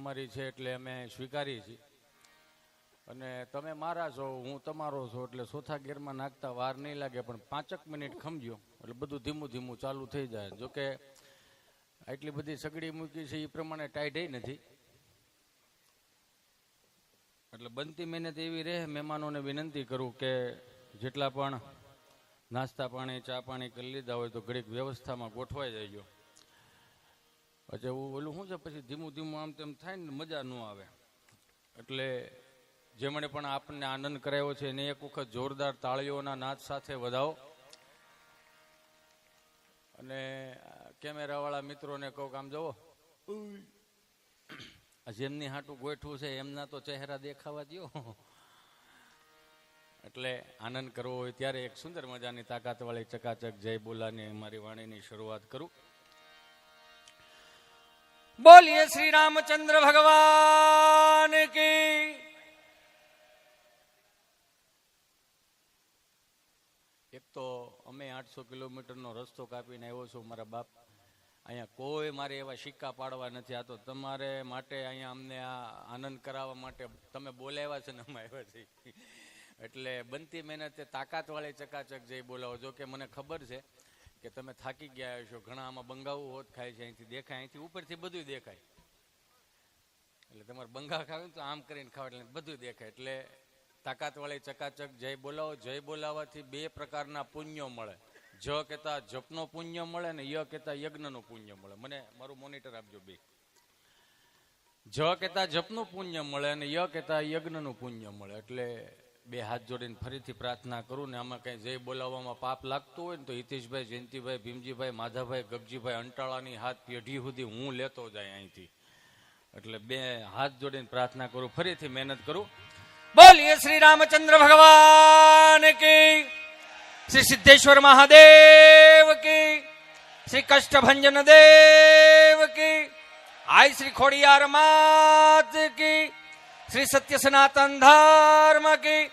અમારી છે એટલે અમે સ્વીકારીએ છીએ. અને તમે મારા છો, હું તમારો છો, એટલે ચોથા ગેરમાં નાખતા વાર નહીં લાગે, પણ 5 મિનિટ ખમજો એટલે બધું ધીમું ધીમું ચાલુ થઈ જાય. જોકે આટલી બધી સગડી મૂકી છે એ પ્રમાણે ટાઈટ નથી, એટલે બનતી મહેનત એવી રહે. મહેમાનોને વિનંતી કરું કે જેટલા પણ નાસ્તા પાણી ચા પાણી કરી લીધા હોય તો ઘડીક વ્યવસ્થામાં ગોઠવાઈ જાય. પછી ઓલું શું છે, પછી ધીમું ધીમું આમ તેમ થાય ને મજા ન આવે. એટલે જેમણે પણ આપણને આનંદ કરાવ્યો છે એને એક વખત જોરદાર તાળીઓના નાદ સાથે વધાવો. અને કેમેરાવાળા મિત્રોને કહું કે આમ જુઓ, જેમની હાટું ગોઠવું છે એમના તો ચહેરા દેખાવા દો. એટલે આનંદ કરવો હોય ત્યારે એક સુંદર મજાની તાકાતવાળી ચકાચક જય બોલાની મારી વાણીની શરૂઆત કરું. બોલીએ શ્રી રામચંદ્ર ભગવાન કી. એક તો અમે 800 કિલોમીટરનો રસ્તો કાપીને આવ્યો છું મારા બાપ. અહીંયા કોઈ મારે એવા સિક્કા પાડવા નથી. આ તો તમારે માટે અહીંયા અમને આ આનંદ કરાવવા માટે તમે બોલાવ્યા છે ને અમે આવ્યા છીએ. એટલે બનતી મહેનતે તાકાતવાળી ચકાચક જઈ બોલાવો. જો કે મને ખબર છે કે તમે થાકી ગયા છો. ઘણા આમાં બંગાવું હોત ખાય છે, અહીંથી દેખાય, અહીંથી ઉપરથી બધું દેખાય. એટલે તમારે બંગા ખાવે તો આમ કરીને ખાવ એટલે બધું દેખાય. એટલે તાકાતવાળી ચકાચક જય બોલાવો. જય બોલાવવાથી 2 પ્રકારના પુણ્યો મળે. જ કહેતા જપનો પુણ્ય મળે ને ય કહેતા યજ્ઞનું પુણ્ય મળે. મને મારું મોનિટર આપજો. 2 જ કહેતા જપનું પુણ્ય મળે અને ય કહેતા યજ્ઞનું પુણ્ય મળે. એટલે 2 હાથ જોડીને ફરીથી પ્રાર્થના કરું ને આમાં કઈ જય બોલાવવામાં પાપ લાગતું હોય ને તો હિતેશભાઈ, જયંતિભાઈ, ભીમજીભાઈ, માધાભાઈ, ગગજીભાઈ અંટાળાની હાથ પેઢી સુધી હું લેતો જાય અહીંથી. એટલે 2 હાથ જોડીને પ્રાર્થના કરું, ફરીથી મહેનત કરું. બોલીએ શ્રી રામચંદ્ર ભગવાન કી, શ્રી સિદ્ધેશ્વર મહાદેવ કી, શ્રી કષ્ટભંજન દેવ કી, આય શ્રી ખોડિયાર માત કી, શ્રી સત્ય સનાતન ધર્મ કી.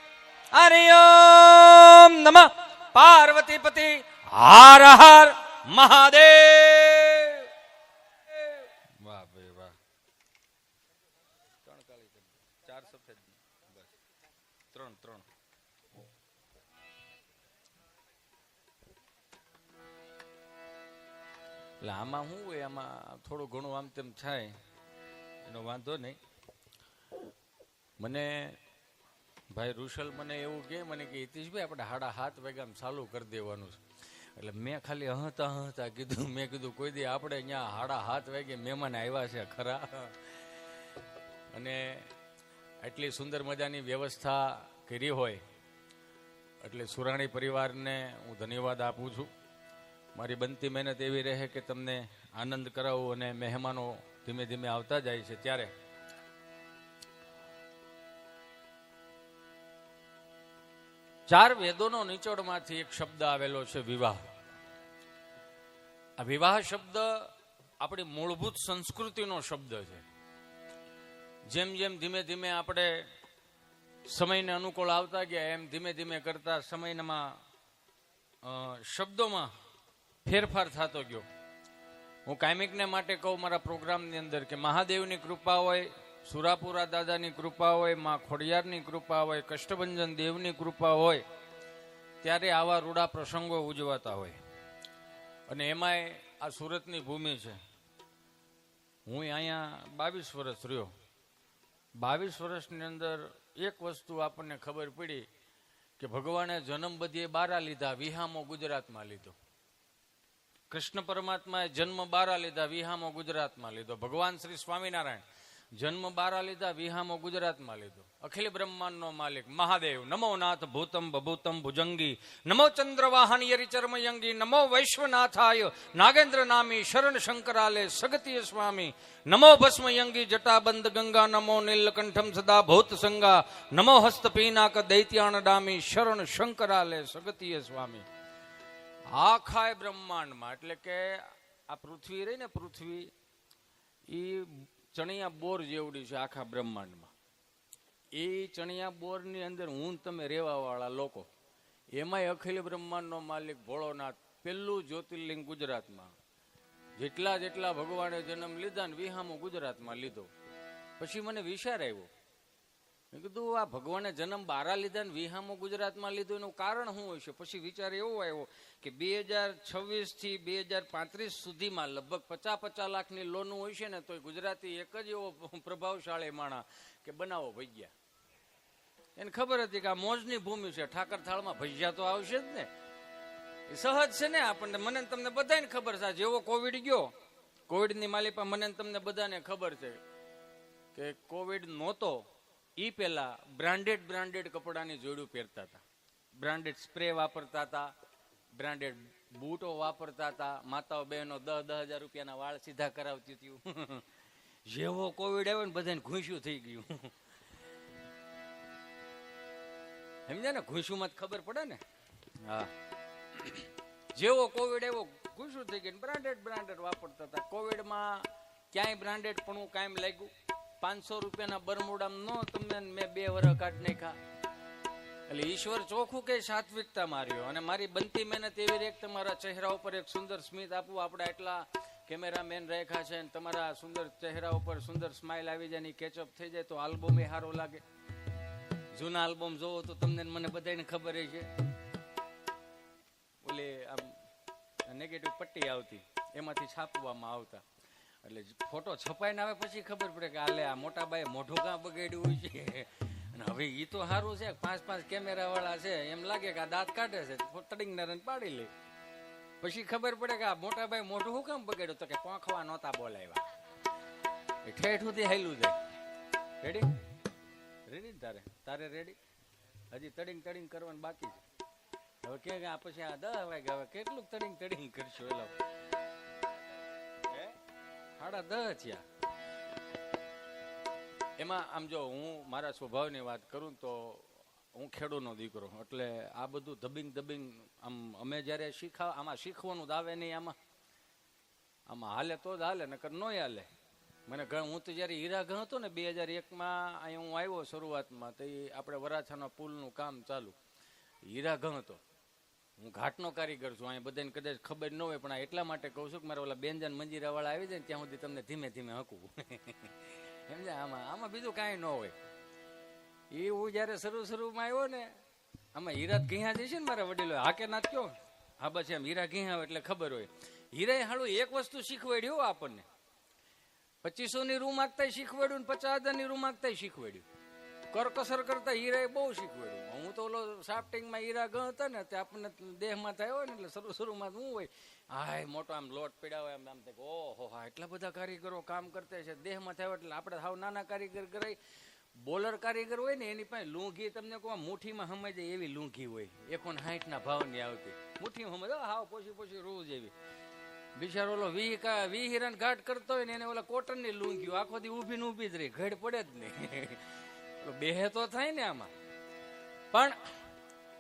હરિ ઓમ નમઃ પાર્વતીપતિ હર હર મહાદેવ. વાહ ભાઈ વાહ. 3 કાળી 4 સફેદ, બસ 3. એટલે આમાં શું હોય, આમાં થોડું ઘણું આમ તેમ થાય એનો વાંધો નહીં. મને ભાઈ રુશલ મને એવું કે હિતેશભાઈ આપણે 7:30 વાગ્યામાં ચાલુ કરી દેવાનું છે. એટલે મેં ખાલી હતા કીધું. મેં કીધું કોઈ દી આપણે અહીંયા 7:30 વાગે મહેમાન આવ્યા છે ખરા. અને એટલી સુંદર મજાની વ્યવસ્થા કરી હોય એટલે સુરાણી પરિવારને હું ધન્યવાદ આપું છું. મારી બનતી મહેનત એવી રહે કે તમને આનંદ કરાવું અને મહેમાનો ધીમે ધીમે આવતા જાય છે. ત્યારે 4 વેદોનો નિચોડમાંથી એક શબ્દ આવેલો છે, વિવાહ. આ વિવાહ શબ્દ આપણી મૂળભૂત સંસ્કૃતિનો શબ્દ છે. જેમ જેમ ધીમે ધીમે આપણે સમયને અનુકૂળ આવતા ગયા એમ ધીમે ધીમે કરતા સમયમાં શબ્દોમાં ફેરફાર થતો ગયો. હું કાયમિકને માટે કહું મારા પ્રોગ્રામની અંદર કે મહાદેવની કૃપા હોય, સુરાપુરા દાદાની કૃપા હોય, માં ખોડિયારની કૃપા હોય, કષ્ટભંજન દેવની કૃપા હોય, ત્યારે આવા રૂડા પ્રસંગો ઉજવાતા હોય. અને એમાંય આ સુરતની ભૂમિ છે. હું અહીંયા 22 વર્ષ રહ્યો. 22 વર્ષની અંદર એક વસ્તુ આપણને ખબર પડી કે ભગવાને જન્મ બધીએ 12 લીધા, વિહામો ગુજરાતમાં લીધો. કૃષ્ણ પરમાત્માએ જન્મ 12 લીધા, વિહામો ગુજરાતમાં લીધો. ભગવાન શ્રી સ્વામિનારાયણ જન્મ 12 લીધા, વિહામો ગુજરાતમાં લીધો. અખિલ બ્રહ્માંડનો માલિક મહાદેવ નમો નાથ ભૂતમ બભૂતમ ભુજંગી, નમો ચંદ્ર વાહન યરિચર્મયંગી, નમો વૈશ્વનાથાય નાગેન્દ્ર નામી શરણ શંકરાલે સગતીય સ્વામી, નમો ભસ્મયંગી જટાબંધ ગંગા, નમો નીલકંઠમ સદા ભૂત સંગા, નમો હસ્ત પીનાક દૈત્યાણ ડામી શરણ શંકરાલે સગતીય સ્વામી. આખા બ્રહ્માંડમાં એટલે કે આ પૃથ્વી રહી ને, પૃથ્વી એ ચણિયા બોર જેવડી છે આખા બ્રહ્માંડમાં. એ ચણિયા બોરની અંદર હું તમે રહેવા વાળા લોકો, એમાંય અખિલ બ્રહ્માંડનો માલિક ભોળોનાથ, પેલું જ્યોતિર્લિંગ ગુજરાતમાં. જેટલા જેટલા ભગવાને જન્મ લીધા ને વિહામો ગુજરાતમાં લીધો. પછી મને વિચાર આવ્યો, મેં કીધું આ ભગવાને જન્મ 12 લીધા ને 20મો ગુજરાતમાં લીધું એનું કારણ શું હોય છે? પછી વિચાર એવો આવ્યો કે 2026 થી 2035 સુધીમાં લગભગ 50 લાખની લોન હોય છે ને, તો ગુજરાતી એક જ એવો પ્રભાવશાળી માણસ કે બનાવો ભજીયા. એને ખબર હતી કે આ મોજની ભૂમિ છે, ઠાકર થાળમાં ભજીયા તો આવશે જ ને. એ સહજ છે ને આપણને, મને તમને બધાને ખબર છે. જેવો કોવિડ ગયો, કોવિડની માલિપા મને તમને બધાને ખબર છે કે કોવિડ નહોતો એ પહેલા બ્રાન્ડેડ કપડાની જોડું પહેરતા હતા, બ્રાન્ડેડ સ્પ્રે વાપરતા હતા, બ્રાન્ડેડ બૂટો વાપરતા હતા. માતાઓ બહેનો 10,000 રૂપિયાના વાળ સીધા કરાવતી હતી. જેવો કોવિડ આવ્યો ને બધાને ઘૂંસ્યું થઈ ગયું. સમજ્યા ને, ઘૂંસ્યુંમાં જ ખબર પડે ને. હા, જેવો કોવિડ આવ્યો ઘૂંસ્યું થઈ ગયું. બ્રાન્ડેડ વાપરતા હતા. કોવિડમાં ક્યાંય બ્રાન્ડેડ પણ કાયમ લાગ્યું. 500 રૂપિયાના બરમુડામાં નો તમને મેં 2 વર્ષ કાઢ નાખ્યા. એટલે ઈશ્વર ચોખ્ખું કે સાત્વિકતા માર્યો. અને મારી બનતી મહેનત એવી રહી કે તમારા ચહેરા ઉપર એક સુંદર સ્મિત આપવું. આપણે એટલા કેમેરામેન રેખા છે, તમારા સુંદર ચહેરા ઉપર સુંદર સ્માઇલ આવી જાય ને કેચઅપ થઈ જાય તો આલ્બમ એ સારો લાગે. જૂના આલ્બમ જોવો તો તમને મને બધાને ખબર છે, ઓલી આમ નેગેટિવ પટ્ટી આવતી, એમાંથી છાપવામાં આવતા. એટલે ફોટો છપાઈને આવે પછી ખબર પડે કે આલે આ મોટા બાએ મોઢું કાં બગાડ્યું હોય છે. અને હવે એ તો સારું છે, 5 કેમેરા વાળા છે, એમ લાગે કે આ દાંત કાઢે છે, તડીંગના રન પાડી લે. પછી ખબર પડે કે આ મોટા ભાઈ મોઢું શું કામ બગાડ્યું? તો કે પાંખવા નહોતા બોલાવ્યા. એ ઠેઠ સુધી હાલ્યું જાય. રેડી તારે રેડી? હજી તડીંગ કરવાનું બાકી છે. હવે કે આ પછી આ 10 વાગ્યા, હવે કેટલું તડીંગ કરશું? એલો 10:30 થયા. એમાં આમ જો હું મારા સ્વભાવની વાત કરું તો હું ખેડૂતનો દીકરો, એટલે આ બધું દબિંગ આમ અમે જયારે આમાં શીખવાનું જ આવે નહીં. આમાં હાલે તો જ હાલે, નકર ન હાલે. મને હું તો જયારે હીરા ઘ હતો ને 2001માં અહીં હું આવ્યો શરૂઆતમાં, તો આપણે વરાછાના પુલનું કામ ચાલુ. હીરા ઘ હતો, હું ઘાટનો કારીગર છું. અહીંયા બધાને કદાચ ખબર ન હોય, પણ એટલા માટે કહું છું કે મારા ઓલા બેનજાન મંજીરા વાળા આવી જાય ને ત્યાં સુધી તમને ધીમે હકવું. સમજ્યા? આમાં બીજું કાંઈ ન હોય. એ હું જયારે શરૂમાં આવ્યો ને, આમાં હીરા ઘીયા જશે ને મારા વડીલો, હા કે ના કયો? હા બસ એમ હીરા ઘીયા એટલે ખબર હોય. હીરા હાળું એક વસ્તુ શીખવાડ્યું આપણને. 2500ની રૂમ માગતા શીખવાડ્યું ને 50,000ની રૂમ માગતા શીખવાડ્યું. કરકસર કરતા હીરાએ બહુ શીખવાડ્યું. હું તો ઓલો સાફ્ટિંગમાં હીરા ગ હતા ને, તે આપણને દેહમાં થયો હોય ને, એટલે શરૂમાં શું હોય, હાય મોટો આમ લોટ પીડાવે, આમ થાય ઓહો હા એટલા બધા કારીગરો કામ કરતા છે. દેહમાં થયો એટલે આપણે હાવ નાના કારીગર કરાય. બોલર કારીગર હોય ને એની પાસે લૂંઘી તમને કહું મુઠ્ઠીમાં સમજ જાય એવી લૂંઘી હોય, 1.60 ભાવની આવતી. મુઠ્ઠીમાં સમજ હાવ પોછી રૂ જેવી. બિચારો ઓલો 20 હીરાન ઘાટ કરતો હોય ને એને ઓલા કોટનની લૂંઘ્યું, આખો દી ઊભી જ રહી, ઘડ પડે જ નહીં. બેહે તો થાય ને આમાં. પણ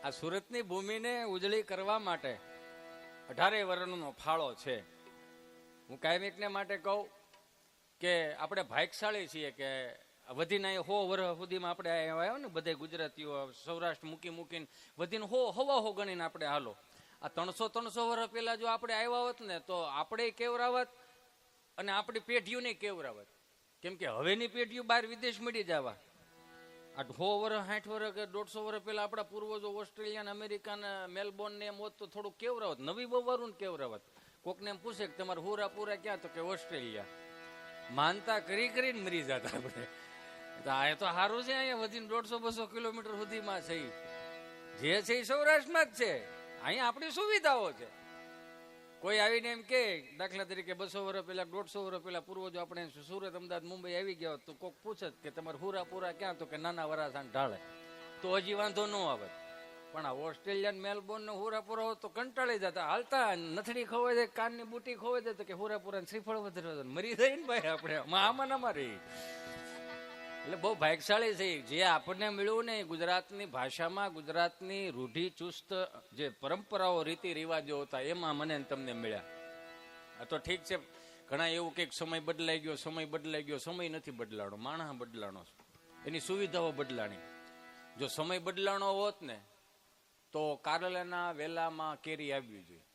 આ સુરતની ભૂમિને ઉજળી કરવા માટે 18 વર્ષનો ફાળો છે. હું કાયમિકને માટે કહું કે આપણે ભાગ્યશાળી છીએ કે વધીને 100 વર્ષ સુધીમાં આપણે આવ્યા ને બધા ગુજરાતીઓ સૌરાષ્ટ્ર મૂકીને વધીને 100 ગણીને આપણે હાલો. આ 300 વર્ષ પહેલા જો આપણે આવ્યા હોત ને તો આપણે કેવરાવત અને આપણી પેઢીઓને કેવરાવત. કેમ કે હવેની પેઢીઓ બહાર વિદેશ મળી જવા. આ 100 વર્ષ 60 વર્ષ કે 150 વર્ષ પહેલા આપણા પૂર્વજો ઓસ્ટ્રેલિયા, અમેરિકા, મેલબોર્ન ને એમ હોત તો થોડું કેવરાવત, નવી બવારું ને કેવરાવત. કોકને એમ પૂછે કે તમારે પૂરા ક્યાં? તો કે ઓસ્ટ્રેલિયા. માનતા કરીને મરી જતા આપણે. આ તો સારું છે, અહીંયા વધીને 150-200 કિલોમીટર સુધીમાં છે. જે છે એ સૌરાષ્ટ્રમાં જ છે. અહીંયા આપણી સુવિધાઓ છે. કોઈ આવીને એમ કે દાખલા તરીકે 200 વર્ષ પહેલા 150 વર્ષ પહેલા પૂર્વજો આપણે સુરત, અમદાવાદ, મુંબઈ આવી ગયા તો કોક પૂછે કે તમારે પૂરા ક્યાં? તો કે નાના વરાછા ઢાળે. તો હજી વાંધો ન આવે. પણ આ ઓસ્ટ્રેલિયન મેલબોર્ન ને હુરાપુરા હોત તો કંટાળી જતા. હાલતા નથડી ખોવાઈ જાય, કાનની બુટી ખોવાઈ જાય તો કે હુરાપુરા શ્રીફળ વધારે મરી જાય ને ભાઈ આપણે આમાં રહી. એટલે બહુ ભાગ્યશાળી છે. જે આપણને મળ્યું ને ગુજરાતની ભાષામાં, ગુજરાતની રૂઢિ ચુસ્ત જે પરંપરાઓ, રીતિ રિવાજો હતા એમાં મને તમને મળ્યા. આ તો ઠીક છે, ઘણા એવું કે સમય બદલાઈ ગયો. સમય નથી બદલાણો, માણસ બદલાણો, એની સુવિધાઓ બદલાણી. જો સમય બદલાણો હોત ને તો કારેલાના વેલામાં કેરી આવવી જોઈએ,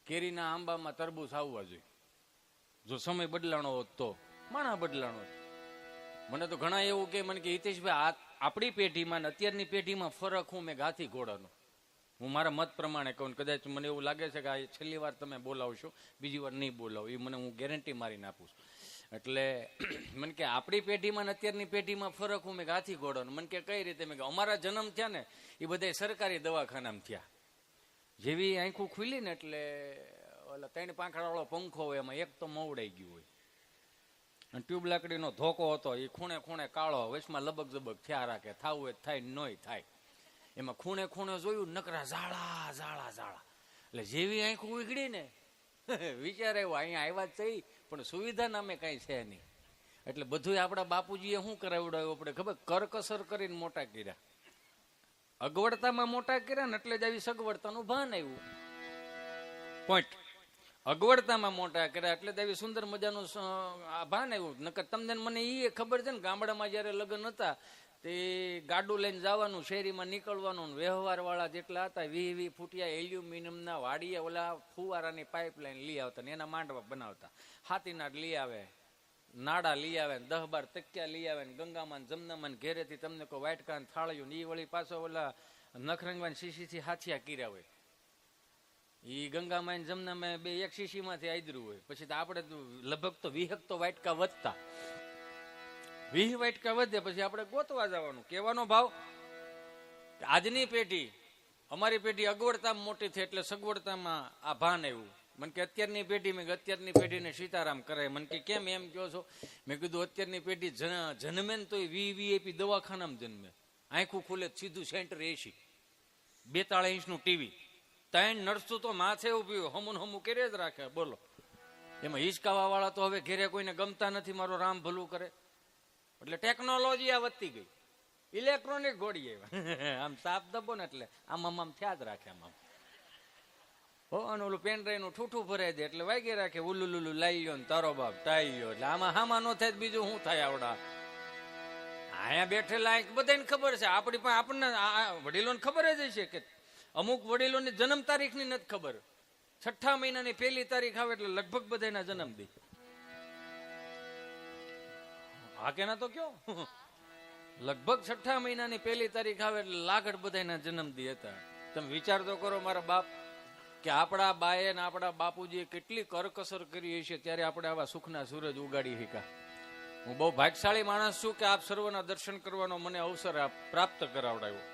કેરીના આંબામાં તરબૂચ આવવા જોઈએ. જો સમય બદલાણો હોત તો માણસ બદલાણો. મને તો ઘણા એવું કે મને કે હિતેશભાઈ આપણી પેઢીમાં ને અત્યારની પેઢીમાં ફરક હું મેં ગાથી ઘોડાનો. હું મારા મત પ્રમાણે કહું, કદાચ મને એવું લાગે છે કે આ છેલ્લી વાર તમે બોલાવશો, બીજી વાર નહીં બોલાવો, એ મને હું ગેરંટી મારીને આપું છું. એટલે મને કે આપણી પેઢીમાં ને અત્યારની પેઢીમાં ફરક હું મેં ગાથી ઘોડાનો. મને કે કઈ રીતે? મેં કે અમારા જન્મ થયા ને એ બધા સરકારી દવાખાનામાં થયા. જેવી આંખું ખુલી ને એટલે ઓલા 3 પાંખડાવાળો પંખો હોય એમાં એક તો મવડાઈ ગયું હોય, અને ટ્યુબ લાકડીનો ધોકો હતો, એ ખૂણે ખૂણે કાળો, વચમાં લબક જબક થયા રાખે, થાવું હોય થાય, નોય થાય. એમાં ખૂણે ખૂણે જોયું નકરા ઝાડા ઝાડા ઝાડા. એટલે જેવી આંખું ઉઘડી ને વિચાર આવ્યો અહીંયા આવ્યા જ થઈ, પણ સુવિધા નામે કઈ છે નહીં. એટલે બધું આપણા બાપુજીએ શું કરાવડાવ્યું આપણે ખબર? કરકસર કરીને મોટા કર્યા, અગવડતામાં મોટા કર્યા ને એટલે જ આવી સગવડતાનું ભાન આવ્યું. પોઈન્ટ. અગવડતામાં મોટા કર્યા એટલે જ આવી સુંદર મજાનું ભાન આવ્યું. નકર તમને મને એ ખબર છે ને, ગામડામાં જયારે લગ્ન હતા તે ગાડું લઈને જવાનું, શેરીમાં નીકળવાનું, વ્યવહાર વાળા જેટલા હતા 20 ફૂટિયા એલ્યુમિનિયમના વાડીએ ઓલા ફુવારાની પાઇપલાઇન લઈ આવતા ને એના માંડવા બનાવતા. હાથીનાટ લઈ આવે, નાડા લઈ આવે, 10-12 તકિયા લઈ આવે, ગંગામાં જમનામાં ઘેરેથી તમને કોઈ વાટકા થાળ્યું ને એ વળી પાછો ઓલા નખરંગવાન શીશીથી હાથિયા કર્યા હોય. એ ગંગામાં જમનામાં બે એક શીશીમાંથી આદર્યું હોય. પછી તો આપણે લગભગ તો 20 તો વાટકા વધતા, 20 વાટકા વધે પછી આપણે ગોતવા જવાનું. કહેવાનો ભાવ આજની પેઢી, અમારી પેઢી અગવડતામાં મોટી થઈ એટલે સગવડતામાં આ ભાન આવ્યું. મને કે અત્યારની પેઢી, મેં અત્યારની પેઢીને સીતારામ કરાય. મને કે કેમ એમ કહો છો? મેં કીધું અત્યારની પેઢી જન્મે ને તો વીઆઈપી દવાખાનામાં જન્મે, આંખું ખુલે સીધું સેન્ટર એસી, 42 ઇંચનું ટીવી, 3 નર્સો તો માથે ઉભી હમું હમું કરે જ રાખે. બોલો, એમાં હિચકાવા વાળા તો હવે ઘેરે કોઈને ગમતા નથી, મારો રામ ભલું કરે. એટલે ટેકનોલોજી આ વધતી ગઈ, ઇલેક્ટ્રોનિક ઘોડી આવ્યા. આમ સાપ દબો ને એટલે આમ થયા જ રાખે. આમ હો, અને ઓલું પેનડ્રાઈવ નું ઠૂઠું ભરાઈ દે એટલે વાગી રાખે, ઉલુલુલુ લાઈ લ્યો ને તારો બાપ ટાઈ લ્યો. એટલે આમાં હામાં ન થાય બીજું શું થાય? આવડા અહીંયા બેઠેલા બધાને ખબર છે, આપણી પાસે આપણને વડીલોને ખબર જ છે કે અમુક વડીલોની જન્મ તારીખની નથી ખબર. 6 મહિનાની 1લી તારીખ આવે એટલે લગભગ બધાના જન્મદી. હા કે ના તો કયો, લગભગ 6 મહિનાની 1લી તારીખ આવે એટલે લાગડ બધાના જન્મદી હતા. તમે વિચાર તો કરો મારા બાપ, કે આપણા બાએ ને આપણા બાપુજીએ કેટલી કરકસર કરી છે, ત્યારે આપણે આવા સુખના સૂરજ ઉગાડી શક્યા. હું બહુ ભાગ્યશાળી માણસ છું કે આપ સર્વના દર્શન કરવાનો મને અવસર પ્રાપ્ત કરાવડાયો.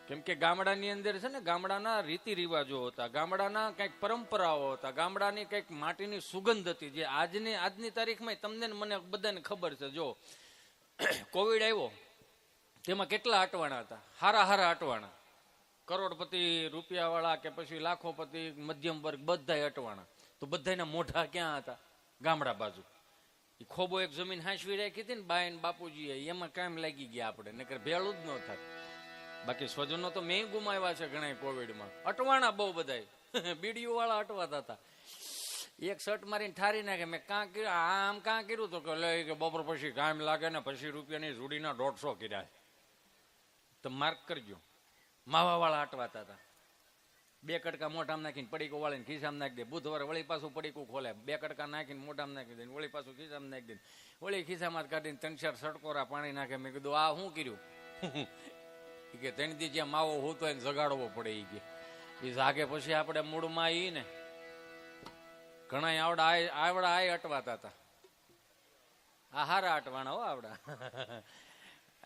કેમ કે ગામડાની અંદર છે ને, ગામડાના રીતિ રિવાજો હતા, ગામડાના કંઈક પરંપરાઓ હતા, ગામડાની કંઈક માટીની સુગંધ હતી, જે આજની તારીખમાં તમને મને બધાને ખબર છે. જો કોવિડ આવ્યો તેમાં કેટલા અટવાણા હતા, હારા અટવાણા, કરોડપતિ રૂપિયા વાળા કે પછી લાખોપતિ, મધ્યમ વર્ગ બધા અટવાણા. તો બધાના મોઢા ક્યાં હતા? ગામડા બાજુ. એ ખોબો એક જમીન હાંસવી રાખી હતી ને બાઈ ને બાપુજીએ, એમાં કાયમ લાગી ગયા આપણે, નકર ભેળું જ ન થાય. બાકી સ્વજનો તો મેં ગુમાવ્યા છે ઘણા કોવિડમાં. અટવાણા બહુ બધા, બીડીઓ વાળા અટવાતા હતા. એક શર્ટ મારીને ઠારી નાખે. મેં આમ કાં કર્યું તો કે બપોર પછી કાયમ લાગે ને પછી રૂપિયાની જોડીના 150 કર્યા. તો માર્ક કરજો, માવા વાળા અટવાતા હતા. 2 કટકા મોઢામાં નાખીને પડીકું વાળીને ખિસ્સામાં નાખી દે. બુધવારે વળી પાછું પડીકું ખોલે, 2 કટકા નાખીને મોઢામાં નાખી દે, વળી પાછું ખિસ્સામાં નાખી દે, વળી ખિસ્સામાં કાઢીને 3-4 સટકોરા પાણી નાખે. મેં કીધું આ શું કર્યું? કે 3 દી જ્યાં માવો હોતો એને જગાડવો પડે. એ જાગે પછી આપણે મૂળમાં ઈ ને ઘણા આવડા આ અટવાતા હતા. આ હારા અટવાણા હો આવડા.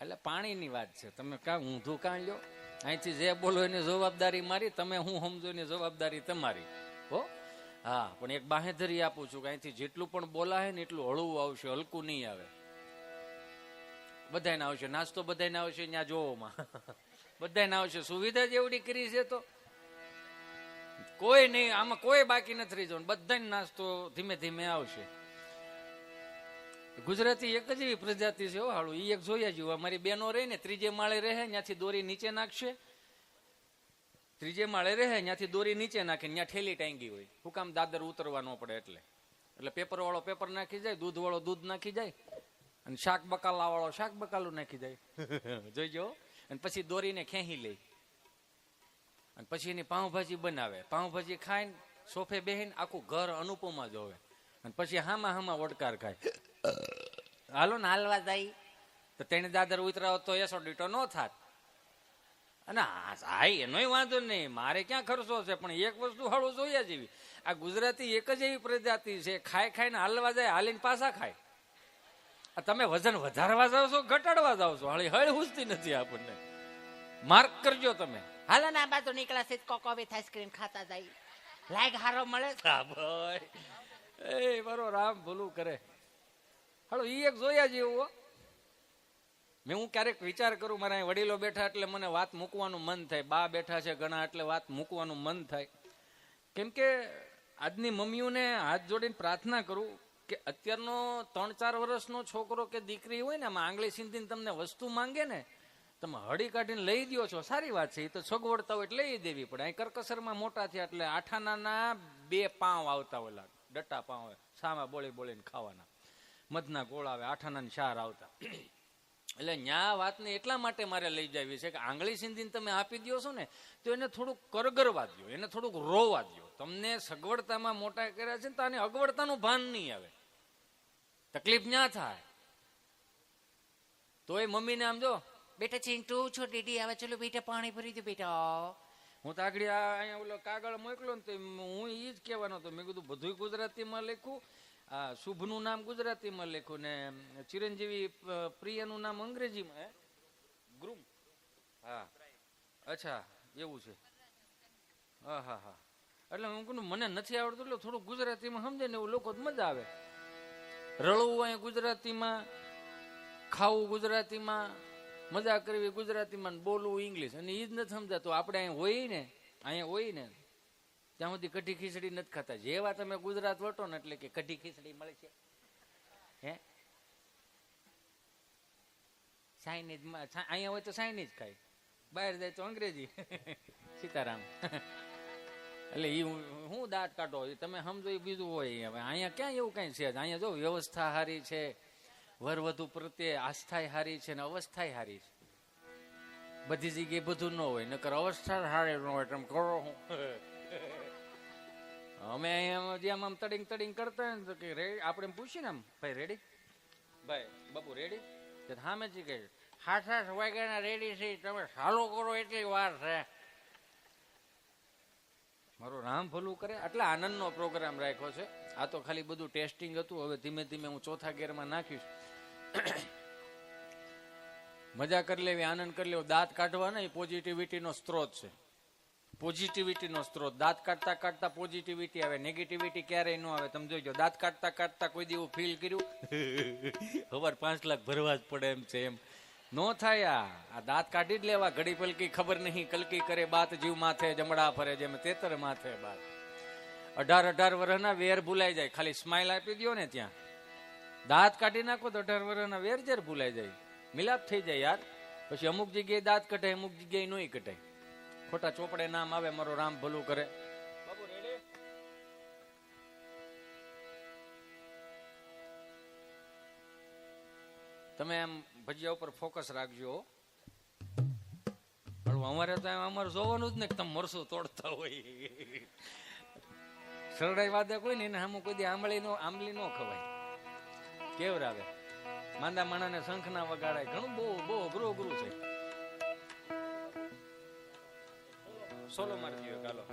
એટલે પાણીની વાત છે. તમે કાં ઊંધું કાં લ્યો, અહીંથી જે બોલો એની જવાબદારી મારી, તમે હું સમજો એની જવાબદારી તમારી. હો હા, પણ એક બાહેધરી આપું છું કે અહીંથી જેટલું પણ બોલાય ને એટલું હળવું આવશે, હલકું નહીં આવે. બધાને આવશે, નાસ્તો બધાને આવશે, ત્યાં જોવામાં બધાને આવશે. સુવિધા જ એવડી કરી છે તો કોઈ નહીં, આમાં કોઈ બાકી નથી રહી જવાનું. બધાને નાસ્તો ધીમે ધીમે આવશે. ગુજરાતી એક જ એવી પ્રજાતિ છે હાળું, એ એક જોયા જેવું. અમારી બેનો રહે ને 3જે માળે રહે, ત્યાંથી દોરી નીચે નાખશે. 3જે માળે રહે, ત્યાંથી દોરી નીચે નાખે, ત્યાં ઠેલી ટાંગી હોય. શું કામ? દાદર ઉતરવા ન પડે એટલે પેપર વાળો પેપર નાખી જાય, દૂધ વાળો દૂધ નાખી જાય, અને શાક બકાલા વાળો શાક બકાલું નાખી જાય. જોઈજો. અને પછી દોરીને ખેંચી લે, અને પછી એની પાઉંભાજી બનાવે. પાઉંભાજી ખાઈને સોફે બેહીને આખું ઘર અનુપમા જોવે, અને પછી હામાં વડકાર ખાય. હાલો ને હાલવા જાય તો તેને દાદર ઉતરાવો તો એસો ડીટો ન થાત. અને હા એનોય વાંધો નહીં, મારે ક્યાં ખર્ચો છે, પણ એક વસ્તુ હળવું જોયા જેવી, આ ગુજરાતી એક જ એવી પ્રજાતિ છે, ખાઈ ખાઈને હાલવા જાય, હાલીને પાછા ખાય. તમે વજન વધારવા જાવ છો, ઘટાડવા જાવ છો, હળ હુસતી નથી આપણને. માર્ક કરજો તમે. હાલો ને આ બાજુ નીકળ્યા છે કોકોવિથ આઈસ્ક્રીમ ખાતા જાય, લાઈક હારો મળે. એ મારો રામ ભલું કરે. હળો ઈ એક જોયા જેવું. મેં હું ક્યારેક વિચાર કરું, મારા અહીં વડીલો બેઠા એટલે મને વાત મૂકવાનું મન થાય, બા બેઠા છે ઘણા એટલે વાત મૂકવાનું મન થાય. કેમ કે આજની મમ્મીઓને હાથ જોડીને પ્રાર્થના કરું કે અત્યારનો 3-4 વર્ષનો છોકરો કે દીકરી હોય ને, આમાં આંગળી સીંધીને તમને વસ્તુ માંગે ને, તમે હળી કાઢીને લઈ દો છો, સારી વાત છે, એ તો સગવડતા હોય એટલે લઈ દેવી પડે. અહીં કરકસરમાં મોટા થયા એટલે આઠાના 2 પાવ આવતા હોય, ડટ્ટા પાવ સામા બોળી બોલીને ખાવાના, મધના ગોળ આવે, આઠાના 4 આવતા. એટલે ન્યા વાતને એટલા માટે મારે લઈ જાવી છે કે આંગળી સીંધીને તમે આપી દો છો ને તો એને થોડુંક કરગરવા દો, એને થોડુંક રોવા દો. તમને સગવડતામાં મોટા કર્યા છે ને તો આને અગવડતાનું ભાન નહીં આવે, તકલીફ ના થાય. તો એ મમ્મીને આમ જો બેટા ચિંટુ છો દીદી આવે, ચલો બેટા પાણી ભરી દો બેટા. હું તો આગળ અહીંયા ઓલો કાગળ મોકલો ને તો હું એ જ કહેવાનો હતો. મેં કીધું બધું ગુજરાતીમાં લખ્યું, આ શુભનું નામ ગુજરાતીમાં લખ્યું ને ચિરંજીવી પ્રિયનું નામ અંગ્રેજીમાં. ગ્રુમ, હા અચ્છા એવું છે. હા હા હા. એટલે હું કહું મને નથી આવડતું એટલે થોડું ગુજરાતીમાં સમજે ને એવું લોકો મજા આવે. રળવું અહીંયા ગુજરાતીમાં, ખાવું ગુજરાતીમાં, મજા કરવી ગુજરાતીમાં, બોલવું ઇંગ્લિશ, અને એ જ નથી સમજાતું. આપણે અહીંયા હોય ને ત્યાં સુધી કઢી ખીચડી નથી ખાતા. જેવા તમે ગુજરાત વટો ને એટલે કે કઢી ખીચડી મળે છે, હે ચાઇનીઝ. અહીંયા હોય તો ચાઇનીઝ ખાય, બહાર જાય તો અંગ્રેજી. સીતારામ. એટલે એ હું દાંત કાઢો તમે સમજો, એ બીજું હોય. હવે અહીંયા ક્યાં એવું કઈ છે? અહીંયા જો વ્યવસ્થા સારી છે, વર વધુ પ્રત્યે આસ્થા સારી છે ને અવસ્થા સારી છે. બધી જગ્યાએ બધું ન હોય, નકર અવસ્થા સારી ન હોય તમે કરો હું. અમે અહીંયા જેમ આમ તડિંગ કરતા હોય ને તો કે આપણે પૂછીએ ને આમ, ભાઈ રેડી, ભાઈ બાપુ રેડી, સામે જ કે 8 વાગ્યાના રેડી છે, તમે ચાલુ કરો એટલી વાર છે. મારું રામ ભલું કરે. એટલે આનંદનો પ્રોગ્રામ રાખ્યો છે. આ તો ખાલી બધું ટેસ્ટિંગ હતું, હવે ધીમે ધીમે હું 4થા ગેરમાં નાખીશ. મજા કરી લેવી, આનંદ કરી લેવો. દાંત કાઢવા ને એ પોઝિટિવિટીનો સ્ત્રોત છે, પોઝિટિવિટીનો સ્ત્રોત. દાંત કાઢતા કાઢતા પોઝિટિવિટી આવે, નેગેટિવિટી ક્યારેય ન આવે. તમે જોઈજો, દાંત કાઢતા કાઢતા કોઈ દી એવું ફીલ કર્યું ખબર 5 લાખ ભરવા જ પડે એમ છે, એમ નો થાય. આ દાંત કાઢી જ લેવા. ઘડી પલકી ખબર નહીં કલકી કરે બાત, જીવ માથે જમડા ફરે જેમ તેતર માથે બાત. 18 વર્ષના વેર ભૂલાઈ જાય, ખાલી સ્માઇલ આપી દો ને ત્યાં. દાંત કાઢી નાખો તો 18 વર્ષના વેર જર ભૂલાઈ જાય, મિલાપ થઈ જાય યાર. પછી અમુક જગ્યાએ દાંત કઢાય, અમુક જગ્યાએ નહીં કઢાય. ખોટા ચોપડે નામ આવે. મારો રામ ભલું કરે. બાબુ રેડી? તમે એમ ભજીયા ઉપર ફોકસ રાખજો. અમારે તો અમારે જોવાનું જ ને તમે મરસું તોડતા હોય. સરડાઈ વાદે કોઈ ને આમ કોઈ દી આંબલી નો ખવાય, કેવરાવે. માંદા માણાને શંખ ના વગાડાય. ઘણું બહુ અઘરું છે. સોલો મારી દો ચાલો.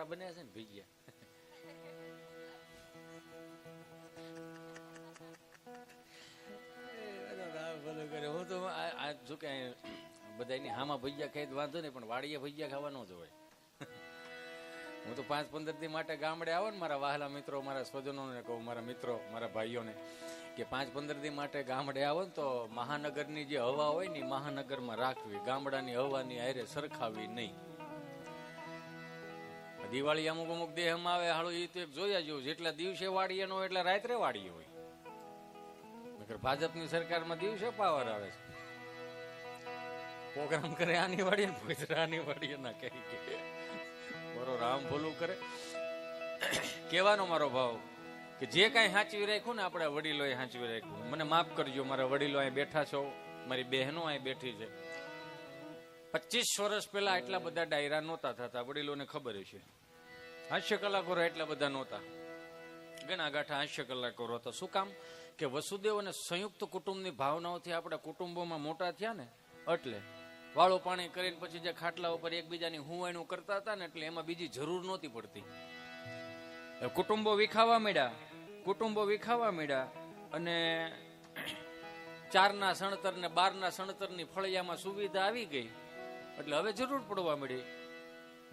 સારા બન્યા છે ને ભજીયા. હું તો જો કે બધાની હામાં ભજીયા ખાઈ વાંધો નહીં, પણ વાડીએ ભજીયા ખાવા ન જોવાય. હું તો 5-15 દી માટે ગામડે આવો ને મારા વહાલા મિત્રો, મારા સ્વજનોને કહું, મારા મિત્રો, મારા ભાઈઓને કે 5-15 દી માટે ગામડે આવો ને તો મહાનગરની જે હવા હોય ને મહાનગરમાં રાખવી, ગામડાની હવાની હારે સરખાવી નહીં. દિવાળી અમુક અમુક દેહમાં આવે હાલો એ તો એક જોયા જેવું, જેટલા દિવસે વાડીએ નો એટલા રાત્રે વાડીએ હોય. ભાજપની સરકારમાં દિવસે પાવર આવે છે, પ્રોગ્રામ કરે આની વાડીએ આની વાડીએ ના કહી કે મારો રામ ભોલું કરે. કહેવાનો મારો ભાવ કે જે કાંઈ સાચવી રાખ્યું ને આપણે વડીલોએ સાચવી રાખ્યું. મને માફ કરજો, મારા વડીલો અહીં બેઠા છો, મારી બહેનો અહીં બેઠી છે. 25 વર્ષ પહેલા એટલા બધા ડાયરા નહોતા થતા, વડીલોને ખબર છે. હાસ્ય કલાકારો એટલા બધા નહોતા, ઘણા ગાંઠા હાસ્ય કલાકારો હતા. શું કામ કે વસુદેવ અને સંયુક્ત કુટુંબની ભાવનાઓથી આપણે કુટુંબોમાં મોટા થયા ને, એટલે વાળો પાણી કરીને પછી જે ખાટલા ઉપર એકબીજાની હુવાયણું કરતા હતા ને, એટલે એમાં બીજી જરૂર નહોતી પડતી. કુટુંબો વિખાવા માંડ્યા અને 4ના સણતર ને 12ના સણતરની ફળિયામાં સુવિધા આવી ગઈ, એટલે હવે જરૂર પડવા મળી.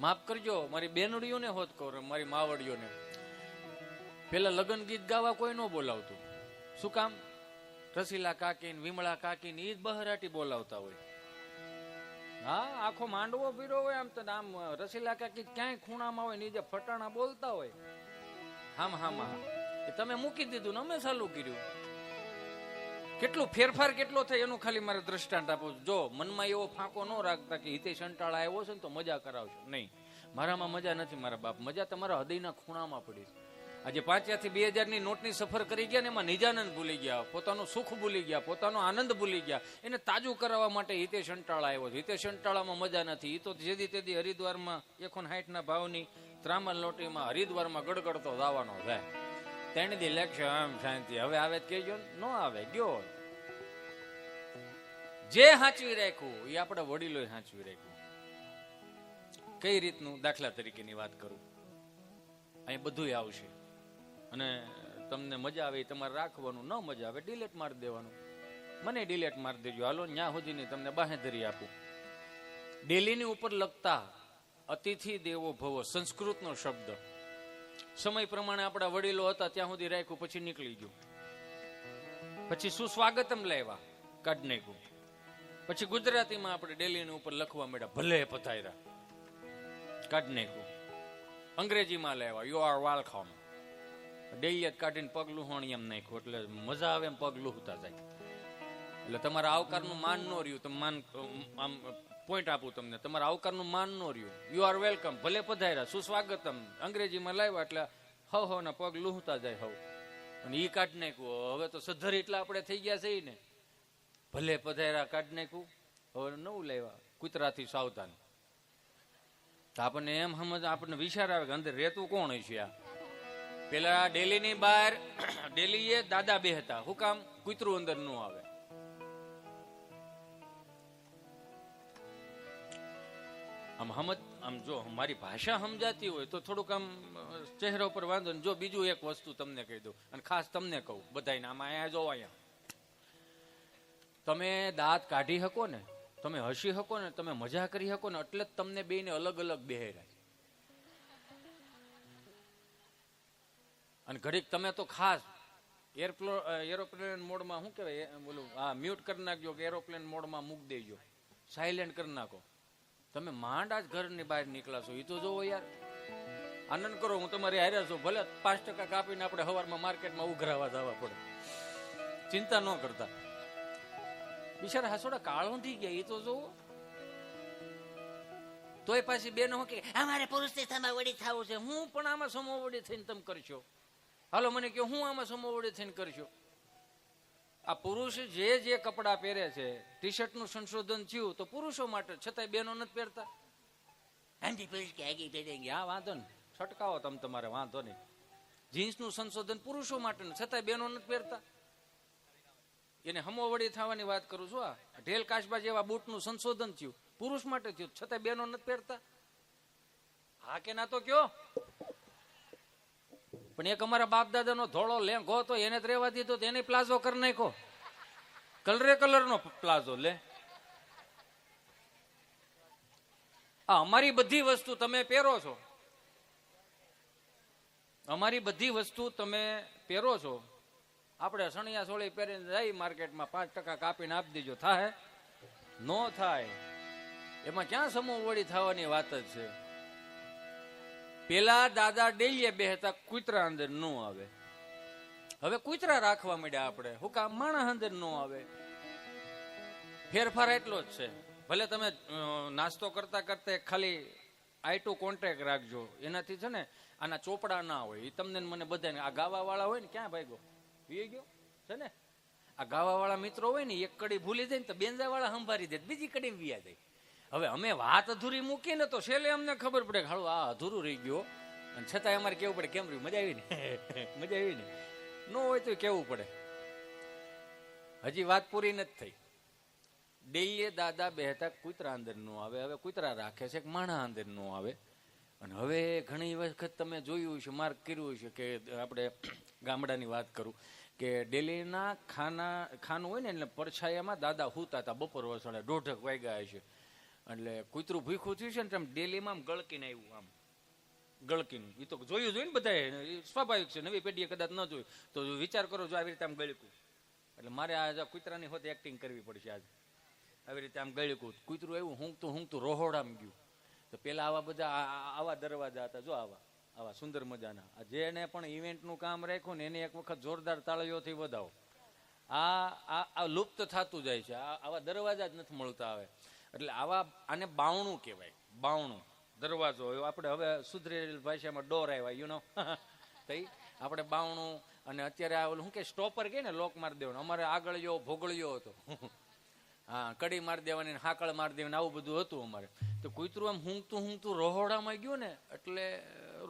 માફ કરજો મારી બેનડીઓને હોત કહો, મારી માવડીઓને, પેલા લગ્ન ગીત ગાવા કોઈ ન બોલાવતું. શું કામ? રસીલા કાકીને વિમળા કાકીને ઈ જ બહરાટી બોલાવતા હોય. હા, આખો માંડવો પીરો હોય આમ તો, આમ રસીલા કાકી ક્યાંય ખૂણામાં હોય ને જે ફટાણા બોલતા હોય હામાં એ તમે મૂકી દીધું ને અમે ચાલુ કર્યું. કેટલું ફેરફાર કેટલો થાય એનું ખાલી મારે દ્રષ્ટાંત આપું. જો મનમાં એવો ફાંકો ન રાખતા કે હિતેશ અંટાળા આવ્યો છે ને તો મજા કરાવશો, નહીં. મારામાં મજા નથી મારા બાપ, મજા તમારા હૃદયના ખૂણામાં પડી છે. આજે 5 થી 2000ની નોટની સફર કરી ગયા ને એમાં નિજાનંદ ભૂલી ગયા, પોતાનું સુખ ભૂલી ગયા, પોતાનો આનંદ ભૂલી ગયા. એને તાજું કરાવવા માટે હિતેશ અંટાળા આવ્યો છે. હિતેશ અંટાળામાં મજા નથી. એ તો જેદી તેદી હરિદ્વારમાં 160ના ભાવની ત્રામલ લોટીમાં હરિદ્વારમાં ગડગડતો જવાનો છે. 3 દી લેક્ચર આમ શાંતિ, હવે આવે કેજો ન આવે ગયો. જે સાચવી રાખ્યું એ આપણે વડીલોએ સાચવી રાખ્યું. કઈ રીતનું? દાખલા તરીકેની વાત કરું, અહીં બધું આવશે અને તમને મજા આવે તમારે રાખવાનું, ન મજા આવે ડિલેટ મારી દેવાનું. મને ડિલેટ મારી દેજો, હાલો ન્યા સુધીની તમને બાહેધરી આપું. ડેલીની ઉપર લખતા અતિથિ દેવો ભવો સંસ્કૃતનો શબ્દ, સમય પ્રમાણે આપણા વડીલો હતા ત્યાં સુધી રાખ્યું, પછી નીકળી ગયું. પછી સુસ્વાગતમ લેવા કાઢી નાખ્યું. પછી ગુજરાતીમાં આપણે ડેલીની ઉપર લખવા માંડ્યા ભલે પધાર્યા, કાઢી નાખ્યું. અંગ્રેજીમાં લેવા યુ આર વેલકમ, ડેલી કાઢીને પગ લુહાણી એમ નાખ્યું. એટલે મજા આવે એમ પગ લુહતા જાય. એટલે તમારા આવકારનું માન ન રહ્યું. તમે માન આમ પોઈન્ટ આપું તમને, તમારા આવકારનું માન ન રહ્યું. યુ આર વેલકમ, ભલે પધાર્યા, સુસ્વાગતમ અંગ્રેજીમાં લાવ્યા એટલે હવ ના પગ લુહતા જાય હવ. અને ઈ કાઢી નાખ્યું. હવે તો સધર એટલા આપણે થઈ ગયા છે ને, ભલે પધાર્યા કાઢી નાખ્યું. હવે નવું લાવ્યા કૂતરાથી સાવધાન. આપણને એમ સમજ, આપણને વિચાર આવે કે અંદર રહેતું કોણ છે આ. પેલા ડેલીની બહાર ડેલીએ દાદા બે હતા. શું કામ? કૂતરું અંદર ન આવે. આમ સમજ, આમ જો મારી ભાષા સમજાતી હોય તો થોડુંક આમ ચહેરા ઉપર વાંધો ને. જો બીજું એક વસ્તુ તમને કહી દઉં, અને ખાસ તમને કહું બધાને, આમાં અહીંયા જો અહીંયા તમે દાંત કાઢી શકો ને, તમે હસી શકો ને, તમે મજા કરી શકો ને, એટલે જ તમને બેને અલગ અલગ બેહેરાય. અને ઘડીક તમે તો ખાસ એરોપ્લેન મોડમાં, શું કહેવાય બોલું, હા મ્યુટ કરી નાખજો કે એરોપ્લેન મોડમાં મૂકી દેજો, સાયલેન્ટ કરી નાખો. તમે માંડ જ ઘરની બહાર નીકળાશો. એ તો જોવો યાર, આનંદ કરો. હું તમારી હારે છું, ભલે 5% કાપીને આપણે સવારમાં માર્કેટમાં ઉઘરાવા જવા પડે, ચિંતા ન કરતા. બિચારા હાસોડા કાળો થઈ ગયા, એ તો જોવો. તોય પાછી બેનો કે અમારે પુરુષથી સમોવડી થવું છે. હું પણ આમાં સમોવડી થઈને તમે કરશો. હાલો મને કહો, હું આમાં સમોવડી થઈને કરશો. આ પુરુષ જે કપડા પહેરે છે, ટી શર્ટ નું સંશોધન થયું તો પુરુષો માટે, છતાંય બેનો નથી પહેરતા. હા વાંધો ને, છટકાવો તમે તમારે, વાંધો નહીં. જીન્સ નું સંશોધન પુરુષો માટે, છતાંય બેનો નથી પહેરતા. એને હમોવડી થવાની વાત કરું છું. આ ઢેલ કાશબા જેવા બૂટ નું સંશોધન થયું, પુરુષ માટે થયું, છતાંય બેનો નથી પહેરતા. હા કે ના તો કયો. પણ એક અમારા બાપ દાદાનો ધોળો લેંઘો હતો એને જ રહેવા દીધો તો એને પ્લાઝો કરી નાખો. કલરનો પ્લાઝો લે. આ અમારી બધી વસ્તુ તમે પહેરો છો, અમારી બધી વસ્તુ તમે પહેરો છો. આપણે સણિયા સોળી પહેરીને જઈ માર્કેટમાં 5% કાપીને આપી દીજો, થાય? નો થાય. એમાં ક્યાં સમૂહ વળી થવાની વાત જ છે. પેલા દાદા ડેલીએ બેહતા કૂતરા અંદર ન આવે. હવે કૂતરા રાખવા માંડ્યા આપણે, હું કામ માણસ અંદર ન આવે. ફેરફાર એટલો જ છે. ભલે તમે નાસ્તો કરતા કરતા ખાલી આઈ કોન્ટેક્ટ રાખજો, એનાથી છે ને આના ચોપડા ના હોય. એ તમને મને બધાને આ ગાવા વાળા હોય ને, ક્યાં ભાઈ ગયો છે ને, આ ગાવા વાળા મિત્રો હોય ને, એક કડી ભૂલી જાય ને તો બેંજા વાળા સંભાળી દે, બીજી કડી વિયા જાય. હવે અમે વાત અધૂરી મૂકીને તો છેલ્લે અમને ખબર પડે કે હાલું આ અધૂરું રહી ગયો, અને છતાંય અમારે કેવું પડે કેમ રહ્યું, મજા આવી ને મજા આવી ને. ન હોય તો કેવું પડે. હજી વાત પૂરી નથી થઈ. ડેલીએ દાદા બેહતા કૂતરા અંદર નો આવે. હવે કૂતરા રાખે છે કે માણા અંદર નો આવે. અને હવે ઘણી વખત તમે જોયું છે, માર્ક કર્યું છે કે આપણે ગામડાની વાત કરું કે ડેલીના ખાનું હોય ને એટલે પડછાયામાં દાદા હુતા હતા. બપોર વસાડે 1:30 વાગ્યા છે એટલે કૂતરું ભૂખું થયું છે ને આમ ડેલીમાં આમ ગળકીને આવ્યું, આમ ગળકીનું. એ તો જોયું જોયું ને બધાએ, સ્વાભાવિક છે. નવી પેઢીએ કદાચ ન જોયું તો વિચાર કરો, જો આવી રીતે આમ ગળકું એટલે મારે આ કૂતરાની હોતે એક્ટિંગ કરવી પડશે આજે. આવી રીતે આમ ગળ્યું કૂતરું એવું હુંકતું રોહોડામાં ગયું. તો પેલા આવા બધા આવા દરવાજા હતા, જો આવા સુંદર મજાના. જેને પણ ઇવેન્ટનું કામ રાખ્યું ને એને એક વખત જોરદાર તાળીઓથી વધાવો. આ લુપ્ત થતું જાય છે. આવા દરવાજા જ નથી મળતા આવે. એટલે આને બાવણું કહેવાય. બાવણું દરવાજો આપણે હવે સુધરેલ ભાષામાં ડોર આવ્યા, યુ નો. તઈ આપણે બાવણું. અને અત્યારે આ ઓલું શું કે સ્ટોપર કે ને, લોક મારી દેવાનું. અમારે આગળિયો ભોગળિયો હતો. હા, કડી મારી દેવાની, હાકળ મારી દેવાની, આવું બધું હતું અમારે. તો કૂતરું આમ હુંકતું રોહોડામાં ગયું ને એટલે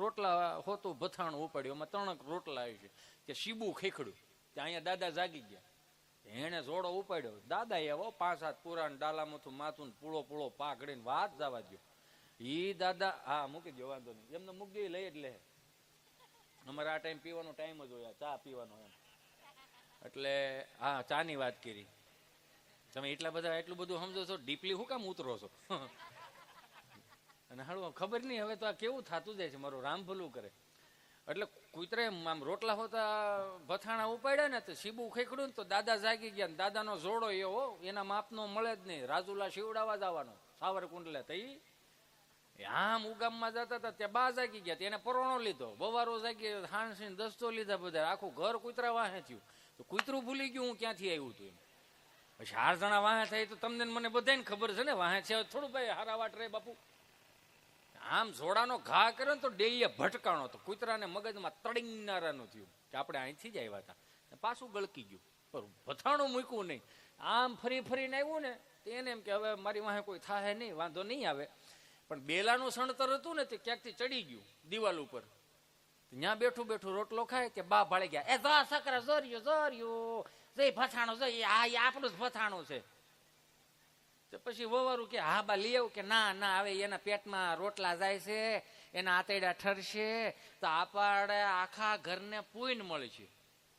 રોટલા હોતું ભથાણું ઉપાડ્યું. એમાં 3 રોટલા આવી છે કે શીબુ ખેખડ્યું. ત્યાં અહીંયા દાદા જાગી ગયા. એને જોડો ઉપાડ્યો. દાદા એવો 5-7 પુરાણ ડાલામાંથી માથું પૂળો પાઘડીને વાત જવા દો. ઈ દાદા હા મૂકી દો, વાંધો નહીં, એમને મૂકી દો, લઈ જ લે. અમારે આ ટાઈમ પીવાનો ટાઈમ જ હોય, ચા પીવાનો એમ. એટલે હા, ચાની વાત કરી. તમે એટલું બધું સમજો છો, ડીપલી શું કામ ઉતરો છો? અને હાલું ખબર નહીં હવે તો આ કેવું થતું જાય છે. મારું રામ ભલું કરે. એટલે કૂતરે આમ રોટલા હોતા ભથાણા ઉપાડ્યા ને તો શીબુ ખેખડું ને તો દાદા જાગી ગયા. દાદાનો જોડો એવો એના માપનો મળે જ નહીં. રાજુલા શિવડાવા જવાનો સાવરકુંડલે. તો આમ ઉગામમાં જતા હતા ત્યાં બા જાગી ગયા, એને પરોણો લીધો. બવારો જાગી, હાંસી દસ્તો લીધા બધા. આખું ઘર કૂતરા વાહે થયું. તો કૂતરું ભૂલી ગયું હું ક્યાંથી આવ્યું હતું. 4 જણા વાહે થાય તો તમને મને બધાને ખબર છે ને વાહે છે. થોડું ભાઈ હારા વાટ રે બાપુ. આમ જોડાનો ઘા કર્યો ને તો ડેલીએ ભટકાણો. તો કૂતરાને મગજમાં તડીનારાનું થયું કે આપણે અહીંથી જ આવ્યા હતા. પાછું ગળકી ગયું, પણ ભથાણું મૂક્યું નહીં. આમ ફરીને આવ્યું ને તો એને એમ કે હવે મારી વાહે કોઈ થાય નહીં, વાંધો નહીં આવે. પણ બેલાનું સણતર હતું ને તે ક્યાંકથી ચડી ગયું દિવાલ ઉપર. ત્યાં બેઠું રોટલો ખાય કે બા ભાળી ગયા. એ જો સકરા જોર્યું ભથાણું જોઈ, આ આપણું જ ભથાણું છે. તો પછી વવારું કે હા બા લઈ આવું. કે ના હવે એના પેટમાં રોટલા જાય છે, એના આતેડા ઠરશે તો આપણે આખા ઘરને પૂઈને મળે છે.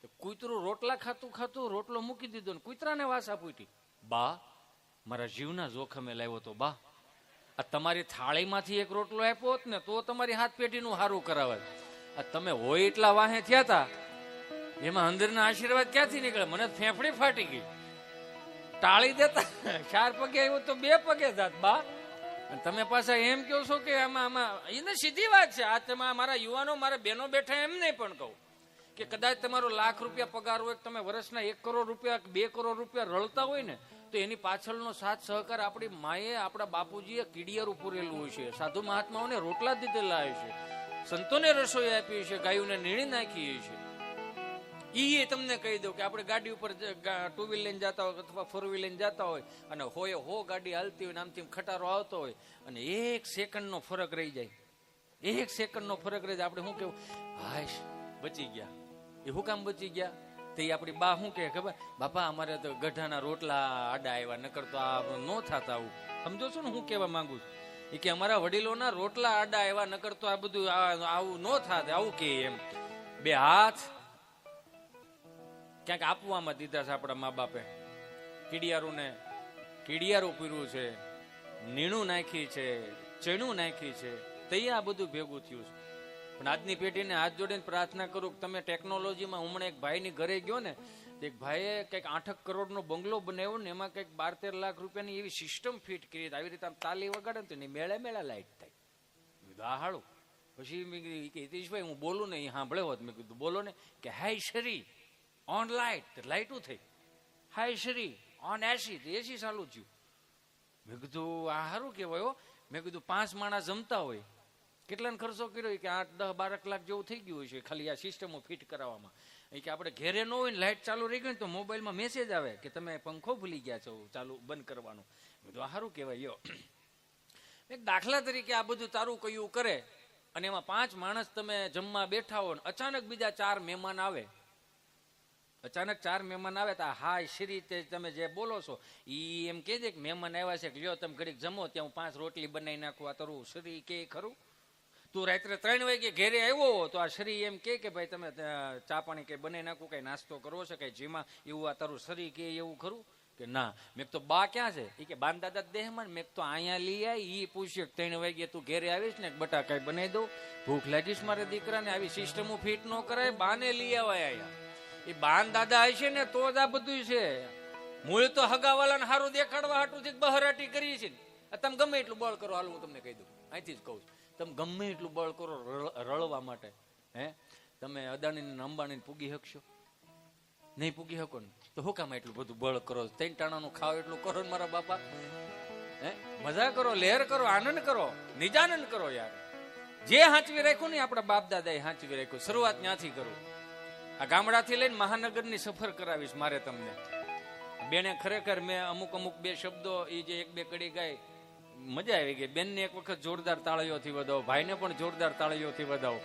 તો કૂતરું રોટલા ખાતું રોટલો મૂકી દીધો ને કૂતરાને વાસા પૂટી. બા મારા જીવના જોખમે લાવ્યો તો બા. આ તમારી થાળીમાંથી એક રોટલો આપ્યો હોત ને તો તમારી હાથ પેઢીનું સારું કરાવે. આ તમે હોય એટલા વાહે થયા હતા, એમાં અંદરના આશીર્વાદ ક્યાંથી નીકળે? મને ફેફડી ફાટી ગઈ. ટાળી દેતા 4 પગે આવ્યો તો 2 પગે જાત બા. અને તમે પાછા એમ કહો છો કે આમાં એને સીધી વાત છે. આ તમે મારા યુવાનો, મારા બહેનો બેઠા એમ નહીં પણ કહું કે કદાચ તમારો ₹1,00,000 પગાર હોય, તમે વર્ષના 1 કરોડ રૂપિયા 2 કરોડ રૂપિયા રળતા હોય ને તો એની પાછળનો સાથ સહકાર આપણી માએ, આપણા બાપુજીએ કીડિયારું પૂરેલું હોય છે. સાધુ મહાત્માઓને રોટલા દીધેલા હોય છે, સંતોને રસોઈ આપી છે, ગાયોને નીણી નાખી છે. એ તમને કહી દઉં કે આપણે ગાડી ઉપર 2 વ્હીલ લઈને જતા હોય અથવા 4 વ્હીલ લઈને જતા હોય અને હો ગાડી હાલતી હોય, આમથી ખટારો આવતો હોય અને 1 સેકન્ડનો ફરક રહી જાય, 1 સેકન્ડનો ફરક રહી જાય. આપણે શું કેવું? હાશ બચી ગયા. એ હું કામ બચી ગયા? તો એ આપણી બા શું કહે ખબર? બાપા અમારે તો ગઢાના રોટલા આડા આવ્યા, નકર તો આ ન થતા. આવું સમજો છો ને હું કહેવા માંગુ છું? એ કે અમારા વડીલોના રોટલા આડા એવા ન કરતો આ બધું આવું ન થાત, આવું કે એમ. બે હાથ ક્યાંક આપવામાં દીધા છે આપણા મા બાપે. કીડિયારું પીર્યું છે, નીણું નાખી છે, ચેણું નાખી છે, તઈ આ બધું ભેગું થયું છે. પણ આજની પેઢીને હાથ જોડીને પ્રાર્થના કરું કે તમે ટેકનોલોજીમાં, હમણાં એક ભાઈની ઘરે ગયો ને, એક ભાઈએ કંઈક 8 કરોડનો બંગલો બનાવ્યો ને એમાં કંઈક 12-13 લાખ રૂપિયાની એવી સિસ્ટમ ફિટ કરી, આવી રીતે આમ તાલી વગાડે ને મેળા લાઈટ થાય. હાળું પછી મેં કીધું હિતેશભાઈ હું બોલું ને, એ સાંભળે હોત. મેં કીધું બોલો ને. કે હાય શ્રી ઓન લાઈટ, લાઈટું થઈ. હાય શ્રી ઓન એસી, એસી ચાલુ થયું. મેં કીધું આ સારું કહેવાય. મેં કીધું 5 માણસ જમતા હોય, કેટલાને ખર્ચો કર્યો? કે 8-10-12 લાખ જેવું થઈ ગયું છે ખાલી આ સિસ્ટમો ફિટ કરાવવામાં. કે આપણે ઘેરે ન હોય ને લાઇટ ચાલુ રહી ગઈ ને તો મોબાઈલમાં મેસેજ આવે કે તમે પંખો ભૂલી ગયા છો ચાલુ બંધ કરવાનું. બધું આ સારું કહેવાય. એક દાખલા તરીકે આ બધું તારું કયું કરે અને એમાં 5 માણસ તમે જમવા બેઠા હો ને અચાનક બીજા 4 મહેમાન આવે. અચાનક 4 મહેમાન આવે તો હાય શ્રી તે તમે જે બોલો છો એ એમ કહે છે કે મહેમાન આવ્યા છે કે લ્યો તમે ઘડીક જમો, ત્યાં હું 5 રોટલી બનાવી નાખું. આ તારું શ્રી કે ખરું? તું રાત્રે 3 વાગે ઘેરે આવ્યો તો આ શ્રી એમ કે ભાઈ તમે ચા પાણી કઈ બનાવી નાખું, કઈ નાસ્તો કરવો છે કઈ જેમાં, એવું આ તારું શ્રી કે એવું ખરું? કે ના. મેં તો બા ક્યાં છે? એ કે બાન દાદા દેહમાં. મેં તો અહીંયા લઈ આવી. એ પૂછ્યું 3 વાગે તું ઘેરે આવીશ ને બટાકા કઈ બનાવી દઉં, ભૂખ લાગીશ મારે દીકરાને, આવી સિસ્ટમો ફિટ ન કરાય, બાને લઈ આવાય અહીંયા. એ બાન દાદા હશે ને તો જ આ બધું છે. મૂળ તો હગાવાલાને સારું દેખાડવા હાટું થી બહરાટી કરી છે. તમે ગમે એટલું બળ કરો, હાલ હું તમને કહી દઉં, અહીંથી જ કહું છું. તમે ગમે એટલું બળ કરો રળવા માટે, હે તમે અદાણી અંબાણી પૂગી શકશો નહીં? પૂગી શકો ને તો શું કામ એટલું બધું બળ કરો? 3 ટાણાનું ખાવ એટલું કરો ને મારા બાપા. હે મજા કરો, લહેર કરો, આનંદ કરો, નિજાનંદ કરો યાર. જે હાંચવી રાખ્યું ને આપણા બાપ દાદા એ હાંચવી રાખ્યું. શરૂઆત ત્યાંથી કરું. આ ગામડાથી લઈને મહાનગરની સફર કરાવીશ મારે તમને. બેને ખરેખર મેં અમુક 2 શબ્દો એ જે 1-2 કડી ગાય, મજા આવી ગઈ. બેનને એક વખત જોરદાર તાળીઓથી વધાવો, ભાઈને પણ જોરદાર તાળીઓથી વધાવો.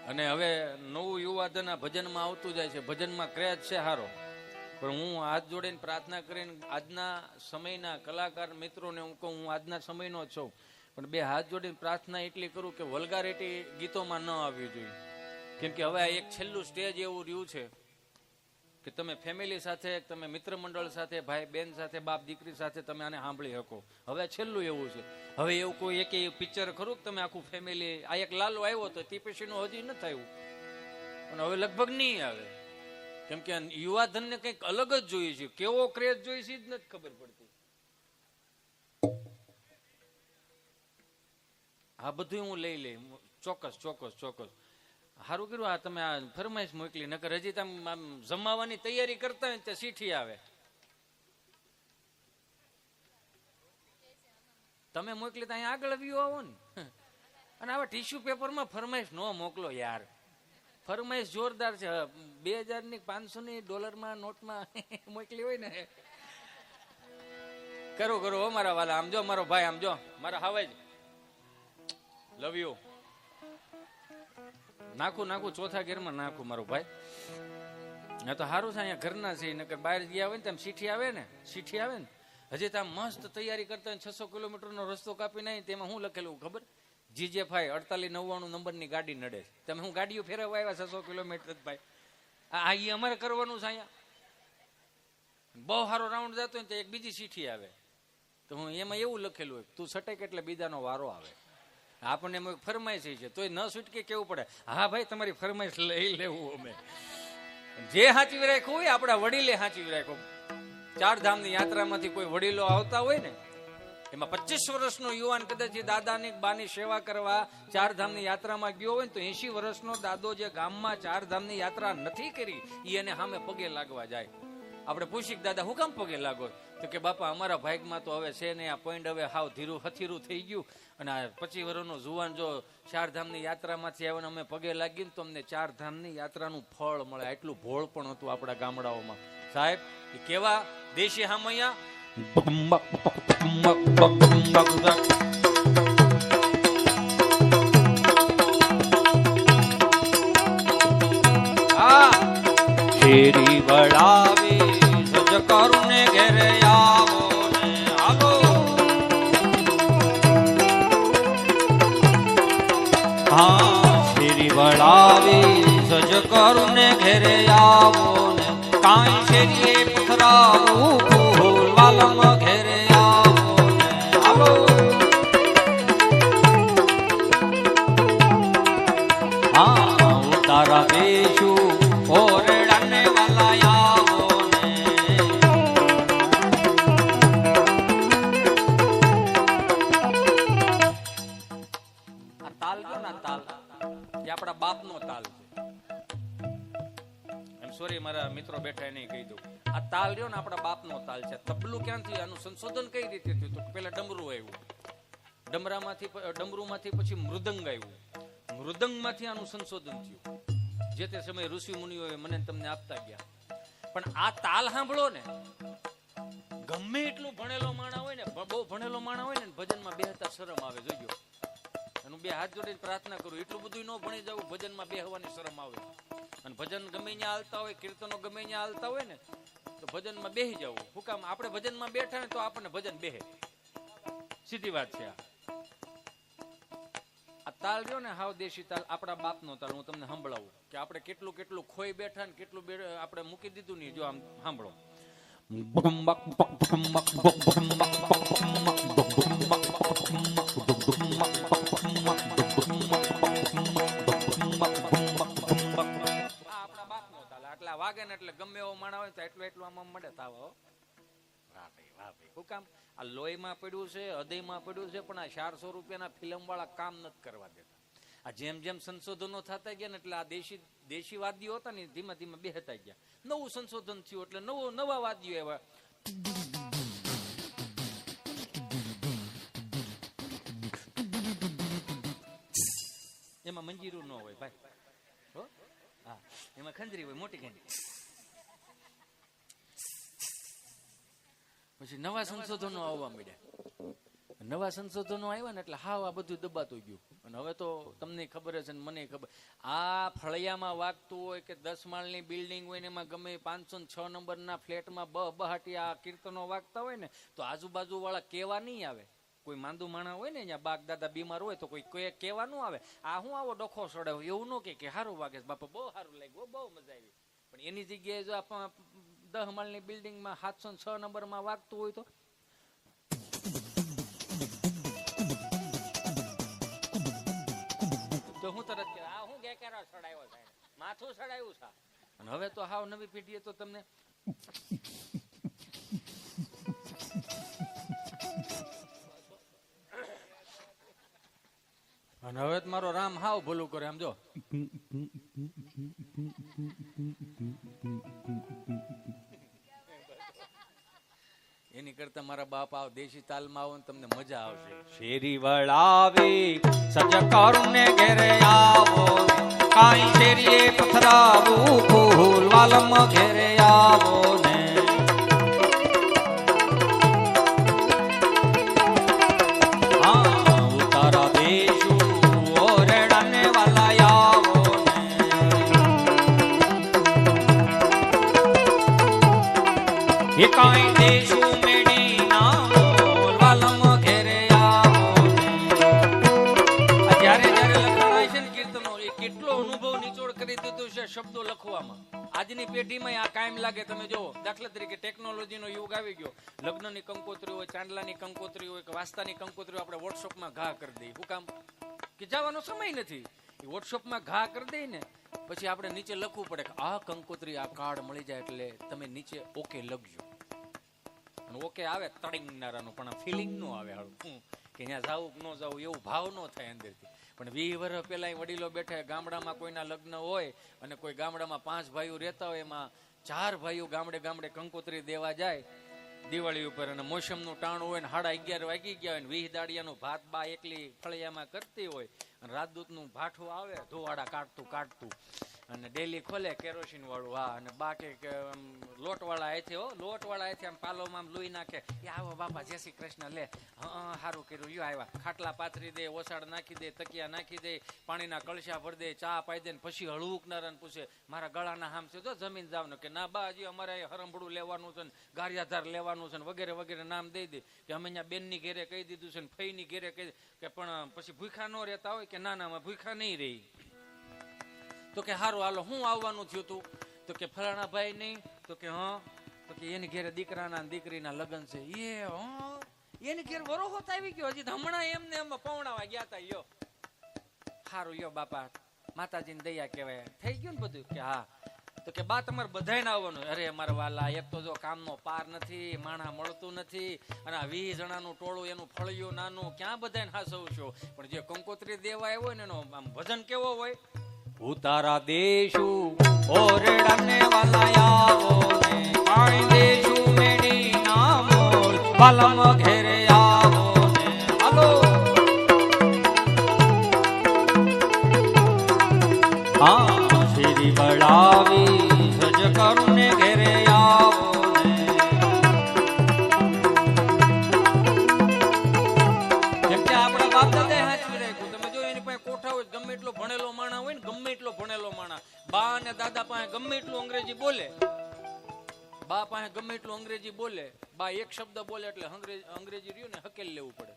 અને હવે નવું યુવાધન આ ભજનમાં આવતું જાય છે. ભજનમાં ક્રેઝ છે સારો, પણ હું હાથ જોડીને પ્રાર્થના કરીને આજના સમયના કલાકાર મિત્રોને હું કહું, હું આજના સમયનો જ છું, પણ 2 હાથ જોડીને પ્રાર્થના એટલી કરું કે વલ્ગારિટી ગીતોમાં ન આવવી જોઈએ. કેમ કે હવે આ એક છેલ્લું સ્ટેજ એવું રહ્યું છે કે તમે ફેમિલી સાથે, તમે મિત્ર મંડળ સાથે, ભાઈ બેન સાથે, બાપ દીકરી સાથે તમે આને સાંભળી શકો. હવે છેલ્લું એવું છે. હવે એવું કોઈ એક પિક્ચર ખરું કે તમે આખું ફેમિલી, આ એક લાલો આવ્યો તો તે પછીનું હજી ન થયું, પણ હવે લગભગ નહીં આવે. કેમ કે યુવાધનને કંઈક અલગ જ જોઈએ છે. કેવો ક્રેઝ જોઈએ છે જ નથી ખબર પડતી. આ બધું હું લઈ ચોક્કસ. સારું કર્યું આ તમે આ ફરમાઈશ મોકલી, નકર હજી તમે જમાવાની તૈયારી કરતા હોય ત્યાં સીઠી આવે. તમે મોકલી તો અહીંયા આગળ વ્યૂ આવો ને. અને આવા ટીશ્યુ પેપરમાં ફરમાઈશ ન મોકલો યાર. ફરમાઈશ જોરદાર છે. 2000 ની 500 ની ડોલરમાં નોટમાં મોકલી હોય ને. કરો મારા વાલા. આમ જો મારો ભાઈ, આમ જો મારા હાવેજ, લવ યુ. નાખું ચોથા ગેરમાં નાખું મારો ભાઈ. ના તો સારું છે અહીંયા ઘરના છે, નકર બહાર ગયા હોય ને તેમ સીઠી આવે ને હજી તો મસ્ત તૈયારી કરતા હોય. 600 કિલોમીટરનો રસ્તો કાપી નાખી. તેમાં શું લખેલું ખબર? GJ5 4899 નંબરની ગાડી નડે. તમે હું ગાડીઓ ફેરવવા આવ્યા 600 કિલોમીટર ભાઈ? આ એ અમારે કરવાનું છે અહીંયા. બહુ સારો રાઉન્ડ જતો હોય તો એક બીજી સીઠી આવે તો હું એમાં એવું લખેલું હોય તું છટક એટલે બીજાનો વારો આવે. આપણને એમ ફરમાઈશ છે તોય ન છૂટકે કેવું પડે, હા ભાઈ તમારી ફરમાઈશ લઈ લેવું. અમે જે સાચવી રાખ્યું હોય આપણા વડીલે સાચવી રાખ્યું. 4 ધામની યાત્રામાંથી કોઈ વડીલો આવતા હોય ને, એમાં 25 વર્ષનો યુવાન કદાચ દાદાની બાની સેવા કરવા 4 ધામની યાત્રામાં ગયો હોય ને, તો 80 વર્ષનો દાદો જે ગામમાં 4 ધામની યાત્રા નથી કરી એ એને સામે પગે લાગવા જાય. આપણે પૂછીએ દાદા હું કામ પગે લાગો? તો કે બાપા અમારા ભાગમાં તો હવે છે ને, આ પોઈન્ટ હવે હાવ ધીરું હથીરું થઈ ગયું અને આ 25 વર્ષનો જુવાન જો 4 ધામની યાત્રામાંથી આવ્યો ને અમે પગે લાગીને તો અમને 4 ધામની યાત્રાનું ફળ મળે. એટલું ભોળ પણ હતું આપણા ગામડાઓમાં. સાહેબ એ કેવા દેશી હામૈયા ફેરી વળાવી સજ કરુને ઘેરે આવો ને આવો. ઘેરે આવો ને કાંઈ શેરીએ પથરાવું ફૂલ વાલમ ઘેરે આવો ને હાલો હા તારા દેશું ઓરડાને વાલા આવો ને આ તાલ કયો ના તાલ એ આપણા બાપનો તાલ છે સોરી મારા મિત્રો બેઠા એને કહી દઉં આ તાલ રહ્યો ને આપણા બાપનો તાલ છે તબલું ક્યાંથી આનું સંશોધન કઈ રીતે થયું તો પેલા ડમરું આવ્યું ડમરુમાંથી પછી મૃદંગ આવ્યું મૃદંગમાંથી આનું સંશોધન થયું જે તે સમયે ઋષિ મુનિઓએ મને તમને આપતા ગયા પણ આ તાલ સાંભળો ને ગમે એટલું ભણેલો માણા હોય ને બહુ ભણેલો માણા હોય ને ભજનમાં બેહતા શરમ આવે જોજો એનું બે હાથ જોડીને પ્રાર્થના કરું એટલું બધું ન ભણી જવું ભજનમાં બેહવાની શરમ આવે અને ભજન ગમે ત્યાં હાલતા હોય કીર્તનો ગમે ત્યાં હાલતા હોય ને તો ભજનમાં બેહી જવું શું કામ આપણે ભજનમાં બેઠા ને તો આપણને ભજન બેહે સીધી વાત છે આ તાલ રહ્યો ને હાવ દેશી તાલ આપણા બાપનો તાલ હું તમને સંભળાવું કે આપણે કેટલું કેટલું ખોઈ બેઠા ને કેટલું આપણે મૂકી દીધું નહીં જો આમ સાંભળો વાગે ને એટલે ગમે એવો માણા હોય તો એટલું આમ મળે તાવ વાહ ભાઈ શું કામ આ લોહીમાં પડ્યું છે હૃદયમાં પડ્યું છે પણ આ 400 રૂપિયાના ફિલ્મ વાળા કામ નથી કરવા દેતા આ જેમ જેમ સંશોધનો થતા ગયા ને એટલે આ દેશી વાદ્યો હતા ને ધીમે ધીમે બેહતા ગયા નવું સંશોધન થયું એટલે નવા વાદ્યો એવા એમાં મંજીરું ન હોય ભાઈ હા એમાં ખંજરી હોય મોટી ખંજરી પછી નવા સંશોધનો આવવા માંડ્યા નવા સંશોધનો આવ્યા ને એટલે હાવ આ બધું દબાતું ગયું અને હવે તો તમને ખબર છે ને મને ખબર આ ફળિયામાં વાગતું હોય કે 10 માળની બિલ્ડિંગ હોય ને એમાં ગમે 506 નંબરના ફ્લેટમાં બહાટી આ કીર્તનો વાગતા હોય ને તો આજુબાજુ વાળા કેવા નહીં આવે કોઈ માંદુ માણા હોય ને અહીંયા બાગ દાદા બીમાર હોય તો કોઈ કેવા ન આવે આ હું આવો ડોખો સડાવ એવું ન કે સારું વાગે બાપા બહુ સારું લાગ્યું બહુ મજા આવી પણ એની જગ્યાએ જો 10 માળની બિલ્ડિંગમાં 706 નંબરમાં વાગતું હોય તો હું તરત કે આ હું ગેકેરો સડાયો છે માથું સડાયું છે અને હવે તો હાવ નવી પેઢીએ તો તમને અને હવે મારો રામ હાવ ભૂલું કરે આમ જો એની કરતા મારા બાપ આવ દેશી તાલમાં આવો ને તમને મજા આવશે શેરી વળાવી સજ કરુને ઘેરે આવો કાઈ શેરીએ પથરાવું ફૂલ વાલમ ઘેરે આવો ને ये काई देशु मेडी ना वालम घेरे आવો ને જ્યારે લખાય છે ને કીર્તનો એ કેટલો અનુભવ નિચોડ કરી દીધું છે શબ્દો લખવામાં આજની પેઢીમાં આ કાયમ લાગે તમે જો દાખલા તરીકે ટેકનોલોજીનો યુગ આવી ગયો લગ્નની કંકોત્રી હોય ચાંદલાની કંકોત્રી હોય કે વાસ્તાની કંકોત્રી આપણે વોટ્સઅપમાં ઘા કરી દઈએ શું કામ કે જવાનો સમય નથી એ વોટ્સઅપમાં ઘા કરી દઈએ ને પછી આપણે નીચે લખવું પડે કે આ કંકોત્રી આ કાર્ડ મળી જાય એટલે તમે નીચે ઓકે લખજો ઓકે આવે તડીંગનારાનું પણ ફિલિંગ નો આવે હાડું કે ત્યાં જાવું ન જાવું એવું ભાવ ન થાય અંદરથી પણ 20 વર્ષ પહેલા વડીલો બેઠા ગામડામાં કોઈના લગ્ન હોય અને કોઈ ગામડામાં 5 ભાઈઓ રહેતા હોય એમાં 4 ભાઈઓ ગામડે કંકોત્રી દેવા જાય દિવાળી ઉપર અને મોસમનું ટાણું હોય ને 11:30 વાગી ગયા હોય ને 20 દાડિયાનું ભાત બા એકલી ફળિયામાં કરતી હોય અને રાજદૂતનું ભાઠું આવે ધોવાડા કાઢતું અને ડેલી ખોલે કેરોસીન વાળું હા અને બાકી લોટવાળા અહીંથી આમ પાલોમાં લોહી નાખે એ આવો બાપા જય શ્રી કૃષ્ણ લે હા સારું કર્યું યો આવ્યા ખાટલા પાથરી દે ઓસાડ નાખી દે તકિયા નાખી દે પાણીના કળશા ભરી દે ચા પાઈ દે પછી હળવુકનારાને પૂછે મારા ગળાના હામ છે તો જમીન જાવને કે ના બા હજી અમારે હરંભડું લેવાનું છે ને ગારિયાધાર લેવાનું છે ને વગેરે નામ દઈ દે કે અમે અહીંયા બેનની ઘેરે કહી દીધું છે ને ફઈની ઘેરે કહી કે પણ પછી ભૂખા ન રહેતા હોય કે ના અમે ભૂખા નહીં રહી તો કે હારું હાલો હું આવવાનું થયું તું તો કે ફલાણા ભાઈ નહીં, તો કે હા, તો કે એની ઘેરે દીકરાના દીકરીના લગ્ન છે. એની ઘેર વરોહોત આવી ગયો, હજી હમણાં એમને એમ પવણાવા ગયા તા. યો સારું, યો બાપા માતાજીની દયા કહેવાય, થઈ ગયું ને બધું. કે હા. તો કે બા તમારે બધાને આવવાનું. અરે મારા વાલા, એક તો જો કામનો પાર નથી, માણા મળતું નથી, અને આ 20 જણાનું ટોળું, એનું ફળિયું નાનું, ક્યાં બધાને હાસવશો? પણ જે કંકોત્રી દેવા આવ્યો હોય ને એનો આમ ભજન કેવો હોય, ઉતારા દેશુ ઓરડાને વાલા આવો ને, પાણી દેશુ મેણી નામો વાલમ ઘેરે આવો ને. હાલો હા શ્રી બળાવી સજ કરુને ઘેરે આવો ને. જેમ કે આપણા બાપ દાદા હાચવી રાખ્યું. તમે જો એની પાસે કોઠા હોય, ગમે એટલો ભણેલો માણા હોય ને, ગમે એટલો ભણેલો માણા, બા અને દાદા પાસે ગમે એટલું અંગ્રેજી બોલે, બા પાસે ગમે એટલું અંગ્રેજી બોલે, બા એક શબ્દ બોલે એટલે અંગ્રેજી રહ્યું ને હકેલ લેવું પડે.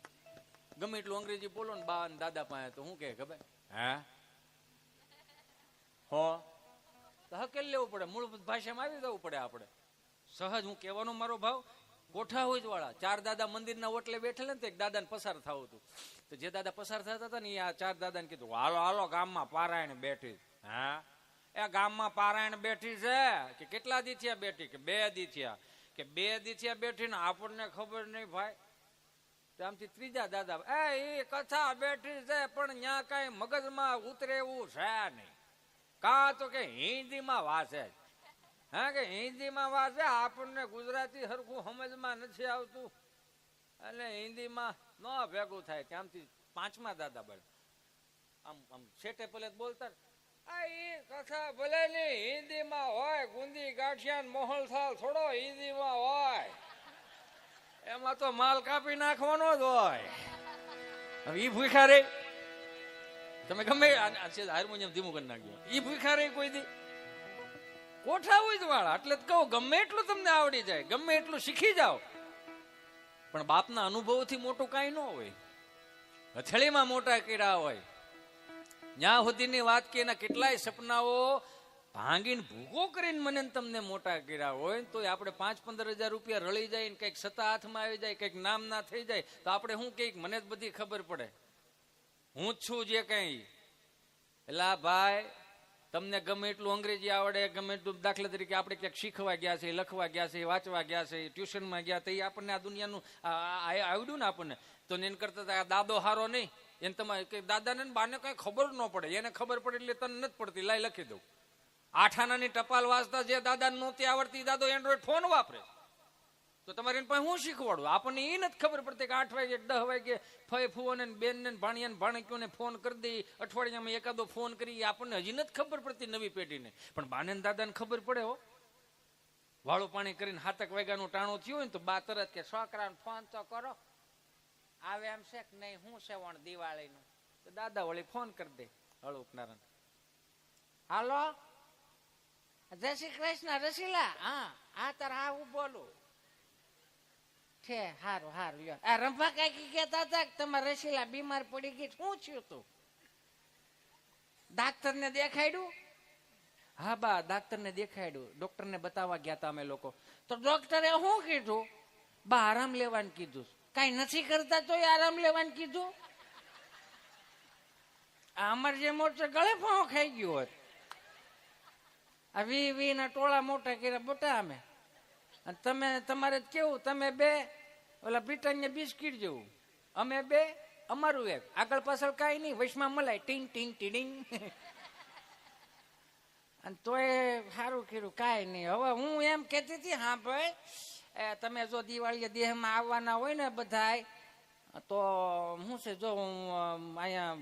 ગમે એટલું અંગ્રેજી બોલો ને બા અને દાદા પાસે, તો શું કે ખબર? હે હો, તો હકેલ લેવું પડે, મૂળભૂત ભાષામાં આવી જવું પડે આપણે. સહજ હું કહેવાનો મારો ભાવ, કોઠા હોય જ વાળા 4 દાદા મંદિરના ઓટલે બેઠેલા ને, તો એક દાદાને પસાર થવું હતું. તો જે દાદા પસાર થતા હતા ને, એ આ 4 દાદાને કીધું, હાલો હાલો ગામમાં પારાયણ બેઠી. હા, એ ગામમાં પારાયણ બેઠી છે. કે કેટલા દી થયા બેઠી? કે 2 દી થયા. કે 2 દી થયા બેઠી ને આપણને ખબર નહીં ભાઈ. આમથી ત્રીજા દાદા, એ કથા બેઠી છે પણ ત્યાં કઈ મગજમાં ઉતરે એવું છે નહીં. કા તો કે હિન્દીમાં વાંચે, હા કે હિન્દીમાં વાંચે, આપણને ગુજરાતી હરખું સમજમાં નથી આવતું, એટલે હિન્દીમાં ન ભેગું થાય. ત્યાંથી 5મા દાદા બળ આમ આમ છેટે પલે બોલતા, એ કથા ભલે ની હિન્દીમાં હોય, ગુંદી ગાંઠિયા મોહલ થાલ થોડો હિન્દીમાં હોય, એમાં તો માલ કાપી નાખવાનો જ હોય. હવે ઈ ભૂખા રે, તમે ગમે હાર્મોનિયમ ધીમું કરી નાખ્યો, ઈ ભૂખા રે કોઈ દી? કોઠા હોય જ વાળા, એટલે જ કહું ગમે એટલું તમને આવડી જાય, ગમે એટલું શીખી જાઓ, પણ બાપના અનુભવથી મોટું કાંઈ ન હોય. હથેળીમાં મોટા કીડા હોય. ત્યાં સુધીની વાત કે એના કેટલાય સપનાઓ ભાંગીને ભૂકો કરીને મને તમને મોટા કર્યા હોય, તો આપણે 5-15 હજાર રૂપિયા રળી જાય ને કંઈક સત્તા હાથમાં આવી જાય, કંઈક નામ ના થઈ જાય, તો આપણે શું કઈક મને જ બધી ખબર પડે, હું જ છું જે કઈ. એટલે ભાઈ તમને ગમે એટલું અંગ્રેજી આવડે, ગમે એટલું, દાખલા તરીકે આપણે ક્યાંક શીખવા ગયા છે, લખવા ગયા છે, વાંચવા ગયા છે, ટ્યુશનમાં ગયા, તો એ આપણને આ દુનિયાનું આવડ્યું ને આપણને, તો એને કરતા દાદો હારો નહીં, એને તમારે દાદાને બાને કઈ ખબર ન પડે, એને ખબર પડે એટલે તને નથી પડતી, લાઈ લખી દઉં. 8 આનાની ટપાલ વાંચતા જે દાદા નહોતી આવડતી, દાદો એન્ડ્રોઈડ ફોન વાપરે, તો તમારે એને પાસે હું શીખવાડું? આપણને એ નથી ખબર પડતી કે 8 વાગે 10 વાગે ફઈ ફુવાને બેન ને ભાણિયા ને ભાણકીઓને ફોન કરી દઈ, અઠવાડિયામાં એકાદો ફોન કરી, આપણને હજી નથી ખબર પડતી નવી પેઢીને. પણ બાને દાદાને ખબર પડે હો. વાળું પાણી કરીને 7 વાગ્યાનું ટાણું થયું હોય ને, તો બા તરત કે છોકરાને ફોન તો કરો, આવે એમ છે કે નહીં, હું છે વણ દિવાળીનું? તો દાદા વળી ફોન કરી દે હળુકનારાયણ, હાલો જય શ્રી કૃષ્ણ રસીલા, હા તાર હા હું બોલું છે, હારું હારું લ્યો. આ રંભા કાકી કહેતા હતા કે તમારે રસીલા બીમાર પડી ગઈ, શું થયું તું? ડાક્ટર ને દેખાડ્યું? હા બા ડાક્ટર ને દેખાડ્યું, ડોક્ટર ને બતાવવા ગયા હતા અમે લોકો. તો ડોક્ટરે શું કીધું? બા આરામ લેવાનું કીધું. કઈ નથી કરતા તો આરામ લેવાનું કીધું? અમારે જે મોટો ગળે ફાંો ખાઈ ગયો હોત. આ 20 ના ટોળા મોટા કર્યા બોટા અમે, અને તમે તમારે કેવું, તમે 2 ઓલા બ્રિટાનિયા બિસ્કીટ જેવું, અમે 2 અમારું એક, આગળ પાછળ કાંઈ નહીં, વૈશમાં મલાય ટીંગ ટીંગ ટીડિંગ. અને તોય સારું કર્યું, કાંઈ નહીં. હવે હું એમ કહેતી હતી, હા ભાઈ તમે જો દિવાળીએ દેહમાં આવવાના હોય ને બધાય, તો શું છે, જો હું અહીંયા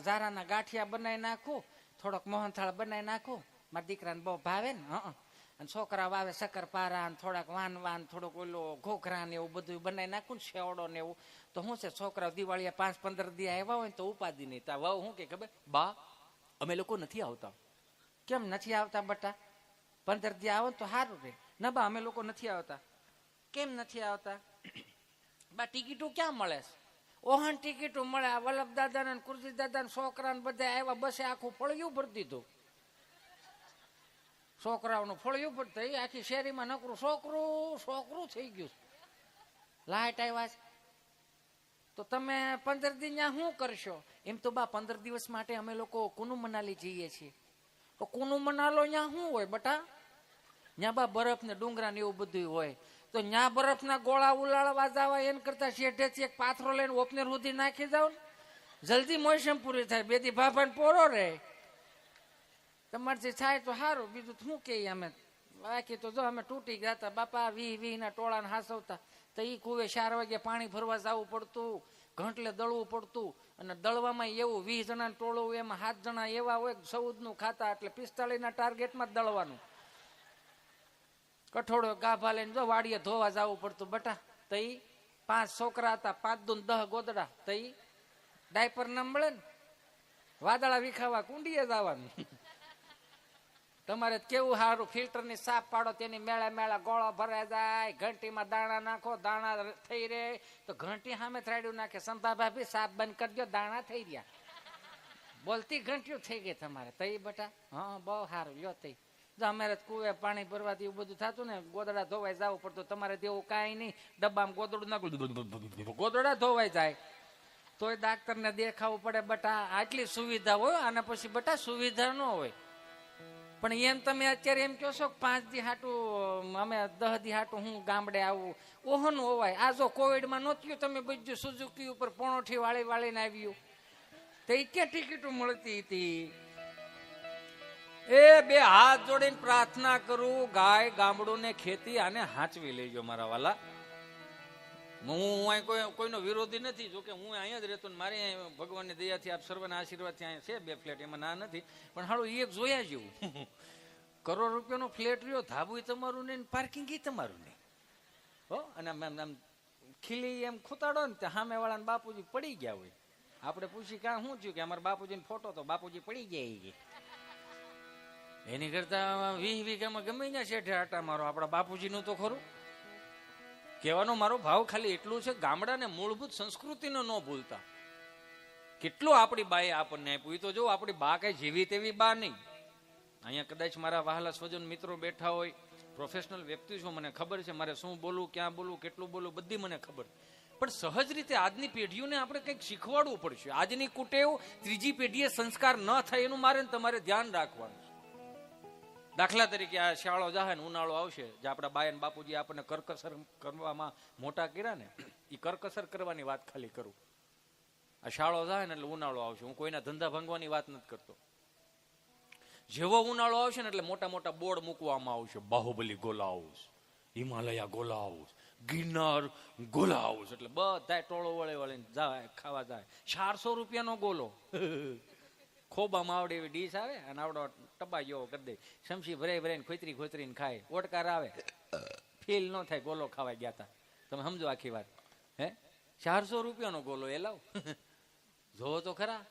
ઝારાના ગાંઠિયા બનાવી નાખું, થોડોક મોહનથાળ બનાવી નાખું, મારા દીકરાને બહુ ભાવે ને, અને છોકરા વાવે શક્કરપારા ને થોડાક વાન થોડોક ઓલો ઘોઘરા ને એવું બધું બનાવી નાખું ને, શેવડો ને એવું, તો શું છે છોકરા દિવાળીએ 5-15 દી આવ્યા હોય ને તો ઉપાધિ નહીં. તા વહુ શું કે ખબર, બા અમે લોકો નથી આવતા. કેમ નથી આવતા બટા? 15 દી આવો ને તો સારું રહે. ના બા અમે લોકો નથી આવતા. કેમ નથી આવતા? બા ટિકિટો ક્યાં મળે? ઓહન ટિકિટો મળે. આ વલ્લભ દાદા ને કુરજી દાદા ને છોકરા ને બધા આવ્યા, બસે આખું ફળિયું ભરી દીધું. છોકરાઓનું ફળિયું પડતું એ આખી શેરીમાં નકરું છોકરું છોકરું થઈ ગયું. લાઈટ આવ્યા છે તો તમે 15 દી ત્યાં શું કરશો? એમ તો બા 15 દિવસ માટે અમે લોકો કુનુ મનાલી જઈએ છીએ. તો કુનુ મનાલો ત્યાં શું હોય બટા? ત્યાં બા બરફ ને ડુંગરા ને એવું બધું હોય. તો ત્યાં બરફના ગોળા ઉલાળવા જવા એમ કરતા શેઠેથી એક પાથરો લઈને ઓપનેર સુધી નાખી જાવ ને, જલ્દી મોસમ પૂરી થાય. બેથી ભાભાને પોરો રહે. તમારથી થાય તો સારું, બીજું શું કે અમે બાકી તો જો અમે તૂટી ગયા હતા બાપા. 20 ના ટોળાને હાસવતા તો ઈ કુવે 4 વાગે પાણી ભરવા જવું પડતું, ઘંટલે દળવું પડતું. અને દળવામાં એવું 20 જણાનું ટોળું, એમાં 7 જણા એવા હોય 14 નું ખાતા, એટલે 45 ના ટાર્ગેટમાં જ દળવાનું. કઠોળો ગાભા લઈને જો વાડીએ ધોવા જવું પડતું બટા. તો ઈ 5 છોકરા હતા, 5 દૂન 10 ગોદડા. તો ઈ ડાયપર ના મળે ને, વાદળા વિખાવા કુંડીએ જવાનું. તમારે કેવું સારું ફિલ્ટર ની સાફ પાડો, તેની મેળા મેળા ગોળો ભરાઈ જાય. ઘંટીમાં દાણા નાખો, દાણા થઈ રહે તો ઘંટી સામે થરાડ્યું નાખે, સંભા ભાભી સાફ બંધ કરી દો, દાણા થઈ ગયા. બોલતી ઘંટીઓ થઈ ગઈ તમારે. તઈ બટા હા બહુ સારું લ્યો. તઈ જો અમારે કુવે પાણી ભરવાથી એવું બધું થતું ને, ગોદડા ધોવાઈ જવું પડતું. તમારે તેવું કાંઈ નહીં, ડબ્બામાં ગોદડું નાખું, ગોદડા ધોવાઈ જાય. તોય ડાક્ટર ને દેખાવું પડે બટા. આટલી સુવિધા હોય અને પછી બટા સુવિધા ન હોય. પણ એમ તમે અત્યારે એમ કહો છો કે 5 દી હાટું અમે 10 દી હાટું હું ગામડે આવું, ઓહન હોવાય. આ જો કોવિડમાં નહોતું તમે બધું સુઝુકી ઉપર પોણોઠી વાળીને આવ્યું, તો એ ક્યાં ટિકિટો મળતી હતી? એ બે હાથ જોડીને પ્રાર્થના કરું, ગાય ગામડું ને ખેતી આને હાંચવી લેજો મારા વાલા. હું કોઈનો વિરોધી નથી, જોકે હું અહીંયા જ રહેતો, મારે ભગવાનની દયાથી આપ સર્વના આશીર્વાદથી અહીંયા છે 2 ફ્લેટ, એમાં ના નથી. પણ હાલો એક જોયા જેવું, કરોડ રૂપિયાનો ફ્લેટ રહ્યો, ધાબુ તમારું નહીં, પાર્કિંગ તમારું નહીં. હો અને આમ ખીલી એમ ખૂતાડો ને, સામે વાળાને બાપુજી પડી ગયા હોય. આપણે પૂછી કાં શું થયું? કે અમારા બાપુજીને ફોટો તો બાપુજી પડી ગયા. એની કરતા 20 વીઘામાં ગમે ત્યાં શેઠે આટા મારો, આપણા બાપુજીનું તો ખરું. કહેવાનો મારો ભાવ ખાલી એટલું છે, ગામડાને મૂળભૂત સંસ્કૃતિનો ન ભૂલતા. કેટલું આપણી બાએ આપણને આપ્યું. એ તો જો આપણી બા કઈ જેવી તેવી બા નહીં. અહીંયા કદાચ મારા વહાલા સ્વજન મિત્રો બેઠા હોય, પ્રોફેશનલ વ્યક્તિ છું, મને ખબર છે મારે શું બોલવું, ક્યાં બોલવું, કેટલું બોલવું, બધી મને ખબર. પણ સહજ રીતે આજની પેઢીઓને આપણે કંઈક શીખવાડવું પડશે. આજની કુટેવ ત્રીજી પેઢીએ સંસ્કાર ન થાય એનું મારે તમારે ધ્યાન રાખવાનું. દાખલા તરીકે આ શાળો જાહે ને ઉનાળો આવશે, જે આપણા બાયન બાપુજી આપણને કરકસર કરવામાં મોટા કર્યા ને, એ કરકસર કરવાની વાત ખાલી કરું. આ શાળો જાહે ને એટલે ઉનાળો આવશે. હું કોઈના ધંધા ભાંગવાની વાત નથી કરતો. જેવો ઉનાળો આવશે ને એટલે મોટા મોટા બોર્ડ મૂકવામાં આવશે. બાહુબલી ગોલા હાઉસ, હિમાલયા ગોલા હાઉસ, ગિરનાર ગોલા હાઉસ. એટલે બધા ટોળો વળીને જાય, ખાવા જાય. 400 રૂપિયાનો ગોલો. ખોબામાં આવડે એવી ડીશ આવે અને આવડો ટબા જેવો કરી દે, શમશી ભરાઈ ભરાઈને ખોતરીને ખાય. ઓટકાર આવે, ફીલ ન થાય ગોલો ખાવા ગયા હતા. તમે સમજો આખી વાત. હે 400 રૂપિયાનો ગોલો એ લાવ. જોવો તો ખરા.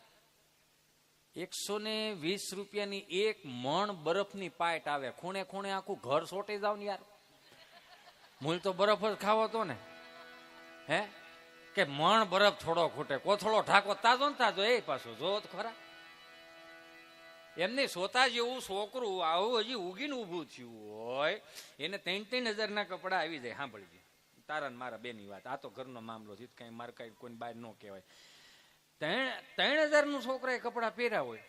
120 રૂપિયાની 1 મણ બરફની પાઇટ આવે. ખૂણે ખૂણે આખું ઘર સોટી જાવ ને યાર. મૂળ તો બરફ જ ખાવો તો ને. હે કે મણ બરફ થોડો ખૂટે, કોથળો ઢાકો તાજો ને તાજો. એ પાછો જોવો તો ખરા. એમને સોતા જેવું છોકરું આવું હજી ઉગીને ઉભું થયું હોય, એને 3,000 ના કપડા આવી જાય. સાંભળજે તારા ને મારા બેની વાત, આ તો ઘરનો મામલો છે, કઈ મારે કઈ કોઈ બહાર ન કહેવાય. 3,000 નું છોકરાએ કપડા પહેર્યા હોય,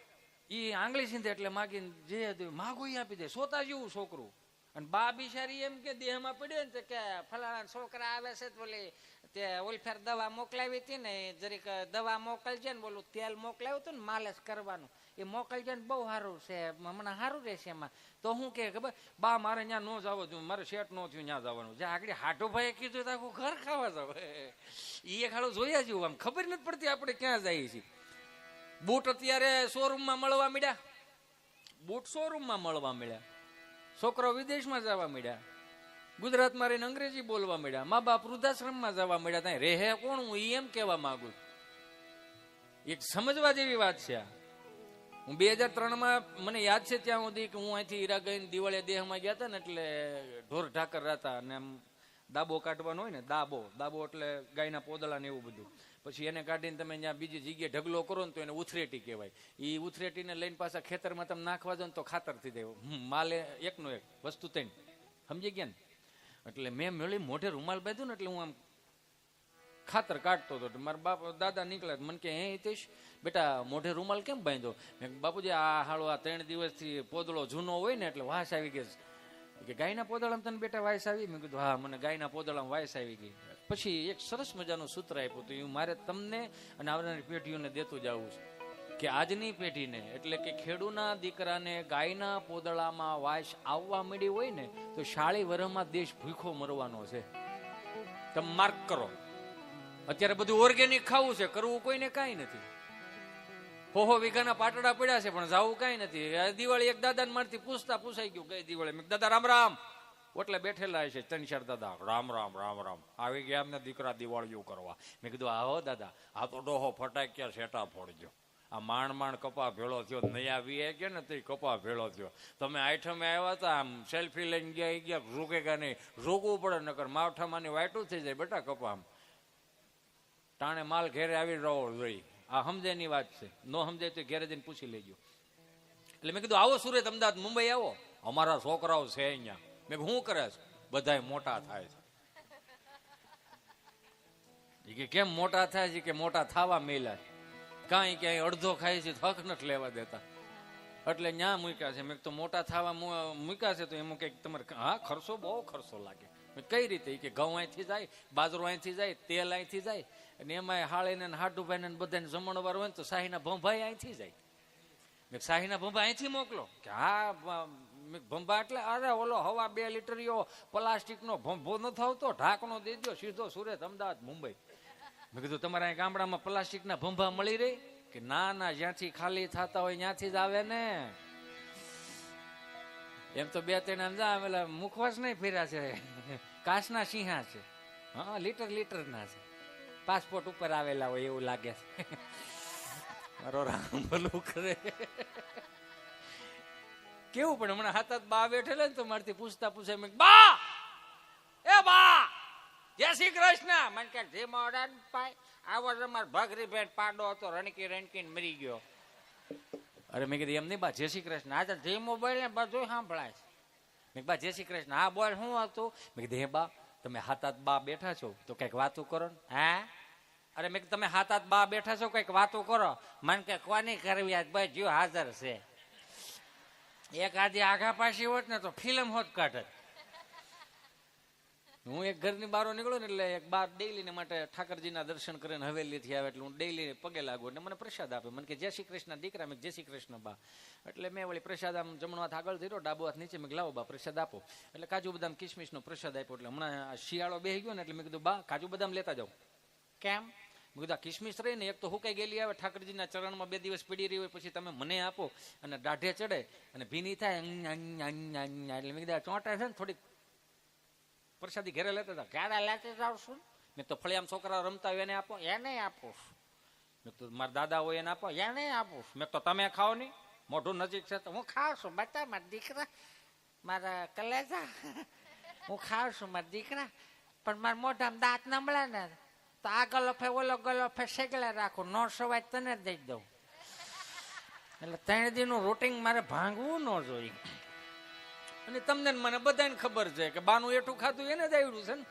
એ આંગળી સીંધે એટલે માગીને જે માગું એ આપી દે. સોતા જેવું છોકરું. અને બા બિચારી એમ કે દેહમાં પડ્યો ને કે ફલાણા છોકરા આવે છે, બોલે તે ઓલફેર દવા મોકલાવી હતી ને, જરીક દવા મોકલજે ને, બોલું તેલ મોકલાવ્યું હતું ને માલિશ કરવાનું, એ મોકલજે ને, બહુ સારું છે, હમણાં સારું રહેશે એમાં. તો હું કે ખબર, બા મારે ત્યાં ન જવું જોઈએ, મારે સેટ ન થયું ત્યાં જવાનું. જે આગળ હાટુભાઈએ કીધું તો આખું ઘર ખાવા જાવ. એ ખાડું જોયા જેવું, આમ ખબર નથી પડતી આપણે ક્યાં જઈએ છીએ. બૂટ અત્યારે શોરૂમમાં મળવા મળ્યા, બૂટ શોરૂમમાં મળવા મળ્યા. છોકરો વિદેશમાં જવા મળ્યા, ગુજરાતમાં રહીને અંગ્રેજી બોલવા મળ્યા, મા બાપ વૃદ્ધાશ્રમમાં જવા મળ્યા. ત્યાં રહે કોણ? હું એમ કહેવા માંગુ. એક સમજવા જેવી વાત છે આ. હું 2003માં મને યાદ છે ત્યાં સુધી કે હું અહીંથી હીરા ગઈને દિવાળીયા દેહમાં ગયા હતા ને, એટલે ઢોર ઢાકર હતા અને દાબો કાઢવાનો હોય ને, દાબો એટલે ગાયના પોદળા ને એવું બધું. પછી એને કાઢીને તમે જ્યાં બીજી જગ્યાએ ઢગલો કરો ને તો એને ઉથરેટી કહેવાય. એ ઉથરેટીને લઈને પાછા ખેતરમાં તમે નાખવા દો ને તો ખાતર થઈ જાય. માલે એકનો એક વસ્તુ ત્રણ, સમજી ગયા ને? એટલે મેં મેળી મોઢે રૂમાલ બાંધ્યું ને એટલે હું આમ ખાતર કાઢતો હતો. મારા બાપ દાદા નીકળ્યા, મને કે હે હિતેશ બેટા મોઢે રૂમાલ કેમ બાંધ્યો? મેં બાપુજી આ હાળો આ 3 દિવસથી પોદળો જૂનો હોય ને એટલે વાસ આવી ગઈ કે ગાયના પોદળામાં તને બેટા વાયસ આવી? મેં કીધું હા મને ગાયના પોદળામાં વાયસ આવી ગઈ. પછી એક સરસ મજાનું સૂત્ર આપ્યું હતું, એ મારે તમને અને આવનારી પેઢીઓને દેતું જવું છે કે આજની પેઢીને એટલે કે ખેડૂના દીકરાને ગાયના પોદળામાં વાયસ આવવા મળી હોય ને તો 40 વર્ષમાં દેશ ભૂખો મરવાનો છે. તમે માર્ક કરો. અત્યારે બધું ઓર્ગેનિક ખાવું છે, કરવું કોઈને કાંઈ નથી. હોહો વીઘાના પાટડા પડ્યા છે પણ જવું કાંઈ નથી. દિવાળી એક દાદાને મારથી પૂછાઈ ગયું ગઈ દિવાળી. મેં દાદા રામ રામ. એટલે બેઠેલા છે 3-4 દાદા, રામ રામ રામ રામ. આવી ગયા એમને દીકરા દિવાળીઓ કરવા. મેં કીધું આવો દાદા, આ તો ડોહો ફટાક્યા સેટા ફોડજો. આ માંડ કપા ભેળો થયો, નયા વીએ ગયા ને તો કપા ભેળો થયો. તમે આઈઠમે આવ્યા હતા, આમ સેલ્ફી લઈને ગયા રોકેગા નહીં, રોકવું પડે નકર માવઠામાંની વાયટું થઈ જાય બેટા કપા. ટાણે માલ ઘેરે આવી રહો જોઈ. આ સમજેની વાત છે, નો સમજાય તો ઘેરે જઈને પૂછી લેજો. એટલે મેં કીધું આવો સુરત, અમદાવાદ, મુંબઈ આવો, અમારા છોકરાઓ છે અહીંયા. મેં શું કરે છે? બધા મોટા થાય છે. કે કેમ મોટા થાય છે? કે મોટા થવા મેલા કાંઈ ક્યાંય અડધો ખાય છે, હક નથી લેવા દેતા એટલે ન્યા મૂક્યા છે. મેં તો મોટા થવા મૂક્યા છે તો એમાં કંઈક તમારે હા ખર્ચો બહુ ખર્ચો લાગે. કઈ રીતે? કે ઘઉં અહીંથી જાય, બાજરો અહીંથી જાય, તેલ અહીંથી જાય, અને એમાં હાળીને હાડુભાઈ ને બધાને જમણવાર હોય ને તો શાહીના ભંભાઈ અહીંથી જાય. મેં શાહીના ભંભા અહીંથી મોકલો. કે હા ભંભા એટલે અરે ઓલો હવા 2 લીટરીઓ પ્લાસ્ટિકનો ભંભો ન થતો, ઢાંકણો દઈ દો, સીધો સુરત, અમદાવાદ, મુંબઈ. મેં કીધું તમારા અહીં ગામડામાં પ્લાસ્ટિકના ભંભા મળી રહી? કે ના જ્યાંથી ખાલી થતા હોય ત્યાંથી જ આવે ને. એમ તો 2-3 આવેલા મુખવાસ નહીં ફેર્યા છે, કાચના સિંહા છે. હા લીટર ના છે, પાસપોર્ટ ઉપર આવેલા હોય એવું લાગે છે. મારો રામ ભલું કરે. કેવું પણ હમણાં હાથ બા બેઠેલા ને તો મારથી પૂછે બા એ બા જય શ્રી કૃષ્ણ. મને કે જે મોડા પાય આવો તમારે ભગરી ભેટ પાડો હતો, રણકીને મરી ગયો. અરે મેં કીધું એમ નહીં બા, જય શ્રી કૃષ્ણ. આ જે મોબાઈલ ને બધું સાંભળાય છે. મેં બા જય શ્રી કૃષ્ણ. હા બોલ શું હતું? મેં કીધું હે બા તમે હાથ બા બેઠા છો તો કઈક વાતો કરો ને. હા અરે મેં તમે હાથ બા બેઠા છો કઈક વાતો કરો. મને કે કોની કરવી આજ ભાઈ જીવ હાજર છે. એક આદિ આઘા પાછી હોત ને તો ફિલ્મ હોત કાઢત. હું એક ઘરની બહાર નીકળું ને એટલે એક બાર ડેઈલી ને માટે ઠાકરજીના દર્શન કરીને હવેલીથી આવે એટલે હું ડેઈલી પગે લાગુ એટલે મને પ્રસાદ આપે. મને કે જય શ્રી કૃષ્ણ દીકરા. મેં જય શ્રી કૃષ્ણ બા. એટલે મેં વળી પ્રસાદ આમ જમણો હાથ આગળ ધીરો, ડાબો હાથ નીચે. મેં લાવો બા પ્રસાદ આપો. એટલે કાજુ બદામ કિસમિસનો પ્રસાદ આપ્યો. એટલે હમણાં શિયાળો બેસી ગયો ને એટલે મેં કીધું બા કાજુ બદામ લેતા જાઉં. કેમ? મેં કીધું કિસમિસ રહી ને એક તો હુકાઈ ગયેલી આવે, ઠાકરજીના ચરણમાં 2 દિવસ પડી રહી હોય, પછી તમે મને આપો અને દાઢે ચડે અને ભીની થાય એટલે મેં કીધું ચોંટા છે ને થોડીક પ્રસાદી ઘરે લેતા હતા. ક્યારે લેતા જાવ છું? મેં તો ફળિયામ છોકરા રમતા હોય એને આપો. એને આપો. મેં તો મારા દાદા હોય એને આપો. એને આપો. મેં તો તમે ખાઓ નહીં, મોઢું નજીક છે તો હું ખાઉં છું. બતા મારા દીકરા, મારા કલેજા, હું ખાઉં છું મારા દીકરા, પણ મારા મોઢામાં દાંત નમળે ને તો આ ગલોફે ઓલો ગલોફે શેગલા રાખું, નો સવાય તને જ દઈ દઉં. એટલે 3 દિનનું રૂટિંગ મારે ભાંગવું ન જોઈએ. અને તમને મને બધાને ખબર છે કે બાનું એઠું ખાધું એને જ આવડ્યું છે ને.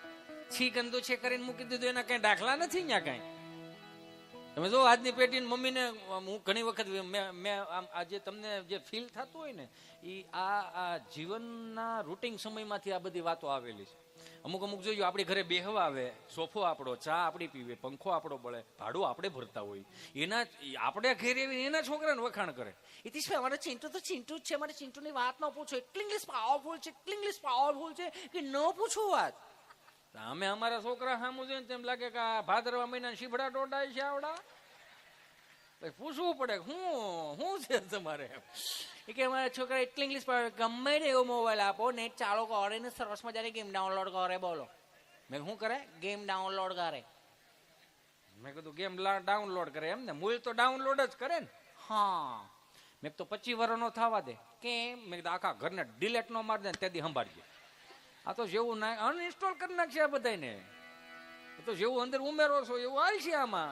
છી ગંદુ છે કરીને મૂકી દીધું, એના કઈ દાખલા નથી ત્યાં કઈ. તમે જો આજની પેઢીને મમ્મીને હું ઘણી વખત મેં આમ આજે તમને જે ફીલ થતું હોય ને એ આ જીવનના રૂટિંગ સમયમાંથી આ બધી વાતો આવેલી છે. અમુક જોયું આપણી ઘરે બેહવા આવે, સોફો આપણો, ચા આપણી પીવે, પંખો આપણો બળે, ભાડું આપણે ભરતા હોય, એના આપણે ઘેર એવી એના છોકરાને વખાણ કરે. ઈતિશભાઈ અમારે ચિંટુ તો ચિંટુ જ છે, મારે ચિંટુની વાત ન પૂછો, એટલી ઇંગ્લિશ પાવરફુલ છે, એટલી ઇંગ્લિશ પાવરફુલ છે કે ન પૂછો વાત. અમે અમારા છોકરા સામું જોઈને તેમ લાગે કે આ ભાદરવા મહિના શીભડા ડોડાય છે આવડા. પૂછવું પડે શું છે તમારે? કે અમારા છોકરા એટલી ઇંગ્લિશ ગમે તે એવો મોબાઈલ આપો, નેટ ચાલુ કરે ને સરસ મજાની ગેમ ડાઉનલોડ કરે. બોલો મેં શું કરે? ગેમ ડાઉનલોડ કરે. મેં કીધું ગેમ ડાઉનલોડ કરે એમ ને? મૂળ તો ડાઉનલોડ જ કરે ને. હા મેં તો 25 વર્ષનો થવા દે. કેમ? મેં કીધું આખા ઘરને ડિલેટ નો માર દે ને તેથી સંભાળજે. આ તો જેવું ના અનઇન્સ્ટોલ કરી નાખશે આ બધાને. તો જેવું અંદર ઉમેરો છો એવું હાલશે આમાં.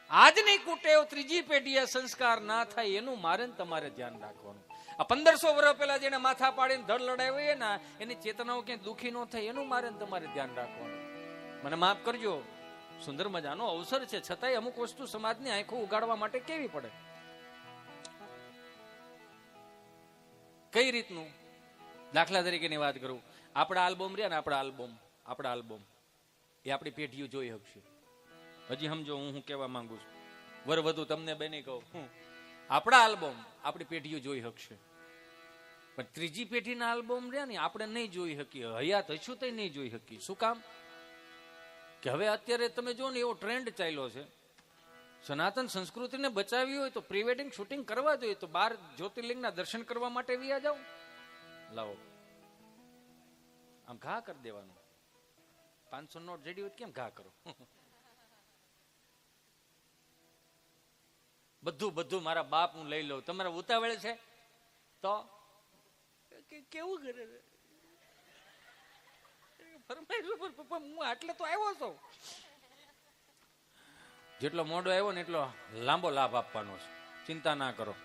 આજની કુટેવ ત્રીજી પેઢીએ સંસ્કાર ના થાય એનું મારે ને તમારે ધ્યાન રાખવાનું. આ 1500 વર્ષ પહેલા જેને માથા પાડીને ધડ લડાવી ને એની ચેતનાઓ ક્યાંય દુખી ન થાય એનું મારે ને તમારે ધ્યાન રાખવાનું. મને માફ કરજો, સુંદર મજાનો અવસર છે, છતાંય અમુક વસ્તુ સમાજની આંખો ઉગાડવા માટે કેવી પડે. કઈ રીતનું? દાખલા તરીકેની વાત કરું, આપણા આલ્બમ રહ્યા ને, આપણા આલ્બમ એ આપણી પેઢીઓ જોઈ શકશે. હજી સમજો હું કહેવા માંગુ છું, વર વધુ તમને બેની કહું, આપણા આલ્બમ આપણી પેઢીઓ જોઈ શકશે, પણ ત્રીજી પેઢીના આલ્બમ રહ્યા ને આપણે નહીં જોઈ શકીએ. હયાત હશું તો નહીં જોઈ શકીએ. શું કામ? કે હવે અત્યારે તમે જો ને એવો ટ્રેન્ડ ચાલ્યો છે, સનાતન સંસ્કૃતિને બચાવી હોય તો પ્રી વેડિંગ શૂટિંગ કરવા જોઈએ, તો 12 જ્યોતિર્લિંગના દર્શન કરવા માટે વિયા જાઓ. લાવો આમ ઘા કરી દેવાનું. 500 નોટ જડી હોય કેમ ઘા કરો? બધું મારા બાપ હું લઈ લઉં. તમારા ઉતાવળે છે તો કેવું કરે પપ્પા, હું આટલે તો આવ્યો છું. જેટલો મોડો આવ્યો ને એટલો લાંબો લાભ આપવાનો છે, ચિંતા ના કરો.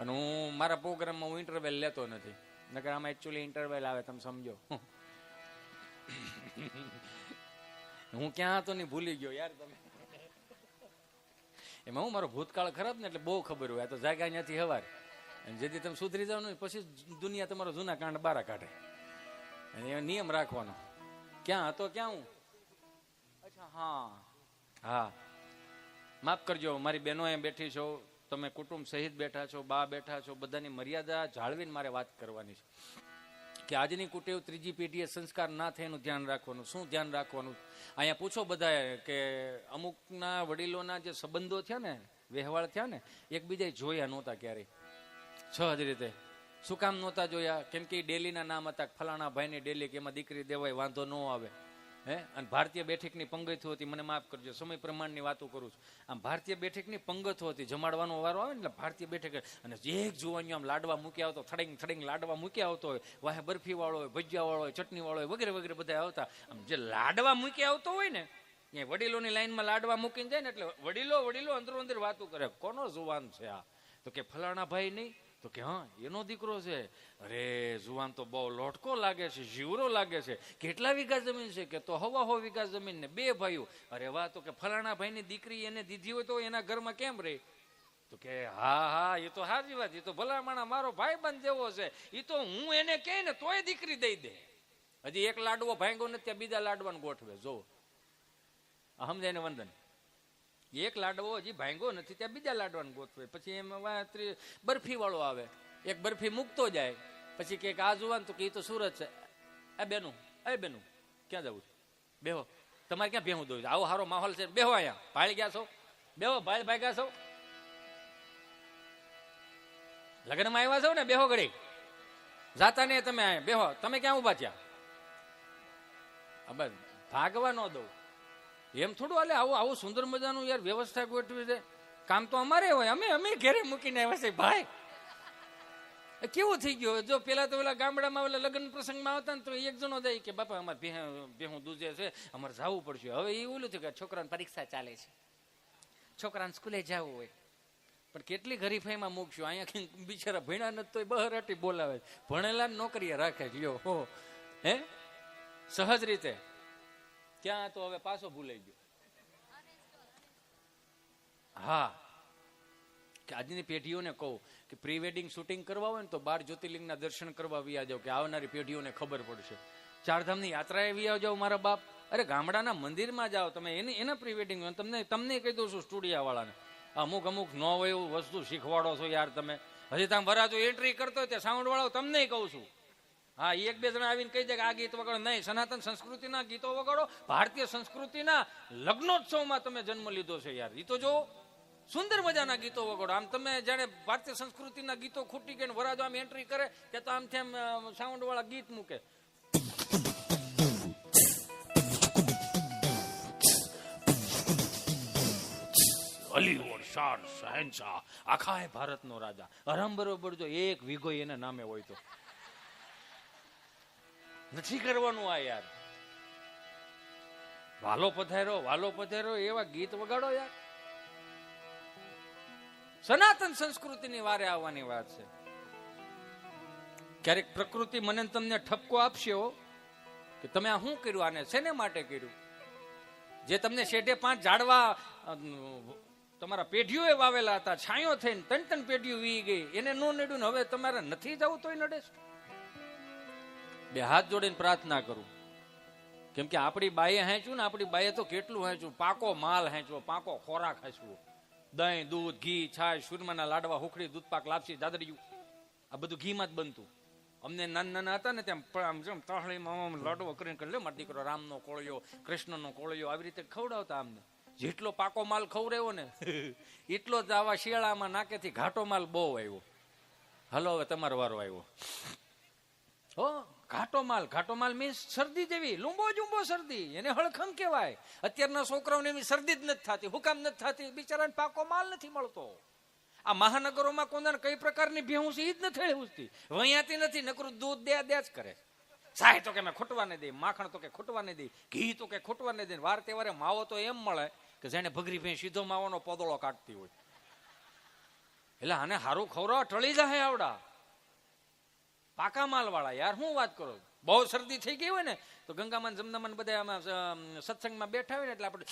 અને હું મારા પ્રોગ્રામમાં હું ઇન્ટરવેલ લેતો નથી, નકર આમાં એકચ્યુઅલી ઇન્ટરવેલ આવે, તમે સમજો. હું ક્યાં હતો ને ભૂલી ગયો યાર. તમે એમાં હું મારો ભૂતકાળ ખરાબ ને એટલે બહુ ખબર હોય. આ તો જાગ્યા અહીંયાથી હવાર, જેથી તમે સુધરી જાવ ને પછી દુનિયા તમારો જૂના કાંડ બારા કાઢે. અને એ નિયમ રાખવાનો. ક્યાં હતો ક્યાં હું? અચ્છા હા, માફ કરજો, મારી બહેનો અહીંયા બેઠી છો, તમે કુટુંબ સહિત બેઠા છો, બા બેઠા છો, બધાની મર્યાદા જાળવીને મારે વાત કરવાની છે. કે આજની કુટેવ ત્રીજી પેઢીએ સંસ્કાર ના થાય એનું ધ્યાન રાખવાનું. શું ધ્યાન રાખવાનું? અહીંયા પૂછો બધાએ કે અમુકના વડીલોના જે સંબંધો થયા ને, વ્યવહાર થયા ને, એકબીજાએ જોયા નહોતા ક્યારેય. સહજ રીતે. શું કામ નહોતા જોયા? કેમ કે ડેલીના નામ હતા, ફલાણા ભાઈની ડેલી, કે એમાં દીકરી દેવાય, વાંધો ન આવે. અને ભારતીય બેઠકની પંગતો હતી. મને માફ કરજો, સમય પ્રમાણની વાતો કરું છું. આમ ભારતીય બેઠકની પંગતો હતી, જમાડવાનો વારો આવે ને એટલે ભારતીય બેઠક, અને એક જુવાનીઓ આમ લાડવા મૂક્યા આવતો, થડિંગ લાડવા મૂક્યા આવતો હોય, વાહે બરફી વાળો હોય, ભજીયા વાળો હોય, ચટણી વાળો હોય, વગેરે બધા આવતા. આમ જે લાડવા મૂક્યા આવતો હોય ને, એ વડીલોની લાઈનમાં લાડવા મૂકીને જાય ને એટલે વડીલો અંદરો અંદર વાતો કરે, કોનો જુવાન છે આ? તો કે ફલાણા ભાઈ નહીં, તો કે હા એનો દીકરો છે. અરે જુવાન તો બહુ લોટકો લાગે છે, જીવરો લાગે છે. કેટલા વીઘા જમીન છે? કે તો 1.5 વીઘા જમીન ને 2 ભાઈઓ. અરે વાહ, તો કે ફલાણા ભાઈની દીકરી એને દીધી હોય તો એના ઘરમાં કેમ રહે? તો કે હા એ તો સારી વાત, એ તો ભલામણા મારો ભાઈ બંધ જેવો છે, એ તો હું એને કહે ને તોય દીકરી દઈ દે. હજી એક લાડવો ભાંગો નથી ત્યાં બીજા લાડવાને ગોઠવે. જો સમજાય ને વંદન? એક લાડવો હજી ભાંગો નથી ત્યાં બીજા લાડવાને ગોઠવે. પછી એમાં બરફી વાળો આવે, એક બરફી મૂકતો જાય, પછી કે આ જુવાન, તો કે એ તો સુરત છે. એ બેનું ક્યાં જવું છે? બેહો, તમારે ક્યાં ભેહું દઉં? આવો સારો માહોલ છે, બેહો અહીંયા. ભાઈ ગયા છો? બેહો. ભાઈ ભાગ્યા છો? લગ્નમાં આવ્યા છો ને? બેહો ઘડી. જાતા નહીં તમે અહીંયા બેહો. તમે ક્યાં ઉભા થયા? બસ ભાગવા ન દઉં એમ થોડું હાલે. આવું સુંદર મજાનું યાર વ્યવસ્થા ગોઠવી છે. કામ તો અમારે હોય, અમે ઘેરે મૂકીને આવ્યા છે. ભાઈ કેવું થઈ ગયું? જો પેલા તો પેલા ગામડામાં ઓલા લગ્ન પ્રસંગમાં આવતા ને તો એક જણો જાય કે બાપા અમારે ભેહું દૂધે છે, અમારે જવું પડશે. હવે એ ઓલું થયું કે છોકરાને પરીક્ષા ચાલે છે, છોકરાને સ્કૂલે જવું હોય. પણ કેટલી હરીફાઈમાં મૂકશું? અહીંયા બિચારા ભણ્યા નથી તો બહરાટી બોલાવે, ભણેલા નોકરીએ રાખે. લ્યો હો, હે સહજ રીતે. ક્યાં તો હવે પાછો ભૂલાઈ ગયો. હા, કે આજની પેઢીઓને કહું કે પ્રી વેડિંગ શૂટિંગ કરવા હોય ને તો 12 જ્યોતિર્લિંગના દર્શન કરવા વ્યા જાવ, કે આવનારી પેઢીઓને ખબર પડશે. 4 ધામની યાત્રાએ વ્યા જાવ મારા બાપ. અરે ગામડાના મંદિરમાં જાઓ તમે, એના પ્રી વેડિંગ. તમને કહી દઉં છું સ્ટુડિયા વાળાને, અમુક ન હોય એવું વસ્તુ શીખવાડો છો યાર તમે. હજી તમે વરાજો એન્ટ્રી કરતો હોય ત્યાં સાઉન્ડ વાળો તમને કહું છું. હા, 1-2 જણા આવીને કહી દે કે આ ગીત વગાડો. નહીં, સનાતન સંસ્કૃતિના ગીતો વગાડો. ભારતીય સંસ્કૃતિના લગ્નોત્સવમાં તમે જન્મ લીધો છે યાર, એ તો જો સુંદર મજાના ગીતો વગાડો. આમ તમે જાણે ભારતીય સંસ્કૃતિના ગીતો ખૂટી ગઈને વરાજો આમ એન્ટ્રી કરે કે તો આમથી આમ સાઉન્ડ વાળા ગીત મૂકે. હોલીવુડ શાન શહેનશાહ, આખા ભારતનો રાજા. આરામ બરોબર જો 1 વીઘો એના નામે હોય તો નથી કરવાનું આ યાર. વાલો પધારો એવા ગીત વગાડો યાર. સનાતન સંસ્કૃતિની વારે આવવાની વાત છે. ક્યારેક પ્રકૃતિ મને તમને ઠપકો આપશે કે તમે આ શું કર્યું, આને શેને માટે કર્યું? જે તમને શેઢે 5 ઝાડવા તમારા પેઢીઓએ વાવેલા હતા, છાંયો થઈને 3 પેઢીઓ વી ગઈ, એને નો નડ્યું ને હવે તમારે નથી જવું તોય નડે છે. બે હાથ જોડીને પ્રાર્થના કરું, કેમ કે આપણી બાએ હેંચ્યું ને, આપણી બાએ તો કેટલું હેંચ્યું, પાકો માલ હેંચવો, પાકો ખોરાક હેંચવો, દહીં, દૂધ, ઘી, છાશ, સુરમાના લાડવા, હુખડી, દૂધપાક, લાપસી, દાદરિયું, આ બધું ઘીમાં જ બનતું. અમને નાના હતા ને ત્યાં તહળીમાં લાડવો કરીને કરી લે, મારો દીકરો રામનો કોળિયો, કૃષ્ણનો કોળિયો, આવી રીતે ખવડાવતા અમને. જેટલો પાકો માલ ખવડાવ્યો ને એટલો જ આવા શિયાળામાં નાકેથી ઘાટો માલ બહુ આવ્યો. હલો હવે તમારો વારો આવ્યો. હો, ઘાટો માલ મીન્સ શરદી જેવી, લૂંબો જુંબો શરદી, એને હળખમ કહેવાય. અત્યારના છોકરાઓને એવી શરદી જ નથી થતી. હુકામ નથી થતી? બિચારાને પાકો માલ નથી મળતો. આ મહાનગરોમાં કોને કઈ પ્રકારની ભેહું છે એ જ નથી ઉઠતી, વૈયાતી નથી, નકરું દૂધ દે જ કરે. સાહે તો કે મેં ખૂટવા નહીં દે, માખણ તો કે ખૂટવા નહીં દે, ઘી તો કે ખૂટવા નહીં દે. વાર તહેવારે માવો તો એમ મળે કે જેને ભગરી ભેં સીધો માવાનો પોદળો કાઢતી હોય. એટલે આને હારું ખવડાવ ટળી જાય આવડા પાકા માલ વાળા. યાર શું વાત કરો, બહુ શરદી થઈ ગઈ હોય ને તો ગંગામાન જમનામાન બધા આમાં સત્સંગમાં બેઠા હોય ને એટલે આપણે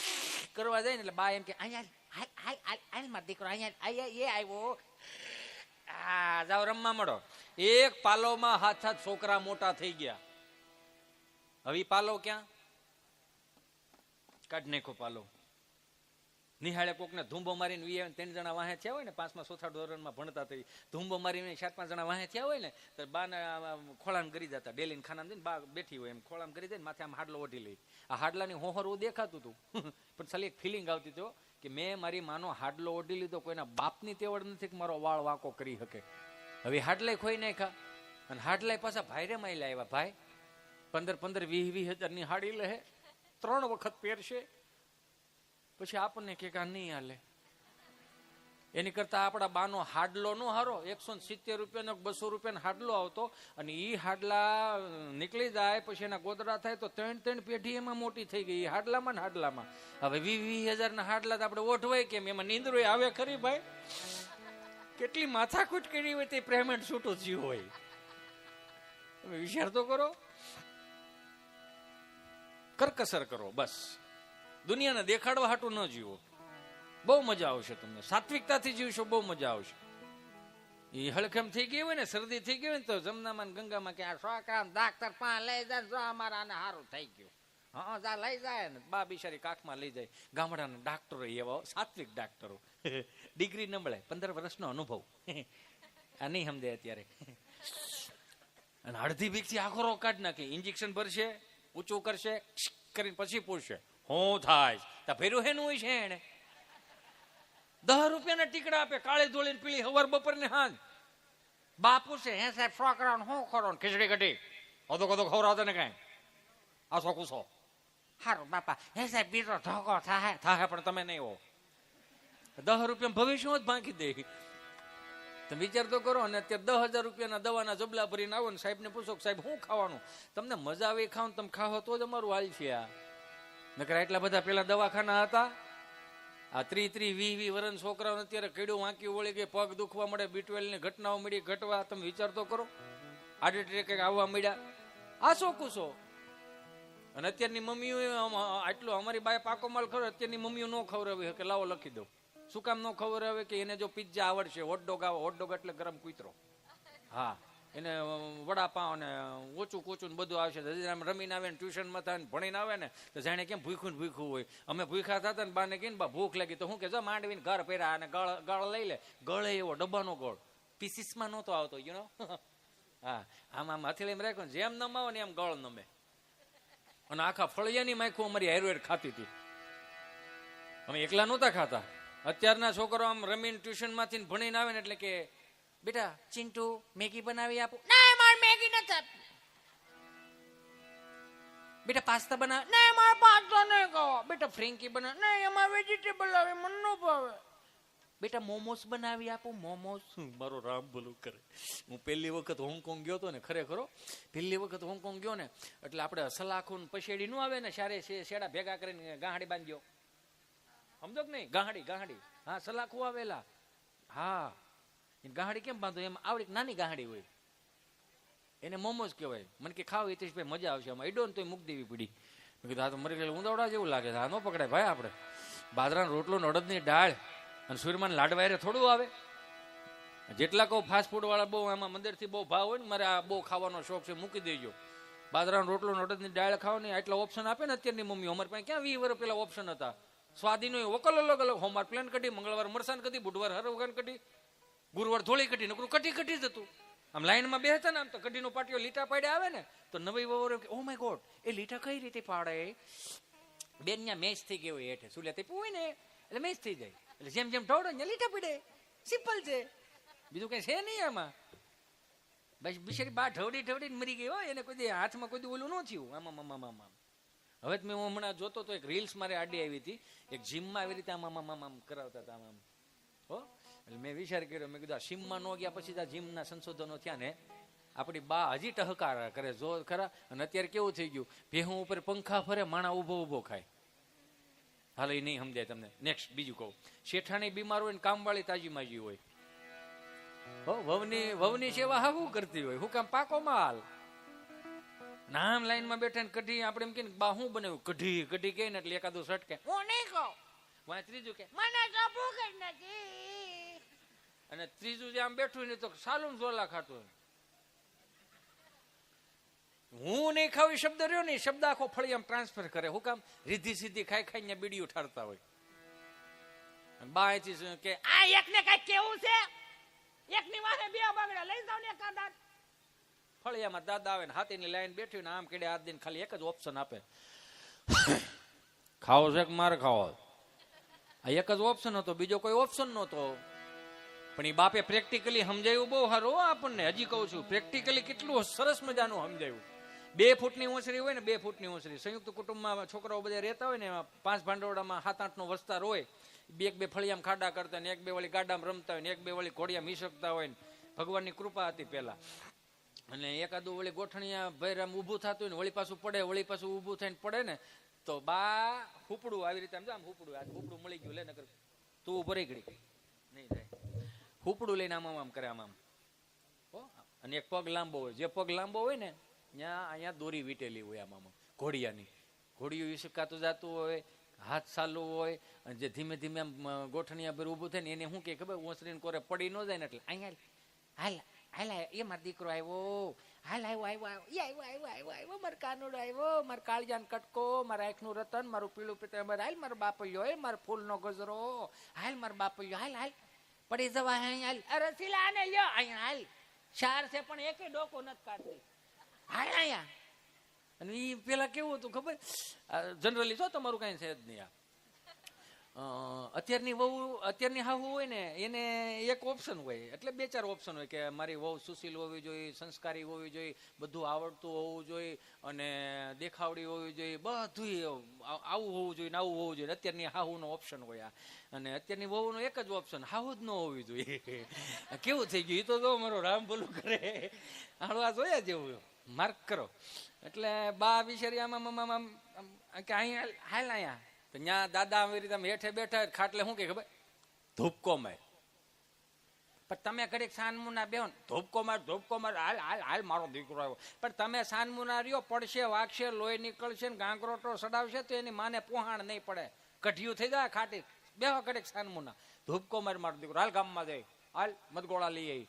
કરવા જાય ને એટલે બા એમ કે અહીંયા મારો દીકરો અહીંયા એ આવ્યો, આ જાઓ રમવા મળો. એક પાલોમાં હાથ છોકરા મોટા થઈ ગયા. હવે પાલો ક્યાં કાઢ નાખો પાલો. નિહાળે કોકને ધૂંબો મારીને 3 જણા વાહે થયા હોય ને, 5મા 4થા ધોરણમાં ભણતા થઈ, ધૂંબો મારીને 7-5 જણા વાહે થયા હોય ને તો બાને ખોળામ કરી જતા, ડેલીને ખાનામાં જઈને બા બેઠી હોય એમ ખોળામ કરી દે ને માથે આમ હાડલો ઓઢી લઈ. આ હાડલાની હોહરવું દેખાતું હતું પણ ખાલી એક ફિલિંગ આવતી હતી કે મેં મારી માનો હાડલો ઓઢી લીધો. કોઈના બાપની તેવડ નથી કે મારો વાળ વાંકો કરી શકે. હવે હાડલાય ખોઈ નાખ્યા અને હાડલાય પાછા ભાઈરે માયલા આવ્યા. ભાઈ 15-20 હજારની હાડી લે, 3 વખત પહેરશે, પછી આપણને કે નહીં હાલે. એની કરતા આપણા બાનો હાડલો નો હારો. 170 રૂપિયાનો 200 રૂપિયાનો હાડલો આવતો અને ઈ હાડલા નીકળી જાય પછી એના ગોદડા થાય તો 3 પેઢી એમાં મોટી થઈ ગઈ હાડલામાં. હવે 20,000 ના હાડલા આપણે ઓઢવાય કેમ? એમાં નીંદરો આવે ખરી ભાઈ? કેટલી માથાકૂટ કરી હોય તે પેમેન્ટ છૂટું થયું હોય. તમે વિચાર તો કરો, કરકસર કરો. બસ દુનિયાને દેખાડવા હાટું ન જીવો, બહુ મજા આવશે તમને. સાત્વિકતાથી જીવશો, બહુ મજા આવશે. એ હળખમ થઈ ગઈ હોય ને, શરદી થઈ ગઈ હોય ને તો જમનામાં ગંગામાં કે આ છોકરા ડાક્ટર પાસે લઈ જાય, જો અમારા આને સારું થઈ ગયું. હા જા લઈ જાય ને, બા બિચારી કાખમાં લઈ જાય. ગામડાના ડાક્ટરો એવા સાત્વિક ડાક્ટરો, ડિગ્રી ન મળે, 15 વર્ષનો અનુભવ. આ નહીં સમજે અત્યારે. અને અડધી બીકથી આખો રોગ કાઢ નાખે. ઇન્જેક્શન ભરશે, ઊંચું કરશે કરીને પછી પૂછશે શું થાય તા ભેરું હેનું હોય છે. એને 10 રૂપિયાના ટીકડા આપે, કાળી ધોળીને પીળી, હવાર બપોર ને હાંજ. બા પૂછે હે સાહેબ છોકરાને શું ખરો? ખીચડી કઢી કદો ખવડાવતો ને કઈ આસો કુસો. સારું બાપા. હે સાહેબ બીજો ધોકો થાય પણ તમે નહીં હો. 10 રૂપિયા ભવિષ્ય જ ભાંગી દે. તમે વિચાર તો કરો. અને અત્યારે 10,000 રૂપિયાના દવાના જબલા ભરીને આવો ને સાહેબ ને પૂછો કે સાહેબ શું ખાવાનું? તમને મજા આવે ખાવ, તમે ખાઓ તો જ અમારું હાલ છે. આ નકર એટલા બધા પેલા દવાખાના હતા. આ 30-20 વર્ષ છોકરાઓ અત્યારે કીડું વાંકી વળી ગઈ, પગ દુખવા મળે, B12 ની ઘટનાઓ મળી ઘટવા. તમે વિચાર તો કરો. હાર્ટ એટેક આવવા મળ્યા. આ શું કુશો? અને અત્યારની મમ્મીઓ આટલું, અમારી બાય પાકો માલ ખરો, અત્યારની મમ્મીઓ ન ખવડાવી કે લાવો લખી દો. શું કામ ન ખવડાવે? કે એને જો પિઝા આવડશે, હોટડોગ આવે, હોટડોગ એટલે ગરમ કૂતરો, હા, એને વડાપાવ ને ઓછું કોચું બધું આવશે. રમીને આવે ને, ટ્યુશનમાં થાય ને, ભણીને આવે ને તો જાણે કેમ ભૂખ્યું હોય. અમે ભૂખ્યા થતા ને, બાને કહીને બા ભૂખ લાગી તો શું કે જો માંડવીને ઘર પહેર્યા અને ગળ લઈ લે. ગળે એવો ડબ્બાનો ગળ, પીસીસમાં નહોતો આવતો, યુ નો. હા, આમ હથેળીમાં રાખ્યો, જેમ નમાવો ને એમ ગળ નમે. અને આખા ફળિયાની માખું અમારી હેરવેર ખાતી હતી. અમે એકલા નહોતા ખાતા. અત્યારના છોકરો આમ રમીને ટ્યુશનમાંથી ભણીને આવે ને એટલે કે બેટા ચિંટુ મેગી બનાવી આપો. ના મારે મેગી નથી. બેટા પાસ્તા બનાવે. ના મારે પાસ્તા નહીં ખાવા. બેટા ફ્રેન્કી બનાવે. નહીં એમાં વેજીટેબલ આવે, મને ન ભાવે. બેટા મોમોસ બનાવી આપું, મોમોસ. મારો રામ ભલું કરે. હું પહેલી વખત હોંગકોંગ ગયો હતો ને, ખરેખર પહેલી વખત હોંગકોંગ ગયો ને, એટલે આપણે સલાખું પછેડી નું આવે ને, સારે શેડા ભેગા કરીને ગાંહડી બાંધ્યો, સમજો કે નહીં? ગાંહડી હા, સલાખું આવેલા, હા. ગાંહડી કેમ બાંધો? એમ આવડી નાની ગાંહડી હોય, એને મોમોસ કહેવાય. મને કે ખાવ હિતેશભાઈ મજા આવશે. આમાં એડો ને તો મૂકી દેવી પડી. મેં કીધું આ તો મરી ગયેલું ઉંદવડા જેવું લાગે છે, આ ન પકડાય ભાઈ. આપણે બાજરાનો રોટલો ને અડદની દાળ અને સૂર્યમાન લાડવાયરે થોડું આવે. જેટલા કહું ફાસ્ટ ફૂડ વાળા બહુ એમાં મંદિરથી બહુ ભાવ હોય ને, મારે આ બહુ ખાવાનો શોખ છે, મૂકી દેજો. બાજરાનો રોટલો ને અડદની દાળ ખાવ ને એટલા ઓપ્શન આપે ને અત્યારની મમ્મીઓ. અમારી પાસે ક્યાં 20 વર્ષ પેલા ઓપ્શન હતા. સ્વાદીનો વકલ અલગ અલગ, સોમવાર પ્લેન કઢી, મંગળવાર મરસાન કઢી, બુધવાર હરવગન કઢી, ગુરુવાર થોડી કઢી, નકરું કઢી જ હતું. આમ લાઈનમાં બેસતા ને, આમ તો કઢીનો પાટીઓ લીટા પાડે આવે ને, તો નવી વવરો ઓ માય ગોડ, એ લીટા કઈ રીતે પાડે? બેન ત્યાં મેચ થઈ ગઈ હોય હેઠે, સુલે તે હોય ને એટલે મેચ થઈ જાય. એટલે જેમ જેમ ઢોળો ને લીટા પીડે. સિમ્પલ છે, બીજું કઈ છે નહીં આમાં. બસ બિચારી બા ઢવડી મરી ગઈ હોય, એને કોઈ હાથમાં કોઈ ઓલું ન થયું. આમાં હવે મેં હમણાં જોતો તો એક રીલ્સ મારે આડી આવી હતી, એક જીમમાં આવી રીતે આમ કરાવતા હતા આમ હો. એટલે મેં વિચાર કર્યો, મેં કીધું આ જીમમાં ન ગયા પછી આ જીમના સંશોધનો થયા ને, આપણી બા હજી ટહકાર કરે જો ખરા. અને અત્યારે કેવું થઈ ગયું, ભેહું ઉપર પંખા ફરે, માણા ઉભો ખાય. હાલ એ નહીં સમજાય તમને. નેક્સ્ટ બીજું કહું, શેઠાણી બીમાર હોય ને કામવાળી તાજી માજી હોય, વહુની સેવા હાવું કરતી હોય. હું કામ? પાકો માલ. નામ લાઈનમાં બેઠા ને કઢી, આપણે એમ કે બા શું બનાવ્યું? કઢી કે ને એટલે એકાદું સટકે, હું નહીં કહું. વાં ત્રીજું કે મને તો ભૂખ જ નથી. અને ત્રીજું જે આમ બેઠું ને તો સાલું ઝોલા ખાતું હોય. હું નહીં ખાવી શબ્દ રહ્યો ને, શબ્દ આખો ફળી આમ ટ્રાન્સફર કરે. હું કામ? રીધી સીધી ખાઈ બીડી ઉઠાડતા હોય. બા અહીંથી કે આ એકને કઈ કેવું છે, એકની વાહે બે બાગડા લઈ જાવ ને એકાદા. ફળિયામાં દાદા આવે ને હાથીની લાઈન બેઠી ને આમ કેડે હાથ દઈને ખાલી એક જ ઓપ્શન આપે, ખાવો છે કે મારે ખાવો? આ એક જ ઓપ્શન હતો, બીજો કોઈ ઓપ્શન નહોતો. પણ એ બાપે પ્રેક્ટિકલી સમજાયું બહુ સારું આપણને. હજી કહું છું, પ્રેક્ટિકલી કેટલું સરસ મજાનું સમજાયું. 2 ફૂટની ઓસરી હોય ને, 2 ફૂટની ઓસરી, સંયુક્ત કુટુંબમાં છોકરાઓ બધા રહેતા હોય ને, એમાં 5 ભાંડોળામાં 7-8 નો વસ્તાર હોય. 2 ફળિયામાં ખાડા કરતા ને, 1-2 વળી ગાડામાં રમતા હોય ને, 1-2 વળી ઘોડિયા મીસકતા હોય ને. ભગવાનની કૃપા હતી પેલા. અને એકાદું વળી ગોઠણિયા ભૈરામ ઊભું થતું હોય ને, વળી પાછું પડે, વળી પાછું ઊભું થઈને પડે ને, તો બા હુપડું આવી રીતે આમ હુપડું, આ હુપડું મળી ગયું, લે નકર તું ભરી ગઈ નહીં જાય. હુપડું લઈને આમ કરે, આમ. અને એક પગ લાંબો હોય, જે પગ લાંબો હોય ને ત્યાં અહીંયા દોરી વીટેલી હોય આમાં ઘોડિયાની. ઘોડિયું વિસકાતું જતું હોય, હાથ ચાલુ હોય, અને જે ધીમે ધીમે આમ ગોઠણિયા પર ઊભું થાય ને, એને શું કે ખબર, ઓસરીને કોરે પડી ન જાય ને, એટલે અહીંયા હાલ એ મારો દીકરો આવ્યો, હાલ આવ્યો, મારો કાનુડો આવ્યો, મારો કાળજાન કટકો, મારા આંખનું રતન, મારું પીળું પિત્તળ, હાલ મારો બાપૈયો, મારો ફૂલનો ગજરો, હાલ મારો બાપૈયો, હાલ પડી જવા, હાલ અરે સિલા ને લ્યો, અહીંયા હાલ ચાર છે પણ એકે ડોકો નથી કાઢતી, હાલ અહીંયા. અને એ પેલા કેવું હતું ખબર, જનરલી જો તમારું કઈ છે જ નહીં. અત્યારની હાહુ હોય ને, એને એક ઓપ્શન હોય, એટલે 2-4 ઓપ્શન હોય કે મારી વહુ સુશીલ હોવી જોઈએ, સંસ્કારી હોવી જોઈએ, બધું આવડતું હોવું જોઈએ, અને દેખાવડી હોવી જોઈએ, બધું આવું હોવું જોઈએ ને આવું હોવું જોઈએ. અત્યારની હાહુનો ઓપ્શન હોય. અને અત્યારની વહુનો એક જ ઓપ્શન, હાહુ જ ન હોવી જોઈએ. કેવું થઈ ગયું એ તો જો મારો રામ ભલું કરે, આ જોયા જેવું માર્ક કરો. એટલે બા બિચારી આમાં કે અહીંયા હાલ અહીંયા, ત્યાં દાદા આવી રીતે હેઠે બેઠા ખાટલે શું કે ખબર, ધૂપકો માર. પણ તમે ઘડીક સાનમુના બેહો, ધૂપકો માર, હાલ મારો દીકરો આવ્યો. પણ તમે સાનમુના રહ્યો, પડશે, વાગશે, લોહી નીકળશે ને ગાંગરોટો સડાવશે તો એની માને પોહાણ નહીં પડે, કઢિયું થઈ જાય ખાટી. બેહો ઘડીક સાનમુના, ધૂપકો માર મારો દીકરો, હાલ ગામમાં જાય, હાલ મધગોળા લઈ આવી.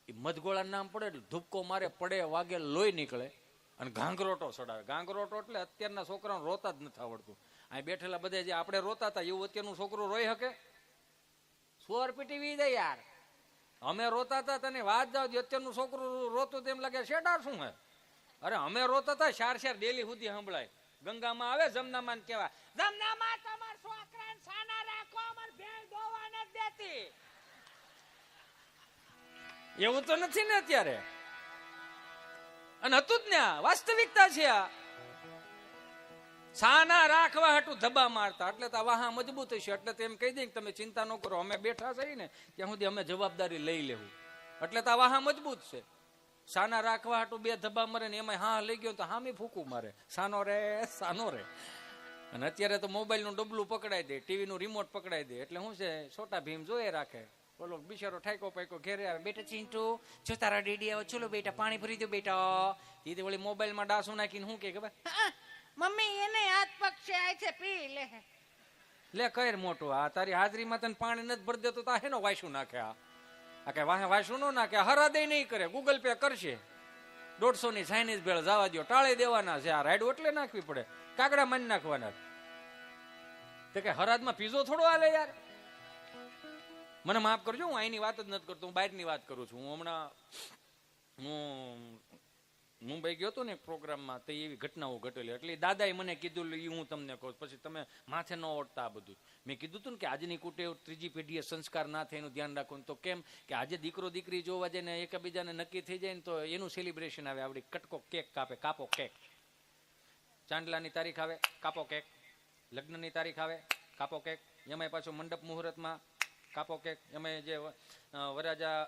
એ મધગોળા નામ પડે એટલે ધૂપકો મારે, પડે, વાગે, લોહી નીકળે અને ગાંગરોટો સડાવે. ગાંગરોટો એટલે અત્યારના છોકરાને રોતા જ નથી આવડતું. અહીં બેઠેલા બધા જે આપણે રોતા હતા એવું અત્યારનું છોકરું રોઈ શકે? સોર પીટી વી જાય યાર. અમે રોતા હતા તને વાત જાવ, અત્યારનું છોકરું રોતું તેમ લાગે શેડા શું હે. અરે અમે રોતા હતા શાર ડેલી સુધી સંભળાય. ગંગામાં આવે, જમનામાં કેવા, જમનામાં તમાર છોકરાને સાના રાખો, અમાર ભેળ દોવા નથી દેતી. એવું તો નથી ને અત્યારે, અને હતું જ ને, વાસ્તવિકતા છે આ. સાના રાખવા હાટું ધબ્બા મારતા. એટલે તો વાહા મજબૂત હશે. એટલે તો એમ કહી દે કે તમે ચિંતા ન કરો, અમે બેઠા છીએ ને ત્યાં સુધી અમે જવાબદારી લઈ લેવું. એટલે તો વાહા મજબૂત છે. સાના રાખવા હાટું બે ધબ્બા મરે ને એમાં હા લઈ ગયો તો હામી ફૂકું મારે, સાનો રે સાનો રે. અને અત્યારે તો મોબાઈલ નું ડબલું પકડાઈ દે, ટીવી નું રિમોટ પકડાઈ દે. એટલે શું છે, છોટા ભીમ જોયે રાખે. બોલો બિચારો ઠાકો પાકો ઘેરે આવે, બેટા ચિંટુ જો તારા ડીડી આવે, ચલો બેટા પાણી ભરી દો બેટા. દીદી વળી મોબાઈલ માં ડાસું નાખીને શું કે ખબર, મમ્મી એને હાથ પગ છે આ છે પી લે. લે કઈ મોટું, આ તારી હાજરીમાં તને પાણી નથી ભરી દેતો તો હેનો વાયસું નાખે. આ કઈ વાહે વાયસું ન નાખે, હરાદે નહીં કરે, ગૂગલ પે કરશે. 150 ની ચાઇનીઝ ભેળ જવા દો, ટાળી દેવાના છે. આ રાઈડ એટલે નાખવી પડે, કાગડા માની નાખવાના. તે કે હરાદમાં પીઝો થોડો હાલે યાર. મને માફ કરજો, હું અહીંની વાત જ નથી કરતો, હું બહારની વાત કરું છું. હું હમણાં મુંબઈ ગયો હતો ને એક પ્રોગ્રામમાં, તો એવી ઘટનાઓ ઘટેલી. એટલે દાદાએ મને કીધું, હું તમને કહું, પછી તમે માથે ન ઓઢતા. આ બધું મેં કીધું હતું ને કે આજની કુટેવ ત્રીજી પેઢીએ સંસ્કાર ના થાય એનું ધ્યાન રાખવું. તો કેમ કે આજે દીકરો દીકરી જોવા જાય ને એકબીજાને નક્કી થઈ જાય ને તો એનું સેલિબ્રેશન આવે. આવડી કટકો કેક કાપે, કાપો કેક. ચાંદલાની તારીખ આવે, કાપો કેક. લગ્નની તારીખ આવે, કાપો કેક. એમાં પાછો મંડપ મુહૂર્તમાં કાપો કેક. એમાં જે વરાજા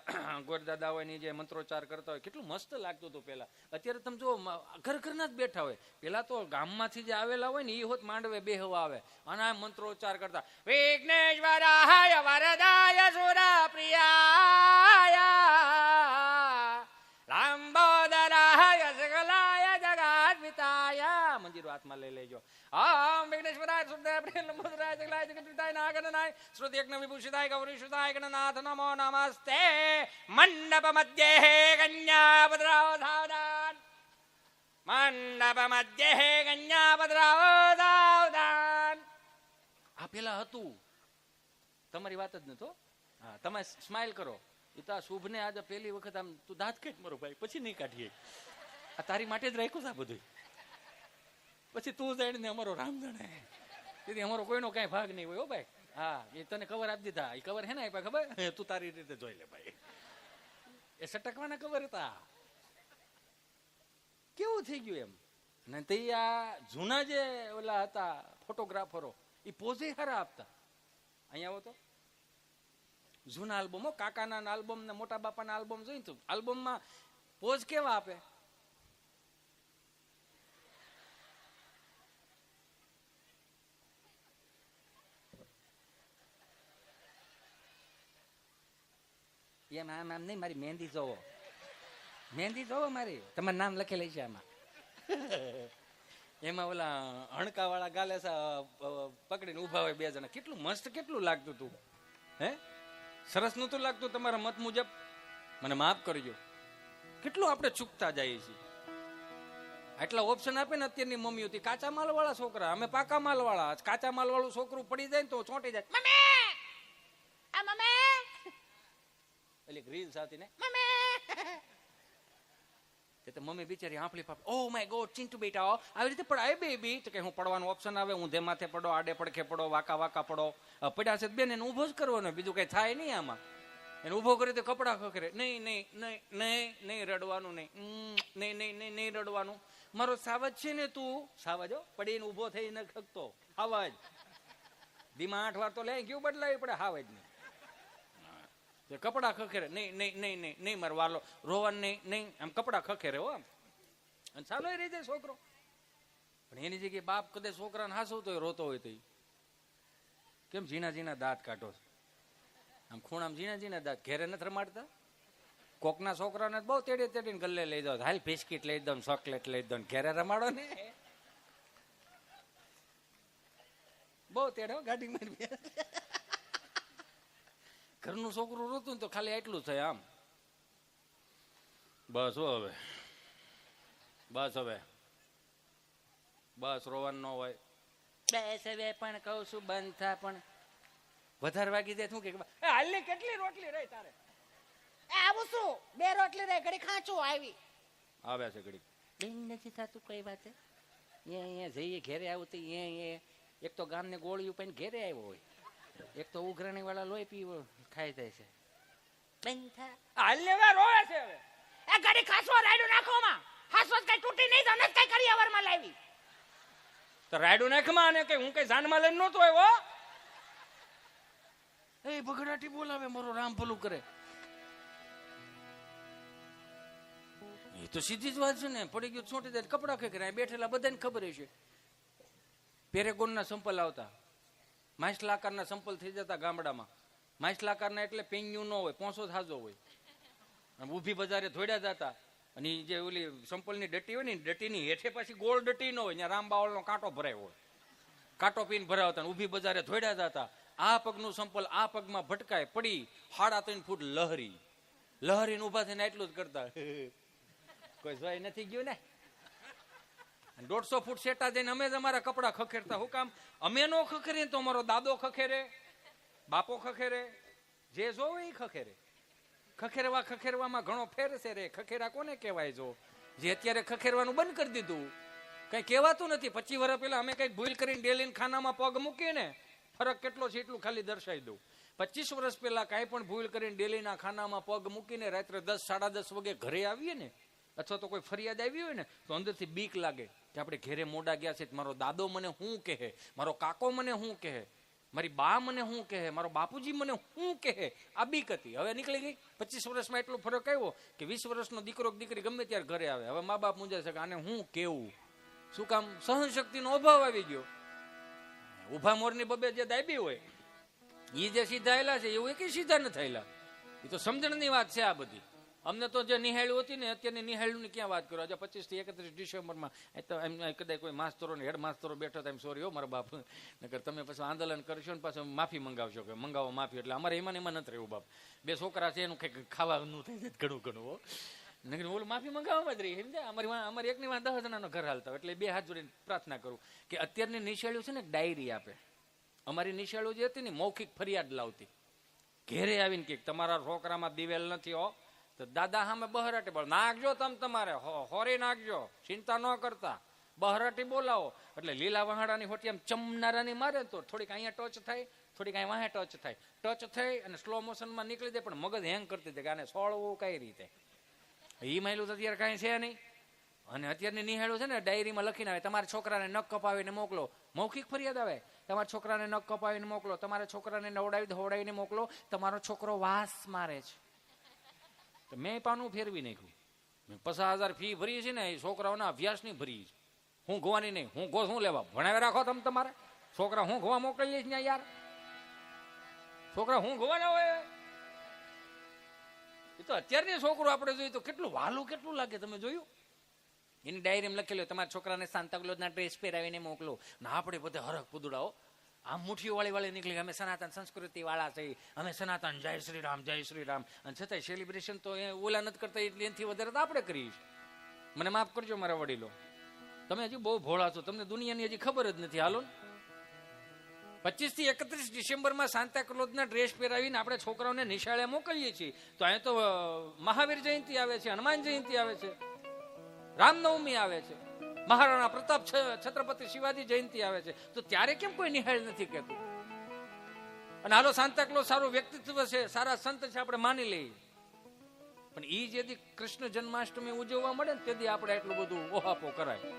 ગોરદાદા હોય ની જે મંત્રોચ્ચાર કરતા હોય, કેટલું મસ્ત લાગતું હતું પેલા. અત્યારે તમે જો ઘર ઘરના જ બેઠા હોય. પેલા તો ગામમાંથી જે આવેલા હોય ને એ હોત માંડવે બેહવા આવે અને આ મંત્રોચ્ચાર કરતા, વિઘ્નેશ્વરાય વરદાય સુરા પ્રિયાય લાંબોદરાય સકલાય જગત પિતાય. મંદિરો હાથમાં લઈ લેજો. ઓમ વિઘ્નેશ્વરાય સુરદેવ લંબોદરાય સકલાય જગત પિતાય નાગનાય શ્રુતિ યજ્ઞ વિભૂષિતાય ગૌરીશુતાય ગણનાથ નમો નમસ્તે. મંડપ મધ્યે કન્યા પધરાવો સાવધાન, મંડપ મધ્યે કન્યા પધરાવો સાવધાન. આ પેલા હતું, તમારી વાત જ નતો. હા, તમે સ્માઈલ કરો. એ તો આ શુભ ને આજે પહેલી વખત આમ તું દાંત કાઢ મારો ભાઈ, પછી નહીં કાઢીએ. આ તારી માટે જ રાખ્યું છે આ બધું. પછી તું જાણીને અમારો રામ જાણે. તેથી અમારો કોઈનો કઈ ભાગ નહીં હોય હો ભાઈ. હા, એ તને કવર આપી દીધા. એ કવર હે ને આપ્યા ખબર, તું તારી રીતે જોઈ લે ભાઈ. એ સટકવાના કવર હતા. કેવું થઈ ગયું એમ. ને તે આ જૂના જે ઓલા હતા ફોટોગ્રાફરો, એ પોઝે હારા આપતા. અહીંયા આવો તો જૂના આલ્બમો, કાકાના આલ્બમ ને મોટા બાપાના આલ્બમ જોઈ તો આલ્બમમાં પોઝ કેવા આપે. એમ આમ આમ નહીં, મારી મહેંદી જોવો, મહેંદી જોવો મારી, તમારું નામ લખેલું છે આમાં. એમાં ઓલા હણકા વાળા ગાલે પકડીને ઉભા હોય બે જણા. કેટલું મસ્ત, કેટલું લાગતું તું. હે, સરસ નતું લાગતું તમારા મત મુજબ? મને માફ કરજો. કેટલું આપણે ચૂકતા જઈએ છીએ. આટલા ઓપ્શન આપે ને અત્યારની મમ્મીઓ. કાચા માલ વાળા છોકરા, અમે પાકા માલ વાળા. કાચા માલ વાળું છોકરું પડી જાય ને તો ચોંટી જાય. મમ્મી આ મમ્મી એટલે રીલ સાથે ને તે મમ્મી બિચારી આંફળી પાપ, ઓ માય ગોડ ચિંટુ બેટા આવી રીતે પડાય બેબી. તો કે હું પડવાનું ઓપ્શન આવે, ઊંધે માથે પડો, આડે પડખે પડો, વાકા વાકા પડો. પડ્યા છે બેન એને ઊભો જ કરવાનો, બીજું કઈ થાય નહીં આમાં. એને ઊભો કરી તો કપડા ખખરે. નહીં નહીં નહીં નહીં નહીં રડવાનું, નહીં નહીં નહીં નહીં નહીં રડવાનું. મારો સાવજ છે ને તું, સાવજ પડીને ઊભો થઈને ખકતો સાવજ. ધીમા 8 વાર તો લે ગયું બદલાવી પડે સાવજ ને. કપડા ખખેરે. નહીં નહીં નહીં નહીં નહીં મારો વાલો રોવાનું નહીં નહીં, આમ કપડા ખખેરે હો. અને ચાલો એ રહી જાય છોકરો. પણ એની જગ્યાએ બાપ કદાચ છોકરાને હાસવતો રોતો હોય તો કેમ ઝીણા ઝીણા દાંત કાઢો, આમ ખૂણામાં ઝીણા ઝીણા દાંત. ઘેરે નથી રમાડતા? કોકના છોકરાને બહુ તેડી તેડીને ગલ્લે લઈ દો, હાલ બિસ્કીટ લઈ દો, ચોકલેટ લઈ દો. ઘેરે રમાડો ને, બહુ તેડો ગાડી મારી. ઘરનું છોકરું રોતું તો ખાલી એટલું થાય આમ. બસ હવે બસ હવે બસ રોવાનું ન હોય. બસ હવે પણ કઉ છું બંધ થા. પણ વધારે વાગી દે શું કે હાલની કેટલી રોટલી રહી તારે? આવું શું 2 રોટલી રહી, ઘડી ખાંચું આવી આવે છે ઘડી. બેન નથી થતું કઈ વાત? અહીંયા જઈએ ઘેરે આવું તો એક તો ગામને ગોળીઓ પણ ઘેરે આવ્યો હોય, એક તો ઉઘરાણી વાળા લોહી પીવો ખાઈ જાય છે. બેન થા હાલ હવે રોવે છે. હવે એ ઘડી ખાસવા રાયડું નાખોમાં હાસવા કઈ તૂટી નહીં તો કઈ કરી અવરમાં લાવી. તો રાયડું નાખમાં આને કે હું કઈ જાનમાં લઈને નહોતો આવ્યો. એ બગડાટી બોલાવે, મારો રામ ભલું કરે. એ તો સીધી જ વાત છે ને. પડી ગયું છોટી દે કપડા ખેંચે, બેઠેલા બધાને ખબર છે. પેરેગોનના સંપલ આવતા, માછલાકારના સંપલ થઈ જતા ગામડામાં. માછલાકારના એટલે પેન્યું ન હોય, પોંસો થાજો હોય. ઊભી બજારે ધોડ્યા જતા. અને જે ઓલી સંપલની ડટી હોય ને, ડટીની હેઠે પાછી ગોળ ડટી ન હોય, ત્યાં રામબાવળનો કાંટો ભરાયો હોય, કાંટો પીને ભરાવતા. ઊભી બજારે ધોડ્યા જતા. આ પગનું સંપલ આ પગમાં ભટકાય, પડી 3.5 ફૂટ લહરી. લહરીને ઉભા થઈને એટલું જ કરતા, કોઈ જોઈ નથી ગયું ને. 150 ફૂટ સેટા જઈને અમે જ અમારા કપડા ખખેરતા. હું કામ? અમે નો ખખેરીએ તો અમારો દાદો ખખેરે, બાપો ખખેરે, જે જોવે એ ખખેરે. ખખેરવામાં ઘણો ફેર છે રે. ખખેરા કોને કહેવાય? જો જે અત્યારે ખખેરવાનું બંધ કરી દીધું, કઈ કહેવાતું નથી. 25 વર્ષ પહેલા અમે કઈક ભૂલ કરીને ડેલીને ખાનામાં પગ મૂકીએ ને, ફરક કેટલો છે એટલું ખાલી દર્શાવી દઉં. 25 વર્ષ પહેલા કાંઈ પણ ભૂલ કરીને ડેલીના ખાનામાં પગ મૂકીને રાત્રે 10 સાડા 10 વાગે ઘરે આવીએ ને, અથવા તો કોઈ ફરિયાદ આવી હોય ને, તો અંદરથી બીક લાગે કે આપણે ઘેરે મોડા ગયા છે. મારો દાદો મને શું કહે, મારો કાકો મને શું કહે, મારી બા મને શું કહે, મારો બાપુજી મને શું કહે. આ બીક હતી. હવે નીકળી ગઈ. 25 વર્ષમાં એટલો ફરક આવ્યો કે 20 વર્ષનો દીકરો દીકરી ગમે ત્યારે ઘરે આવે. હવે મા બાપ મૂંઝાય છે કે આને હું કેવું. શું કામ? સહનશક્તિનો અભાવ આવી ગયો. ઉભા મોરની બબે જે દાબી હોય એ જે સીધા આયેલા છે એવું કઈ સીધા ન થયેલા. એ તો સમજણની વાત છે આ બધી. અમને તો જે નિહાળ્યું હતી ને, અત્યારની નિહાળ્યું ક્યાં વાત કરો. આજે 25 થી 31 ડિસેમ્બરમાં તો એમ કદાચ કોઈ માસ્તરો હેડ માસ્તરો બેઠો હતા, એમ સોરી હો મારા બાપ, નકર તમે પછી આંદોલન કરશો ને પાછું માફી મંગાવશો કે મંગાવો માફી. એટલે અમારે એમાં નથી રહ્યું બાપ. 2 છોકરા છે એનું કંઈક ખાવાનું થઈ જાય ઘણું ઘણું. નકર ઓલું માફી મંગાવવામાં જ રહી. સમજ્યા? અમારી એકની માં 10 જણાનો ઘર હાલતા. એટલે 2 હાથ જોડીને પ્રાર્થના કરું કે અત્યારની નિશાળીઓ છે ને ડાયરી આપે. અમારી નિશાળીઓ જે હતી ને મૌખિક ફરિયાદ લાવતી. ઘેરે આવીને કે તમારા છોકરામાં દિવેલ નથી હો, તો દાદા સામે બહરાટી બોલ નાખજો, તમે તમારે હોરી નાખજો, ચિંતા ન કરતા. બહરાટી બોલાવો એટલે લીલા વહાડાની હોટી આમ ચમનારાની મારે તો થોડીક અહીંયા ટચ થાય, થોડીક અહીં વાહે ટચ થાય. ટચ થઈ અને સ્લો મોશનમાં નીકળી જાય, પણ મગજ હેંગ કરતી હતી કે આને સોળવું કઈ રીતે. એ માયલું તો અત્યારે કાંઈ છે નહીં. અને અત્યારની નિહાળું છે ને ડાયરીમાં લખીને આવે, તમારા છોકરાને નખ કપાવીને મોકલો. મૌખિક ફરિયાદ આવે, તમારા છોકરાને નખ કપાવીને મોકલો, તમારા છોકરાને નવડાવી ધોવડાવીને મોકલો, તમારો છોકરો વાસ મારે છે. તો મેં પાનું ફેરવી નાખ્યું. 50,000 ફી ભરી છે ને, એ છોકરાઓના અભ્યાસની ભરી છે. હું ગોવાની નહીં, હું ગો શું લેવા ભણાવી રાખો તમે તમારે છોકરા. હું ગોવા મોકલીએ છીએ યાર. છોકરા હું ગોવાના હોય. એ તો અત્યારની છોકરો આપણે જોઈએ તો કેટલું વાલું કેટલું લાગે. તમે જોયું? એની ડાયરીમાં લખેલું તમારા છોકરાને સાંતાક્લોઝના ડ્રેસ પહેરાવીને મોકલો. ને આપણે બધા હરખ પુદડાઓ આમ મુઠ્ઠીઓ વાળી નીકળી. અમે સનાતન સંસ્કૃતિ વાળા છીએ, અમે સનાતન જય શ્રી રામ જય શ્રી રામ. અને છતાંય સેલિબ્રેશન તો એ ઓલા નથી કરતા, એનાથી વધારે તો આપણે કરીએ. મને માફ કરજો મારા વડીલો, તમે હજી બહુ ભોળા છો, તમને દુનિયાની હજી ખબર જ નથી. હાલો 25 થી 31 ડિસેમ્બરમાં સાંતાક્લોઝના ડ્રેસ પહેરાવીને આપણે છોકરાઓને નિશાળે મોકલીએ છીએ. તો અહીંયા તો મહાવીર જયંતિ આવે છે, હનુમાન જયંતિ આવે છે, રામનવમી આવે છે, મહારાણા પ્રતાપ છત્રપતિ શિવાજી જયંતિ આવે છે. તો ત્યારે કેમ કોઈ નિહાળ નથી કહેતું? અને હાલો સાંતાક્લોઝ સારું વ્યક્તિત્વ છે, સારા સંત છે, આપણે માની લઈએ. પણ એ જેથી કૃષ્ણ જન્માષ્ટમી ઉજવવા મળે ને તેથી આપણે એટલું બધું ઓહાપો કરાય.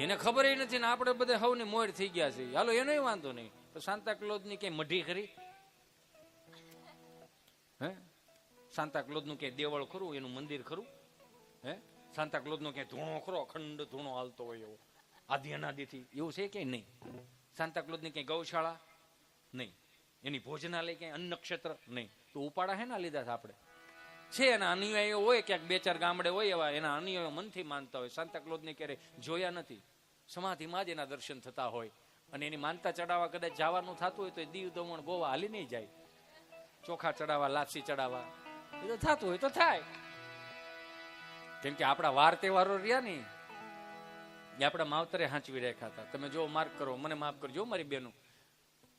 એને ખબર નથી ને આપણે બધા હવની મોર થઈ ગયા છે. હાલો એનો વાંધો નહીં, તો સાંતાક્લોઝ ની કઈ મઢી ખરી? હે સાંતાક્લોઝ નું કઈ દેવળ ખરું, એનું મંદિર ખરું? હે સાંતાક્લોઝ નો ક્યાંય ધૂણો ખરો, અખંડ ધૂણો હાલતો હોય એવો આદિ અનાદિથી, એવું છે ક્યાંય નહીં. સાંતાક્લોઝ ની ક્યાંય ગૌશાળા નહીં, એની ભોજનાલય ક્યાંય અન્ન ક્ષેત્ર નહીં. તો ઉપાડા હે ના લીધા છે આપણે. છે એના અનુયાયીઓ હોય, ક્યાંક 2-4 ગામડે હોય એવા, એના અનુયાયીઓ મનથી માનતા હોય. સાંતાક્લોઝ ને ક્યારે જોયા નથી, સમાધિમાં જ એના દર્શન થતા હોય. અને એની માનતા ચડાવવા કદાચ જવાનું થતું હોય તો દીવ દમણ ગોવા હાલી નહીં જાય. ચોખા ચડાવવા, લાપસી ચડાવવા, એ તો થતું હોય તો થાય. કેમ કે આપણા વાર તહેવારો રહ્યા ને એ આપણા માવતરે હાંચવી રાખ્યા હતા. તમે જો માર્ક કરો, મને માફ કરજો મારી બેનો,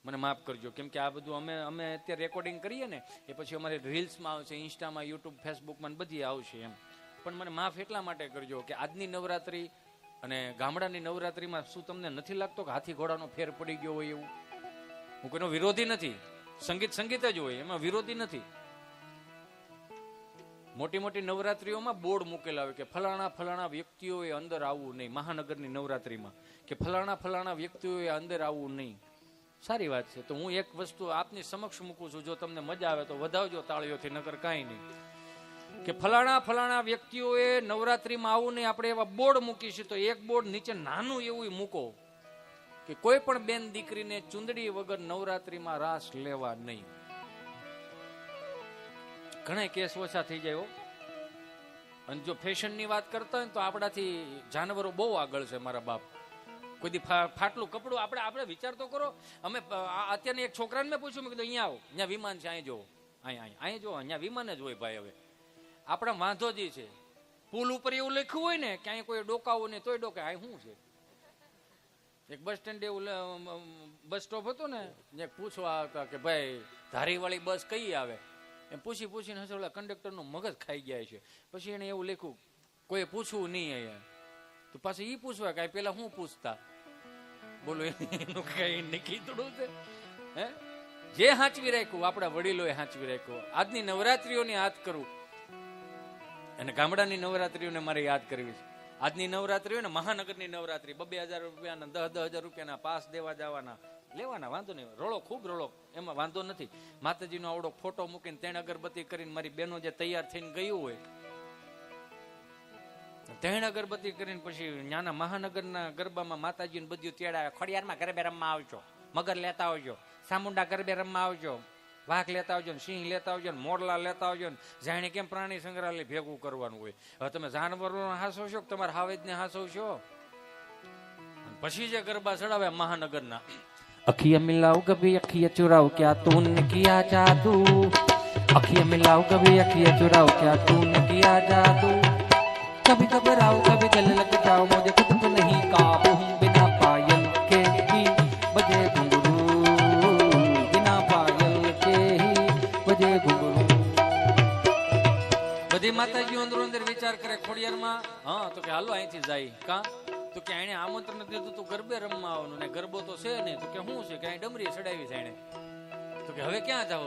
મને માફ કરજો. કેમ કે આ બધું અમે અત્યારે રેકોર્ડિંગ કરીએ ને એ પછી અમારે રીલ્સમાં આવશે, ઇન્સ્ટામાં, યુટ્યુબ, ફેસબુકમાં બધી આવશે એમ. પણ મને માફ એટલા માટે કરજો કે આજની નવરાત્રી અને ગામડાની નવરાત્રીમાં શું તમને નથી લાગતો કે હાથી ઘોડાનો ફેર પડી ગયો હોય એવું? હું કોઈનો વિરોધી નથી, સંગીત સંગીત જ હોય, એમાં વિરોધી નથી. મોટી મોટી નવરાત્રીઓમાં બોર્ડ મૂકેલા હોય કે ફલાણા ફલાણા વ્યક્તિઓએ અંદર આવવું નહીં. મહાનગરની નવરાત્રીમાં કે ફલાણા ફલાણા વ્યક્તિઓએ અંદર આવવું નહીં. સારી વાત છે. તો હું એક વસ્તુ આપની સમક્ષ મૂકું છું, જો તમને મજા આવે તો વધાવજો તાળીઓથી, નકર કાંઈ નહીં. કે ફલાણા ફલાણા વ્યક્તિઓએ નવરાત્રીમાં આવું નહીં. આપણે એવા બોર્ડ મૂકીશું તો એક બોર્ડ નીચે નાનું એવું મૂકો કે કોઈ પણ બેન દીકરીને ચુંદડી વગર નવરાત્રીમાં રાસ લેવા નહીં. ઘણા કેસ ઓછા થઈ જાય. અને જો ફેશનની વાત કરતા હોય તો આપણાથી જાનવરો બહુ આગળ છે. મારા બાપ કોઈ દી ફાટલું કપડું આપણે વિચાર તો કરો. અમે અત્યારની એક છોકરાને મેં પૂછ્યું, મેં કીધું અહીંયા આવો, અહીંયા વિમાન છે, અહીં જોવો, અહીંયા જોવો, અહીંયા વિમાન જ હોય ભાઈ. હવે આપણા વાંધો જ છે, પુલ ઉપર એવું લખ્યું હોય ને કે અહીં કોઈ ડોકાવું નહીં તોય ડોકે. અહીં શું છે? એક બસ સ્ટેન્ડ એવું બસ સ્ટોપ હતો ને, જ્યાં પૂછવા આવતા કે ભાઈ ધારીવાળી બસ કઈ આવે, એમ પૂછીને હશે ઓલા કંડક્ટરનું મગજ ખાઈ ગયા છે. પછી એને એવું લખ્યું કોઈ પૂછવું નહીં અહીંયા. તો પાછું ઈ પૂછવા કાંઈ પેલા હું પૂછતા, બોલો એનું કઈ નીકળ્યું છે. હે, જે હાંચવી રાખ્યું આપણા વડીલોએ હાંચવી રાખ્યું. આજની નવરાત્રીઓને યાદ કરું અને ગામડાની નવરાત્રીઓને મારે યાદ કરવી છે. આજની નવરાત્રીઓ ને મહાનગરની નવરાત્રી 2,000 રૂપિયાના 10,000 રૂપિયાના પાસ દેવા જવાના, લેવાના, વાંધો નહીં, રળો ખૂબ રળો, એમાં વાંધો નથી. માતાજીનો આવડો ફોટો મૂકીને તેણ અગરબત્તી કરીને મારી બહેનો જે તૈયાર થઈને ગયું હોય તેણ અગરબત્તી કરીને પછી નાના મહાનગરના ગરબામાં માતાજીને બધું તેડાવે. ખોડિયારમાં ગરબે રમવા આવજો, મગર લેતા આવજો, સામુંડા ગરબે રમવા આવજો, વાઘ લેતા આવજો, સિંહ લેતા આવજો, મોરલા લેતા આવજો. જાણે કેમ પ્રાણી સંગ્રહાલય ભેગું કરવાનું હોય. હવે તમે જાનવરો હાસો છો કે તમારા હાવેજને હાસો છો? પછી જે ગરબા ચડાવે મહાનગરના, अखियां मिलाओ कभी अखियां चुराओ क्या तूने किया जादू, अखियां मिलाओ कभी अखियां चुराओ क्या तूने किया जादू, कभी घबराओ कभी गले लग जाओ मुझे खुद को नहीं काबू हूँ, बिना पायल के ही बजे घुंघरू, बिना पायल के ही बजे घुंघरू. બધી માતાજીઓ અંદર અંદર વિચાર કરે ખોડિયારમાં. હા તો કે હાલો અહીંથી જાય. કા તો કે એને આમંત્રણ દીધું તું ગરબે રમવા આવવાનું ને ગરબો તો છે નહીં. તો કે શું છે કે અહીં ડમરી ચડાવી છે એને. તો કે હવે ક્યાં જાવ?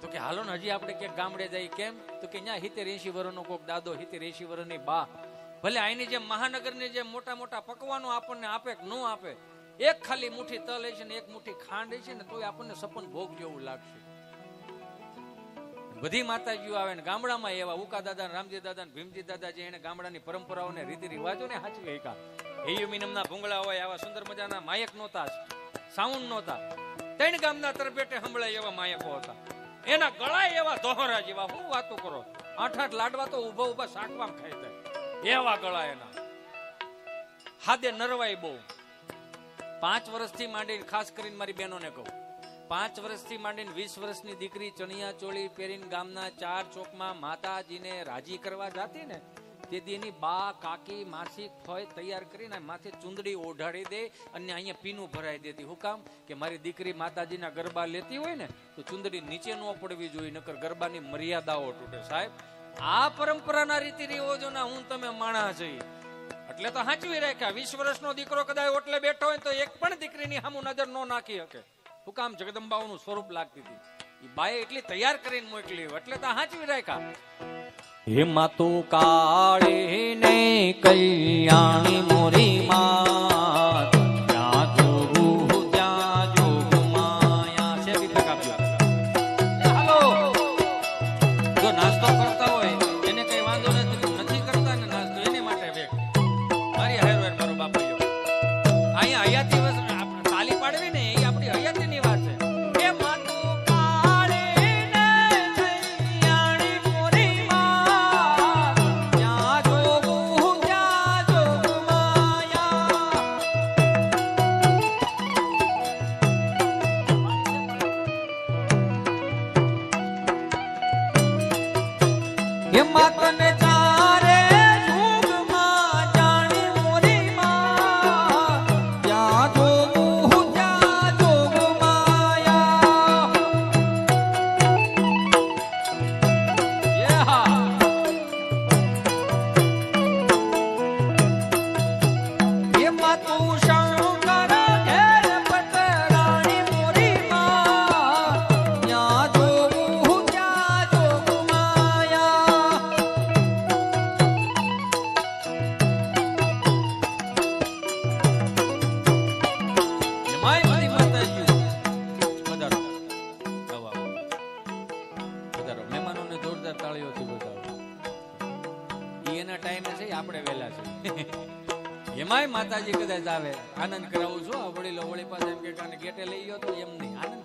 તો કે હાલો ને હજી આપણે ક્યાંક ગામડે જાય. કેમ? તો કે ત્યાં 70-80 વર્ષનો કોક દાદો, 70-80 વર્ષની બા, ભલે અહીંની જે મહાનગરની જે મોટા મોટા પકવાનો આપણને આપે કે ન આપે, એક ખાલી મુઠ્ઠી તલ છે ને એક મુઠ્ઠી ખાંડ છે ને તોય આપણને સપન ભોગ જેવું લાગશે. બધી માતાજીઓ આવે ને ગામડામાં એવા ઉકા દાદા, રામજી દાદા, ભીમજી દાદા જે એને ગામડાની પરંપરાઓને રીતિ રિવાજો ને સાચવી શક્યા. હેયુમિનમના ભૂંગળા હોય, આવા સુંદર મજાના માયક નહોતા, સાઉન્ડ નહોતા, ત્રણ ગામના તરબેટે સંભળાય એવા માયકો હતા. એના ગળા એવા દોહરા જેવા, હું વાતો કરો, 8-8 લાડવા તો ઉભા ઉભા શાકમાં ખાઈ જાય એવા ગળા એના. હાદે નરવાઈ બહુ. 5 વર્ષથી માંડીને, ખાસ કરીને મારી બહેનોને કહું, 5 વર્ષથી માંડીને 20 વર્ષની દીકરી ચણિયા ચોળી પહેરીને ગામના 4 ચોકમાં માતાજીને રાજી કરવા જાતી ને, તેથી એની બા, કાકી, માસી, ફોય તૈયાર કરીને માથે ચુંદડી ઓઢાડી દે અને અહીંયા પીનું ભરાઈ દેતી. હું કામ? કે મારી દીકરી માતાજીના ગરબા લેતી હોય ને તો ચુંદડી નીચે ન પડવી જોઈએ, નકર ગરબાની મર્યાદાઓ તૂટે. સાહેબ, આ પરંપરાના રીતિ રિવાજોના હું તમે માણા જઈ એટલે તો સાચવી રાખ્યા. 20 વર્ષનો દીકરો કદાચ ઓટલે બેઠો હોય તો એક પણ દીકરીની સામું નજર ન નાખી શકે. હું કામ? જગદંબાઓનું સ્વરૂપ લાગતી હતી. એ બાએ એટલી તૈયાર કરીને મોકલી એટલે તો સાચવી રાખ્યા. હે માતો કાળે ને કલ્યાણી મોરી માં, ત્યાં જોગું ત્યાં જોગું માયા છે. વિપક આપજો. હાલો, જો નાસ્તો કરતા હોય એને કઈ વાંધો નથી કરતા ને નાસ્તો એની માટે વેગ મારી હારો મારો બાપુ અહીંયા હયાતી તાલી પાડવી ને એ આપણી હયાતીની વાત છે. એ માતું કાળે ને કલ્યાણી મોરી માં, ત્યાં જોગું ત્યાં જોગું માયા. આપણે વહેલા છીએ. એમાંય માતાજી કદાચ આવે આનંદ કરાવું છું. વડીલો વળી પાસે એમ કે ગેટે લઈ ગયો તો એમ નહીં, આનંદ